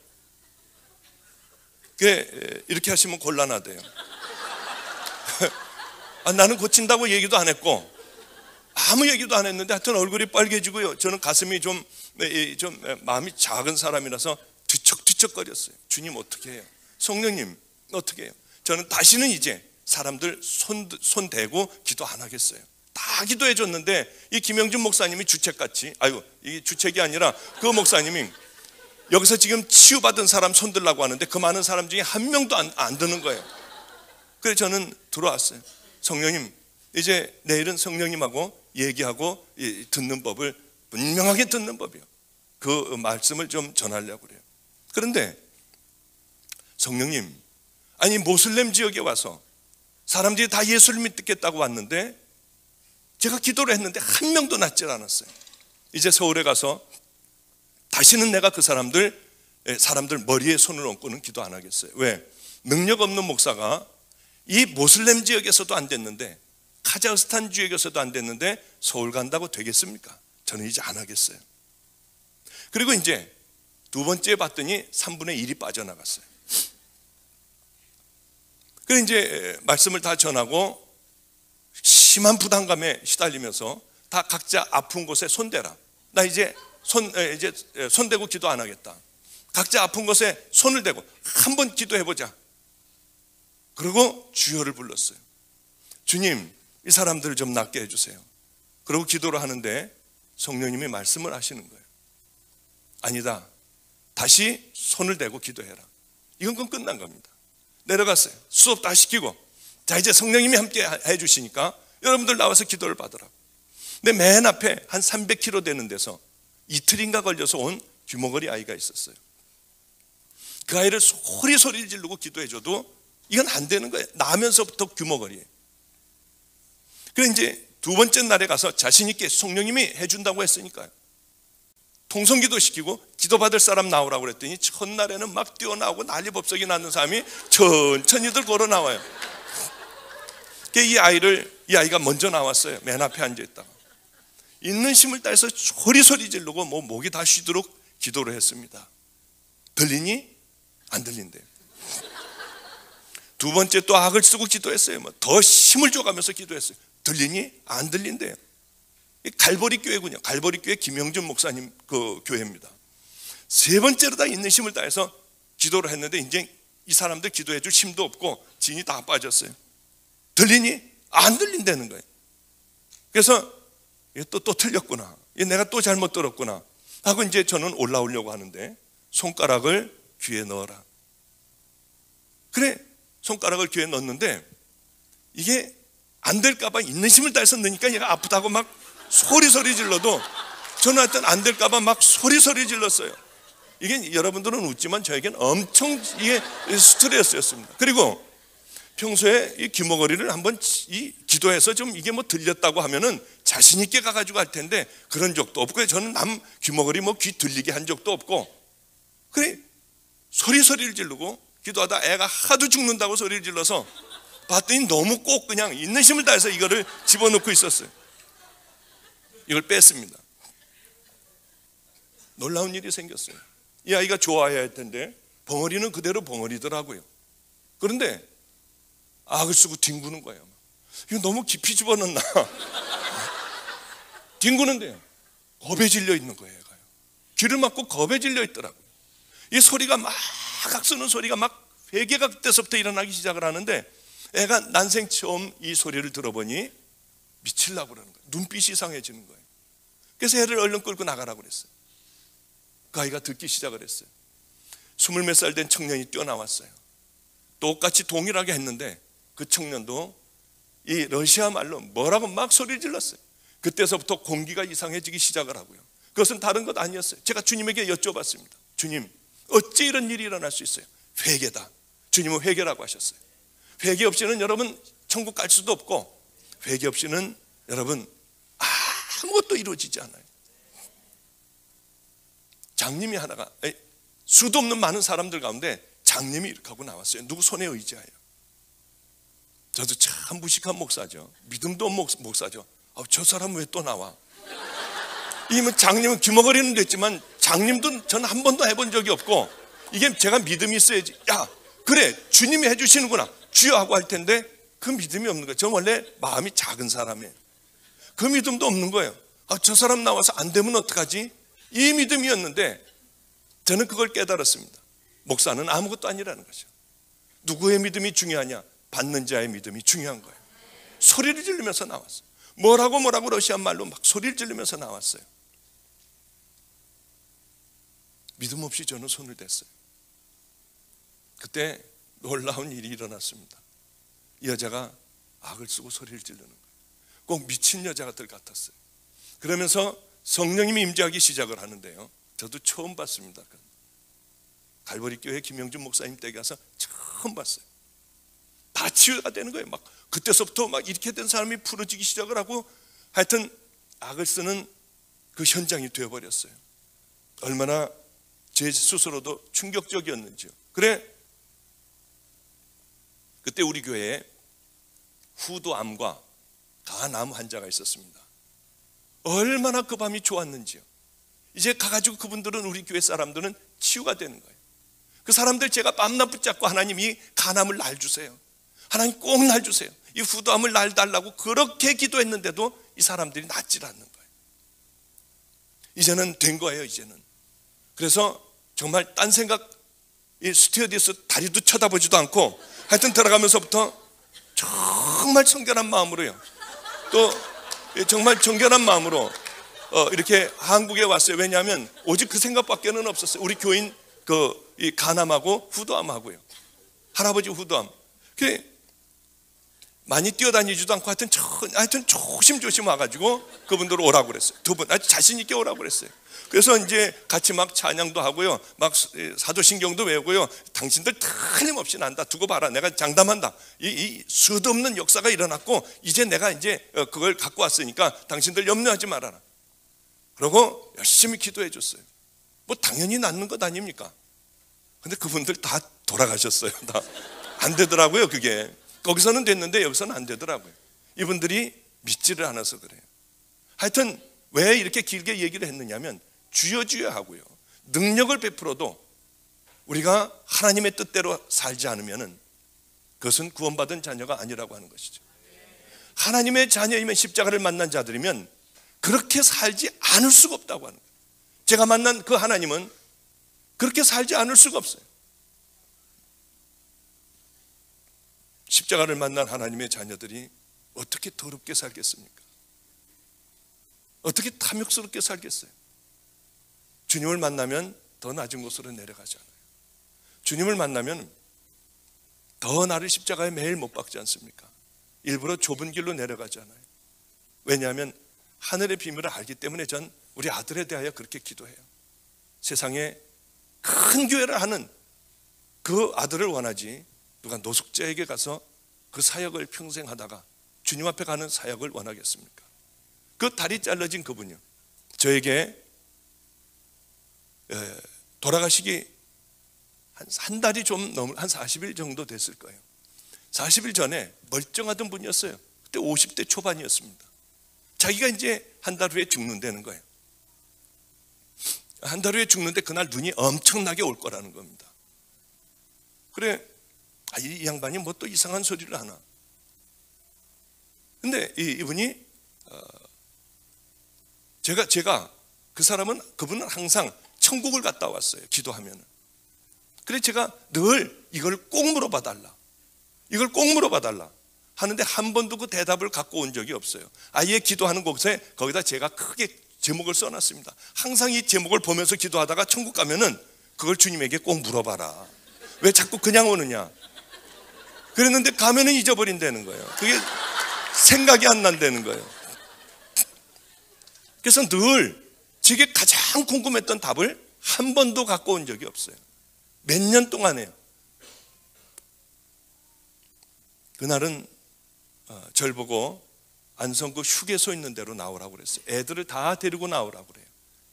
이렇게 하시면 곤란하대요. 나는 고친다고 얘기도 안 했고 아무 얘기도 안 했는데 하여튼 얼굴이 빨개지고요. 저는 가슴이 좀 마음이 작은 사람이라서 뒤척뒤척거렸어요. 주님 어떻게 해요? 성령님 어떻게 해요? 저는 다시는 이제 사람들 손 대고 기도 안 하겠어요. 다 기도해 줬는데 이 김영준 목사님이 주책같이, 이게 주책이 아니라 그 목사님이 여기서 지금 치유받은 사람 손 들라고 하는데 그 많은 사람 중에 한 명도 안 드는 거예요. 그래서 저는 들어왔어요. 성령님, 이제 내일은 성령님하고 얘기하고 듣는 법을 분명하게 듣는 법이요. 그 말씀을 좀 전하려고 그래요. 그런데 성령님, 모슬렘 지역에 와서 사람들이 다 예수를 믿겠다고 왔는데 제가 기도를 했는데 한 명도 낫질 않았어요. 이제 서울에 가서 다시는 내가 그 사람들 머리에 손을 얹고는 기도 안 하겠어요. 왜? 능력 없는 목사가 이 모슬렘 지역에서도 안 됐는데 카자흐스탄 지역에서도 안 됐는데 서울 간다고 되겠습니까? 저는 이제 안 하겠어요. 그리고 이제 두 번째 봤더니 3분의 1이 빠져나갔어요. 그래서 이제 말씀을 다 전하고 심한 부담감에 시달리면서 다 각자 아픈 곳에 손대라. 나 이제 손 대고 기도 안 하겠다. 각자 아픈 곳에 손을 대고 한번 기도해보자. 그리고 주여를 불렀어요. 주님, 이 사람들을 좀 낫게 해주세요. 그리고 기도를 하는데 성령님이 말씀을 하시는 거예요. 아니다, 다시 손을 대고 기도해라. 이건 그건 끝난 겁니다. 내려갔어요. 수업 다 시키고, 자, 이제 성령님이 함께 해주시니까 여러분들 나와서 기도를 받으라고. 근데 맨 앞에 한 300km 되는 데서 이틀인가 걸려서 온 귀머거리 아이가 있었어요. 그 아이를 소리 지르고 기도해줘도 이건 안 되는 거예요. 나면서부터 귀머거리예요. 그래서 이제 두 번째 날에 가서 자신 있게 성령님이 해준다고 했으니까요. 통성기도 시키고 기도받을 사람 나오라고 그랬더니 첫날에는 막 뛰어나오고 난리법석이 나는 사람이 천천히들 걸어 나와요. 이 아이가 먼저 나왔어요. 맨 앞에 앉아있다가 있는 힘을 다해서 소리 지르고 목이 다 쉬도록 기도를 했습니다. 들리니? 안 들린대요. 두 번째 또 악을 쓰고 기도했어요. 더 힘을 줘가면서 기도했어요. 들리니? 안 들린대요. 갈보리 교회군요. 갈보리 교회 김영준 목사님 그 교회입니다. 세 번째로 다 있는 힘을 다해서 기도를 했는데 이제 이 사람들 기도해 줄 힘도 없고 진이 다 빠졌어요. 들리니? 안 들린다는 거예요. 그래서 또 틀렸구나. 내가 또 잘못 들었구나 하고 이제 저는 올라오려고 하는데 손가락을 귀에 넣어라. 그래, 손가락을 귀에 넣었는데 이게 안 될까봐 있는 힘을 다해서 넣으니까 얘가 아프다고 막 소리 질러도 저는 하여튼 안 될까봐 막 소리 질렀어요. 이게 여러분들은 웃지만 저에겐 엄청 이게 스트레스였습니다. 그리고 평소에 이 귀머거리를 한번 이 기도해서 좀 이게 뭐 들렸다고 하면은 자신 있게 가가지고 할 텐데 그런 적도 없고, 저는 남 귀머거리 뭐 귀 들리게 한 적도 없고, 그래 소리를 지르고 기도하다 애가 하도 죽는다고 소리를 질러서 봤더니 너무 꼭 그냥 있는 힘을 다해서 이거를 집어넣고 있었어요. 이걸 뺐습니다. 놀라운 일이 생겼어요. 이 아이가 좋아해야 할 텐데 벙어리는 그대로 벙어리더라고요. 그런데 악을 쓰고 뒹구는 거예요. 이거 너무 깊이 집어넣나? 뒹구는데요, 겁에 질려 있는 거예요. 얘가요. 귀를 막고 겁에 질려 있더라고요. 이 소리가 막 악쓰는 소리가 막 회개가 그때서부터 일어나기 시작을 하는데, 애가 난생 처음 이 소리를 들어보니 미치려고 그러는 거예요. 눈빛이 이상해지는 거예요. 그래서 애를 얼른 끌고 나가라고 그랬어요. 그 아이가 듣기 시작을 했어요. 20몇 살 된 청년이 뛰어나왔어요. 똑같이 동일하게 했는데 그 청년도 이 러시아 말로 뭐라고 막 소리를 질렀어요. 그때서부터 공기가 이상해지기 시작을 하고요. 그것은 다른 것 아니었어요. 제가 주님에게 여쭤봤습니다. 주님, 어찌 이런 일이 일어날 수 있어요? 회개다. 주님은 회개라고 하셨어요. 회개 없이는 여러분 천국 갈 수도 없고, 회개 없이는 여러분 아무것도 이루어지지 않아요. 장님이 하나가, 수도 없는 많은 사람들 가운데 장님이 이렇게 하고 나왔어요. 누구 손에 의지하여. 저도 참 무식한 목사죠. 믿음도 없는 목사죠. 저 사람 왜 또 나와? 장님은 귀머거리는 됐지만 장님도 저는 한 번도 해본 적이 없고, 이게 제가 믿음이 있어야지, 야 그래 주님이 해주시는구나 주여 하고 할 텐데 그 믿음이 없는 거예요. 저 원래 마음이 작은 사람이에요. 그 믿음도 없는 거예요. 저 사람 나와서 안 되면 어떡하지? 이 믿음이었는데 저는 그걸 깨달았습니다. 목사는 아무것도 아니라는 거죠. 누구의 믿음이 중요하냐? 받는 자의 믿음이 중요한 거예요. 소리를 지르면서 나왔어요. 뭐라고 러시아 말로 막 소리를 지르면서 나왔어요. 믿음 없이 저는 손을 댔어요. 그때 놀라운 일이 일어났습니다. 이 여자가 악을 쓰고 소리를 지르는 거예요. 꼭 미친 여자들 같았어요. 그러면서 성령님이 임재하기 시작을 하는데요, 저도 처음 봤습니다. 갈보리 교회 김영준 목사님 댁에 가서 처음 봤어요. 다 치유가 되는 거예요. 막 그때서부터 막 이렇게 된 사람이 풀어지기 시작을 하고, 하여튼 악을 쓰는 그 현장이 되어버렸어요. 얼마나 제 스스로도 충격적이었는지요. 그래, 그때 우리 교회에 후두암과 간암 환자가 있었습니다. 얼마나 그 밤이 좋았는지요. 이제 가가지고 그분들은, 우리 교회 사람들은 치유가 되는 거예요. 그 사람들 제가 밤낮 붙잡고, 하나님이 간암을 날 주세요, 하나님 꼭 날 주세요, 이 후두암을 날 달라고 그렇게 기도했는데도 이 사람들이 낫질 않는 거예요. 이제는 된 거예요. 이제는. 그래서 정말 딴 생각, 이 스튜어디스 다리도 쳐다보지도 않고, 하여튼 들어가면서부터 정말 청결한 마음으로요, 또 정말 정결한 마음으로 이렇게 한국에 왔어요. 왜냐하면 오직 그 생각밖에는 없었어요. 우리 교인 이 간암하고 후두암하고요, 할아버지 후두암. 많이 뛰어다니지도 않고 하여튼 조심조심 와가지고 그분들 오라고 그랬어요. 두 분 아주 자신 있게 오라고 그랬어요. 그래서 이제 같이 막 찬양도 하고요, 막 사도신경도 외우고요. 당신들 틀림없이 난다, 두고 봐라, 내가 장담한다, 이 수도 없는 역사가 일어났고, 이제 내가 이제 그걸 갖고 왔으니까 당신들 염려하지 말아라. 그러고 열심히 기도해 줬어요. 뭐 당연히 낫는 것 아닙니까? 근데 그분들 다 돌아가셨어요. 다 안 되더라고요. 그게 거기서는 됐는데 여기서는 안 되더라고요. 이분들이 믿지를 않아서 그래요. 하여튼 왜 이렇게 길게 얘기를 했느냐면, 주여 주여 하고요, 능력을 베풀어도 우리가 하나님의 뜻대로 살지 않으면 그것은 구원받은 자녀가 아니라고 하는 것이죠. 하나님의 자녀이면, 십자가를 만난 자들이면 그렇게 살지 않을 수가 없다고 하는 거예요. 제가 만난 그 하나님은 그렇게 살지 않을 수가 없어요. 십자가를 만난 하나님의 자녀들이 어떻게 더럽게 살겠습니까? 어떻게 탐욕스럽게 살겠어요? 주님을 만나면 더 낮은 곳으로 내려가잖아요. 주님을 만나면 더 나를 십자가에 매일 못 박지 않습니까? 일부러 좁은 길로 내려가잖아요. 왜냐하면 하늘의 비밀을 알기 때문에 전 우리 아들에 대하여 그렇게 기도해요. 세상에 큰 교회를 하는 그 아들을 원하지, 누가 노숙자에게 가서 그 사역을 평생 하다가 주님 앞에 가는 사역을 원하겠습니까? 그 다리 잘라진 그분이요, 저에게 돌아가시기 한 달이 좀 넘을, 한 40일 정도 됐을 거예요. 40일 전에 멀쩡하던 분이었어요. 그때 50대 초반이었습니다. 자기가 이제 한 달 후에 죽는다는 거예요. 한 달 후에 죽는데 그날 눈이 엄청나게 올 거라는 겁니다. 그래, 이 양반이 뭐 또 이상한 소리를 하나. 근데 이분이 제가 그분은 항상 천국을 갔다 왔어요, 기도하면. 그래서 제가 늘 이걸 꼭 물어봐 달라, 이걸 꼭 물어봐 달라 하는데 한 번도 그 대답을 갖고 온 적이 없어요. 아예 기도하는 곳에 거기다 제가 크게 제목을 써놨습니다. 항상 이 제목을 보면서 기도하다가 천국 가면은 그걸 주님에게 꼭 물어봐라. 왜 자꾸 그냥 오느냐. 그랬는데 가면은 잊어버린다는 거예요. 그게 생각이 안 난다는 거예요. 그래서 늘 제게 가장 궁금했던 답을 한 번도 갖고 온 적이 없어요. 몇 년 동안에요. 그날은 절 보고 안성구 휴게소 있는 데로 나오라고 그랬어요. 애들을 다 데리고 나오라고 그래요.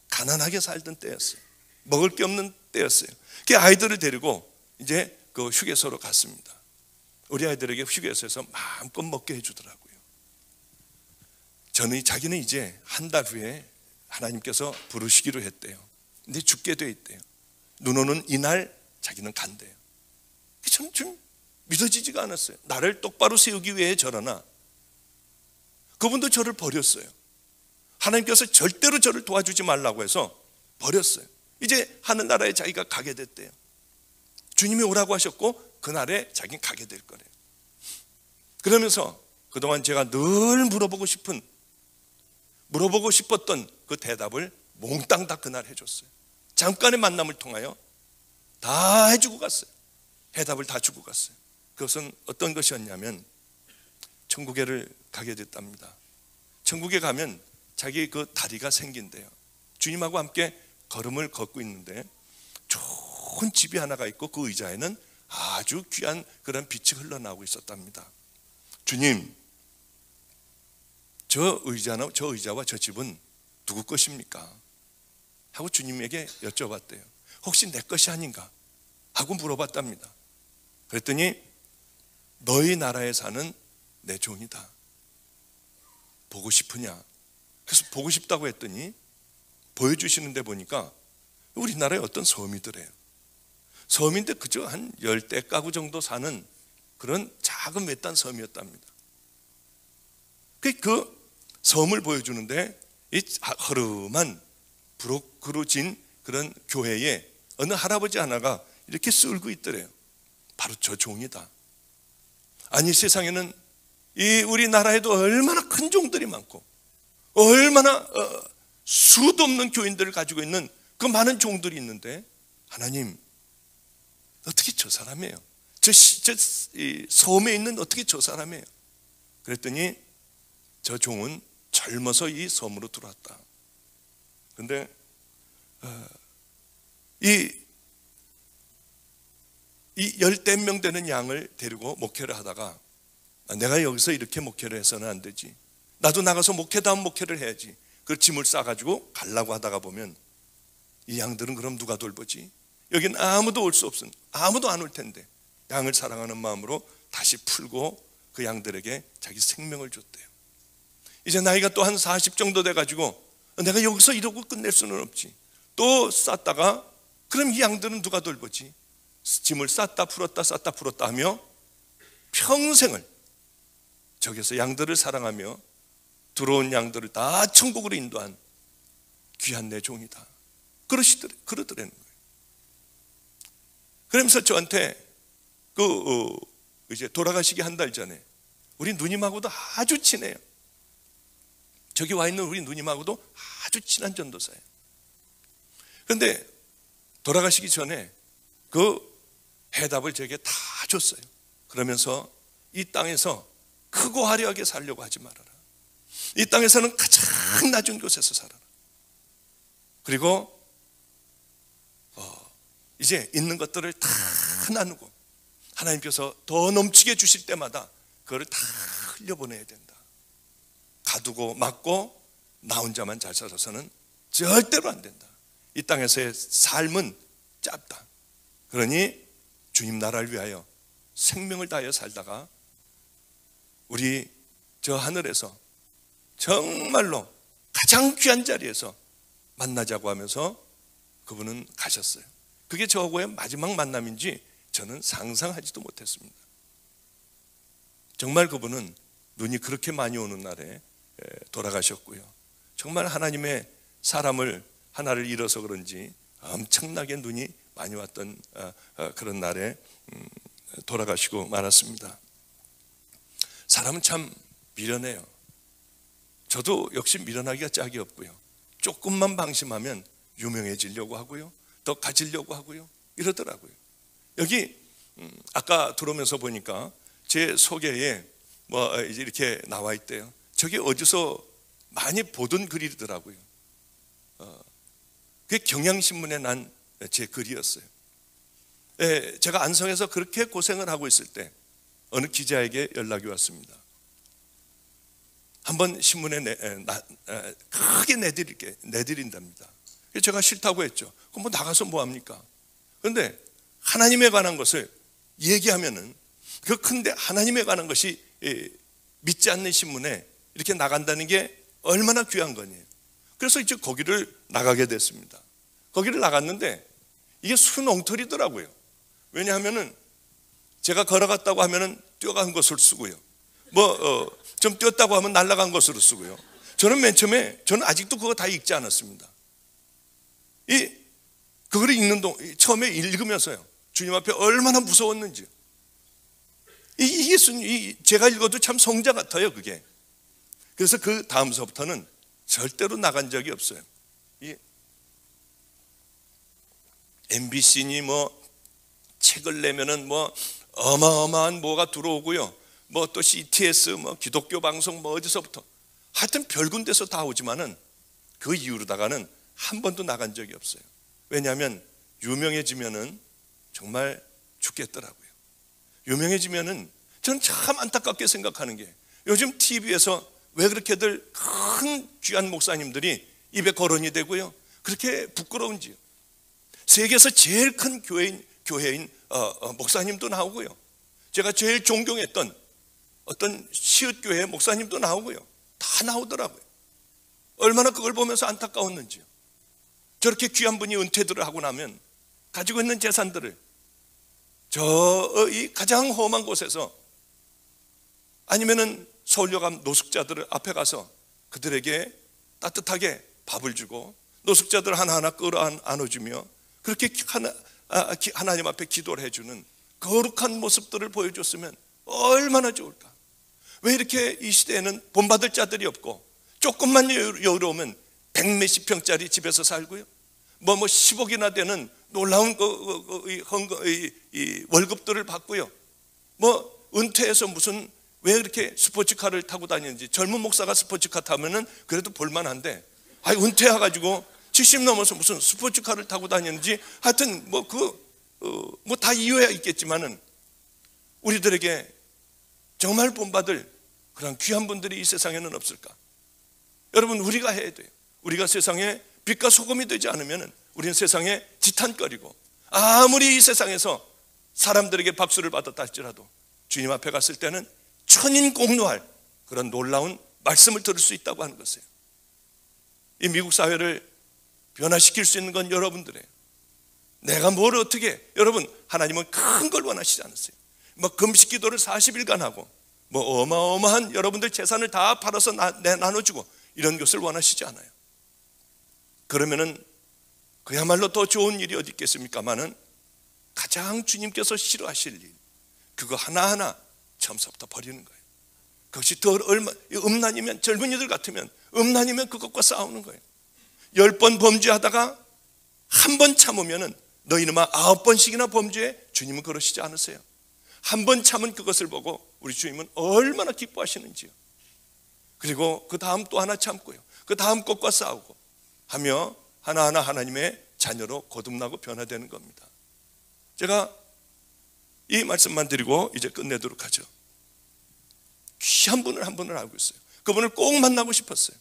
가난하게 살던 때였어요. 먹을 게 없는 때였어요. 그 아이들을 데리고 이제 그 휴게소로 갔습니다. 우리 아이들에게 휴게소에서 마음껏 먹게 해주더라고요. 자기는 이제 한 달 후에 하나님께서 부르시기로 했대요. 근데 죽게 돼 있대요. 눈 오는 이날 자기는 간대요. 저는 좀 믿어지지가 않았어요. 나를 똑바로 세우기 위해 저러나. 그분도 저를 버렸어요. 하나님께서 절대로 저를 도와주지 말라고 해서 버렸어요. 이제 하늘나라에 자기가 가게 됐대요. 주님이 오라고 하셨고 그날에 자기는 가게 될 거래요. 그러면서 그동안 제가 늘 물어보고 싶었던 그 대답을 몽땅 다 그날 해줬어요. 잠깐의 만남을 통하여 다 해주고 갔어요. 해답을 다 주고 갔어요. 그것은 어떤 것이었냐면 천국에를 가게 됐답니다. 천국에 가면 자기 그 다리가 생긴대요. 주님하고 함께 걸음을 걷고 있는데 좋은 집이 하나가 있고 그 의자에는 아주 귀한 그런 빛이 흘러나오고 있었답니다. 주님, 저 의자와 저 집은 누구 것입니까? 하고 주님에게 여쭤봤대요. 혹시 내 것이 아닌가? 하고 물어봤답니다. 그랬더니 너희 나라에 사는 내 종이다. 보고 싶으냐? 그래서 보고 싶다고 했더니 보여주시는데 보니까 우리나라에 어떤 섬이더래요. 섬인데 그저 한 10대 가구 정도 사는 그런 작은 외딴 섬이었답니다. 그 섬을 보여주는데 이 허름한 부록으로 진 그런 교회에 어느 할아버지 하나가 이렇게 쓸고 있더래요. 바로 저 종이다. 아니, 세상에는 이 우리나라에도 얼마나 큰 종들이 많고 얼마나 수도 없는 교인들을 가지고 있는 그 많은 종들이 있는데 하나님, 어떻게 저 사람이에요? 이 섬에 있는 어떻게 저 사람이에요? 그랬더니 저 종은 젊어서 이 섬으로 들어왔다. 근데 이 10대 명 되는 양을 데리고 목회를 하다가 내가 여기서 이렇게 목회를 해서는 안 되지. 나도 나가서 목회다운 목회를 해야지. 그 짐을 싸가지고 가려고 하다가 보면 이 양들은 그럼 누가 돌보지? 여긴 아무도 올 수 없음. 아무도 안 올 텐데 양을 사랑하는 마음으로 다시 풀고 그 양들에게 자기 생명을 줬대요. 이제 나이가 또 한 40 정도 돼가지고 내가 여기서 이러고 끝낼 수는 없지. 또 쌌다가 그럼 이 양들은 누가 돌보지? 짐을 쌌다 풀었다 하며 평생을 저기서 양들을 사랑하며 들어온 양들을 다 천국으로 인도한 귀한 내 종이다. 그러더라는 거예요. 그러면서 저한테 이제 돌아가시기 한 달 전에 우리 누님하고도 아주 친해요. 저기 와 있는 우리 누님하고도 아주 친한 전도사예요. 그런데 돌아가시기 전에 그 해답을 제게 다 줬어요. 그러면서 이 땅에서 크고 화려하게 살려고 하지 말아라. 이 땅에서는 가장 낮은 곳에서 살아라. 그리고 이제 있는 것들을 다 나누고 하나님께서 더 넘치게 주실 때마다 그걸 다 흘려보내야 된다. 가두고 막고 나 혼자만 잘 살아서는 절대로 안 된다. 이 땅에서의 삶은 짧다. 그러니 주님 나라를 위하여 생명을 다하여 살다가 우리 저 하늘에서 정말로 가장 귀한 자리에서 만나자고 하면서 그분은 가셨어요. 그게 저하고의 마지막 만남인지 저는 상상하지도 못했습니다. 정말 그분은 눈이 그렇게 많이 오는 날에 돌아가셨고요. 정말 하나님의 사람을 하나를 잃어서 그런지 엄청나게 눈이 많이 왔던 그런 날에 돌아가시고 말았습니다. 사람은 참 미련해요. 저도 역시 미련하기가 짝이 없고요. 조금만 방심하면 유명해지려고 하고요, 더 가지려고 하고요, 이러더라고요. 여기 아까 들어오면서 보니까 제 소개에 뭐 이제 이렇게 나와 있대요. 저게 어디서 많이 보던 글이더라고요. 그게 경향신문에 난 제 글이었어요. 제가 안성에서 그렇게 고생을 하고 있을 때 어느 기자에게 연락이 왔습니다. 한번 신문에 크게 내드린답니다. 제가 싫다고 했죠. 그럼 뭐 나가서 뭐 합니까? 그런데 하나님에 관한 것을 얘기하면은 그 큰데 하나님에 관한 것이 믿지 않는 신문에 이렇게 나간다는 게 얼마나 귀한 거니에요. 그래서 이제 거기를 나가게 됐습니다. 거기를 나갔는데 이게 순엉터리더라고요. 왜냐하면은 제가 걸어갔다고 하면은 뛰어간 것을 쓰고요. 좀 뛰었다고 하면 날아간 것으로 쓰고요. 저는 맨 처음에 저는 아직도 그거 다 읽지 않았습니다. 그거를 처음에 읽으면서요, 주님 앞에 얼마나 무서웠는지. 이게 제가 읽어도 참 성자 같아요, 그게. 그래서 그 다음서부터는 절대로 나간 적이 없어요. MBC니 책을 내면은 어마어마한 뭐가 들어오고요. 또 CTS 기독교 방송 어디서부터 하여튼 별군 데서 다 오지만은 그 이후로다가는 한 번도 나간 적이 없어요. 왜냐하면 유명해지면은 정말 죽겠더라고요. 유명해지면은 저는 참 안타깝게 생각하는 게 요즘 TV에서 왜 그렇게들 큰 귀한 목사님들이 입에 거론이 되고요, 그렇게 부끄러운지요. 세계에서 제일 큰 교회인 목사님도 나오고요, 제가 제일 존경했던 어떤 시읒교회 목사님도 나오고요, 다 나오더라고요. 얼마나 그걸 보면서 안타까웠는지요. 저렇게 귀한 분이 은퇴들을 하고 나면 가지고 있는 재산들을 이 가장 험한 곳에서 아니면은 서울여감 노숙자들을 앞에 가서 그들에게 따뜻하게 밥을 주고 노숙자들 하나하나 끌어안아주며 그렇게 하나님 앞에 기도를 해주는 거룩한 모습들을 보여줬으면 얼마나 좋을까. 왜 이렇게 이 시대에는 본받을 자들이 없고 조금만 여유로우면 100몇십 평짜리 집에서 살고요, 10억이나 되는 놀라운 월급들을 받고요, 은퇴해서 무슨 왜 이렇게 스포츠카를 타고 다니는지. 젊은 목사가 스포츠카 타면은 그래도 볼만한데 은퇴해가지고 70 넘어서 무슨 스포츠카를 타고 다니는지. 하여튼 다 이유야 있겠지만은 우리들에게 정말 본받을 그런 귀한 분들이 이 세상에는 없을까? 여러분, 우리가 해야 돼요. 우리가 세상에 빛과 소금이 되지 않으면은 우리는 세상에 지탄거리고, 아무리 이 세상에서 사람들에게 박수를 받았다 할지라도 주님 앞에 갔을 때는 천인공노할 그런 놀라운 말씀을 들을 수 있다고 하는 것이에요. 이 미국 사회를 변화시킬 수 있는 건 여러분들이에요. 내가 뭘 어떻게, 여러분, 하나님은 큰 걸 원하시지 않으세요. 금식 기도를 40일간 하고 어마어마한 여러분들 재산을 다 팔아서 나눠주고 이런 것을 원하시지 않아요. 그러면은 그야말로 더 좋은 일이 어디 있겠습니까마는 가장 주님께서 싫어하실 일, 그거 하나하나 처음부터 버리는 거예요. 그것이 더 음란이면, 젊은이들 같으면 음란이면 그것과 싸우는 거예요. 10번 범죄하다가 한 번 참으면은 너 이놈아 9번씩이나 범죄해. 주님은 그러시지 않으세요. 한 번 참은 그것을 보고 우리 주님은 얼마나 기뻐하시는지요. 그리고 그 다음 또 하나 참고요, 그 다음 것과 싸우고 하며 하나하나 하나님의 자녀로 거듭나고 변화되는 겁니다. 제가 이 말씀만 드리고 이제 끝내도록 하죠. 귀한 분을 한 분을 알고 있어요. 그분을 꼭 만나고 싶었어요.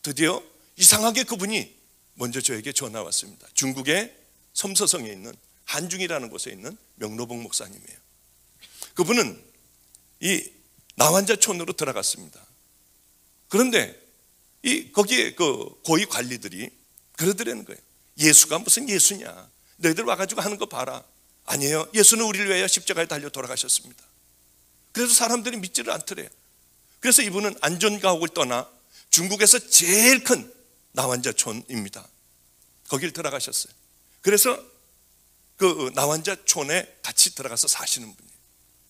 드디어 이상하게 그분이 먼저 저에게 전화 왔습니다. 중국의 섬서성에 있는 한중이라는 곳에 있는 명로봉 목사님이에요. 그분은 이 나환자촌으로 들어갔습니다. 그런데 거기에 그 고위 관리들이 그러더라는 거예요. 예수가 무슨 예수냐, 너희들 와가지고 하는 거 봐라. 아니에요, 예수는 우리를 위하여 십자가에 달려 돌아가셨습니다. 그래서 사람들이 믿지를 않더래요. 그래서 이분은 안전가옥을 떠나 중국에서 제일 큰 나환자촌입니다. 거길 들어가셨어요. 그래서 그 나환자촌에 같이 들어가서 사시는 분이에요.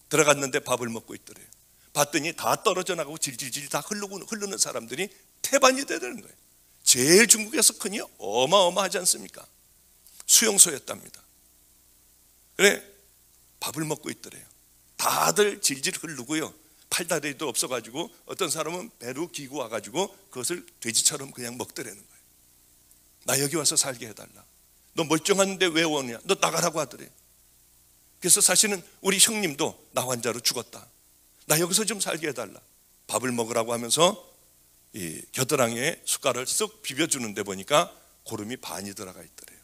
들어갔는데 밥을 먹고 있더래요. 봤더니 다 떨어져 나가고 질질질 다 흐르는 사람들이 태반이 되는 거예요. 제일 중국에서 크니 어마어마하지 않습니까? 수용소였답니다. 그래 밥을 먹고 있더래요. 다들 질질 흐르고요. 팔다리도 없어가지고 어떤 사람은 배로 기고 와가지고 그것을 돼지처럼 그냥 먹더라는 거예요. 나 여기 와서 살게 해달라. 너 멀쩡한데 왜 오냐? 너 나가라고 하더래요. 그래서 사실은 우리 형님도 나환자로 죽었다. 나 여기서 좀 살게 해달라. 밥을 먹으라고 하면서 이 겨드랑이에 숟갈을 쓱 비벼주는데 보니까 고름이 반이 들어가 있더래요.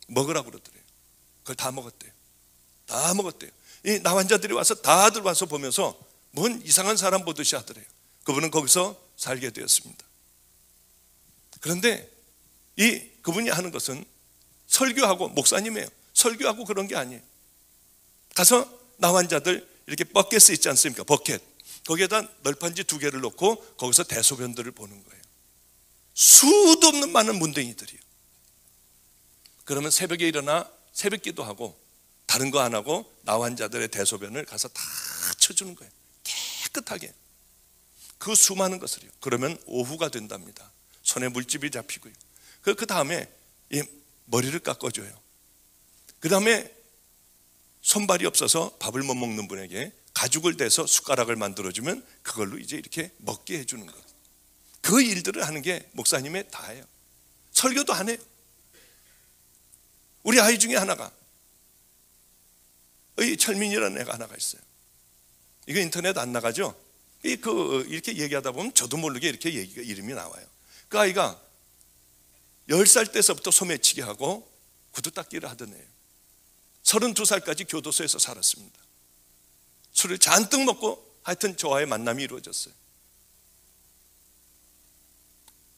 먹으라고 그러더래요. 그걸 다 먹었대요. 다 먹었대요. 이 나환자들이 와서 다들 와서 보면서 뭔 이상한 사람 보듯이 하더래요. 그분은 거기서 살게 되었습니다. 그런데 그분이 하는 것은 설교하고, 목사님이에요. 설교하고 그런 게 아니에요. 가서 나환자들 이렇게 버켓이 있지 않습니까? 버켓. 거기에다 널판지 2개를 놓고 거기서 대소변들을 보는 거예요. 수도 없는 많은 문둥이들이요. 그러면 새벽에 일어나 새벽 기도하고 다른 거 안 하고 나환자들의 대소변을 가서 다 쳐주는 거예요. 깨끗하게. 그 수많은 것을요. 그러면 오후가 된답니다. 손에 물집이 잡히고요. 그 다음에 이 머리를 깎아줘요. 그 다음에 손발이 없어서 밥을 못 먹는 분에게 가죽을 대서 숟가락을 만들어주면 그걸로 이제 이렇게 먹게 해주는 것. 그 일들을 하는 게 목사님의 다예요. 설교도 안 해요. 우리 아이 중에 하나가, 이 철민이라는 애가 하나가 있어요. 이거 인터넷 안 나가죠? 이렇게 얘기하다 보면 저도 모르게 이렇게 이름이 나와요. 그 아이가 10살 때서부터 소매치기 하고 구두 닦기를 하던 애예요. 32살까지 교도소에서 살았습니다. 술을 잔뜩 먹고 하여튼 저와의 만남이 이루어졌어요.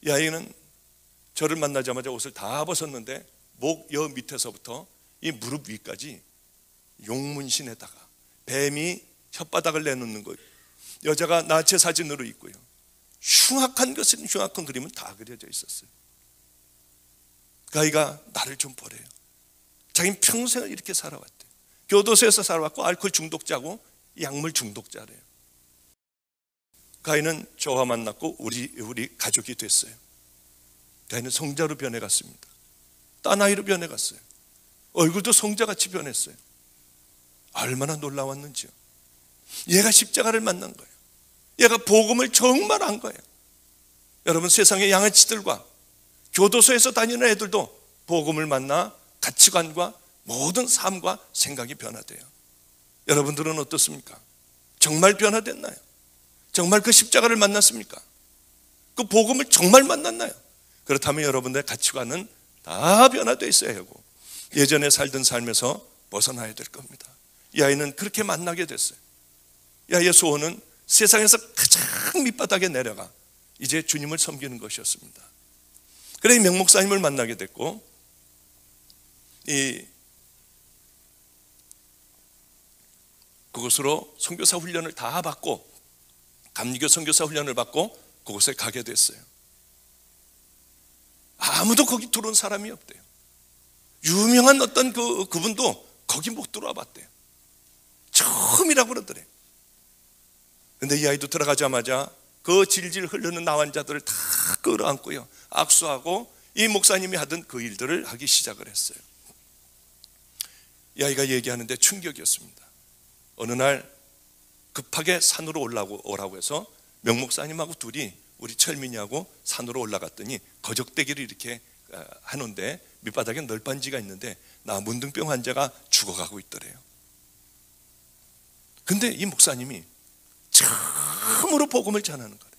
이 아이는 저를 만나자마자 옷을 다 벗었는데 목 여 밑에서부터 이 무릎 위까지 용문신에다가 뱀이 혓바닥을 내놓는 거, 여자가 나체 사진으로 있고요. 흉악한 것은 흉악한 그림은 다 그려져 있었어요. 그 아이가 나를 좀 보래요. 자기는 평생을 이렇게 살아왔대요. 교도소에서 살아왔고 알코올 중독자고 약물 중독자래요. 그 아이는 저와 만났고 우리 가족이 됐어요. 그 아이는 성자로 변해갔습니다. 딴 아이로 변해갔어요. 얼굴도 성자같이 변했어요. 얼마나 놀라웠는지요. 얘가 십자가를 만난 거예요. 얘가 복음을 정말 한 거예요. 여러분, 세상의 양아치들과 교도소에서 다니는 애들도 복음을 만나 가치관과 모든 삶과 생각이 변화돼요. 여러분들은 어떻습니까? 정말 변화됐나요? 정말 그 십자가를 만났습니까? 그 복음을 정말 만났나요? 그렇다면 여러분들의 가치관은 다 변화되어 있어야 하고 예전에 살던 삶에서 벗어나야 될 겁니다. 이 아이는 그렇게 만나게 됐어요. 이 아이의 소원은 세상에서 가장 밑바닥에 내려가 이제 주님을 섬기는 것이었습니다. 그래 명 목사님을 만나게 됐고, 그곳으로 선교사 훈련을 다 받고, 감리교 선교사 훈련을 받고 그곳에 가게 됐어요. 아무도 거기 들어온 사람이 없대요. 유명한 어떤 그분도 거기 못 들어와 봤대요. 처음이라고 그러더래요. 근데 이 아이도 들어가자마자 그 질질 흐르는 나환자들을 다 끌어안고요, 악수하고 이 목사님이 하던 그 일들을 하기 시작을 했어요. 이 아이가 얘기하는데 충격이었습니다. 어느 날 급하게 산으로 오라고 해서 명 목사님하고 둘이 우리 철민이하고 산으로 올라갔더니 거적대기를 이렇게 하는데 밑바닥에 널빤지가 있는데 나 문둥병 환자가 죽어가고 있더래요. 근데 이 목사님이 처음으로 복음을 전하는 거예요.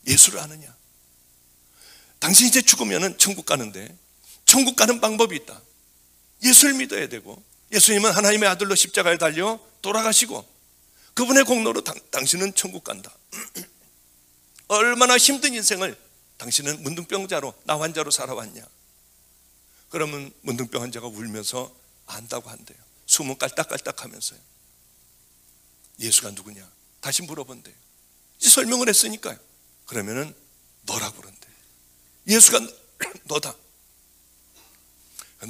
예수를 아느냐? 당신 이제 죽으면 천국 가는데 천국 가는 방법이 있다. 예수를 믿어야 되고, 예수님은 하나님의 아들로 십자가에 달려 돌아가시고 그분의 공로로 당신은 천국 간다. 얼마나 힘든 인생을 당신은 문둥병자로, 나 환자로 살아왔냐? 그러면 문둥병 환자가 울면서 안다고 한대요. 숨은 깔딱깔딱 하면서요. 예수가 누구냐? 다시 물어본대요. 이제 설명을 했으니까요. 그러면은 너라고 그런대요. 예수가 너다.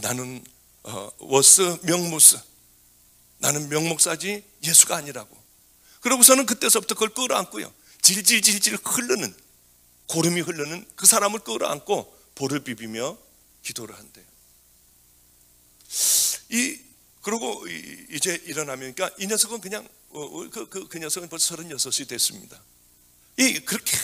나는 워스 명무스, 나는 명목사지 예수가 아니라고. 그러고서는 그때서부터 그걸 끌어안고요, 질질질질 흐르는, 고름이 흐르는 그 사람을 끌어안고 볼을 비비며 기도를 한대요. 그리고 이제 일어나면, 그러니까 이 녀석은 그냥 그 녀석은 벌써 36이 됐습니다. 그렇게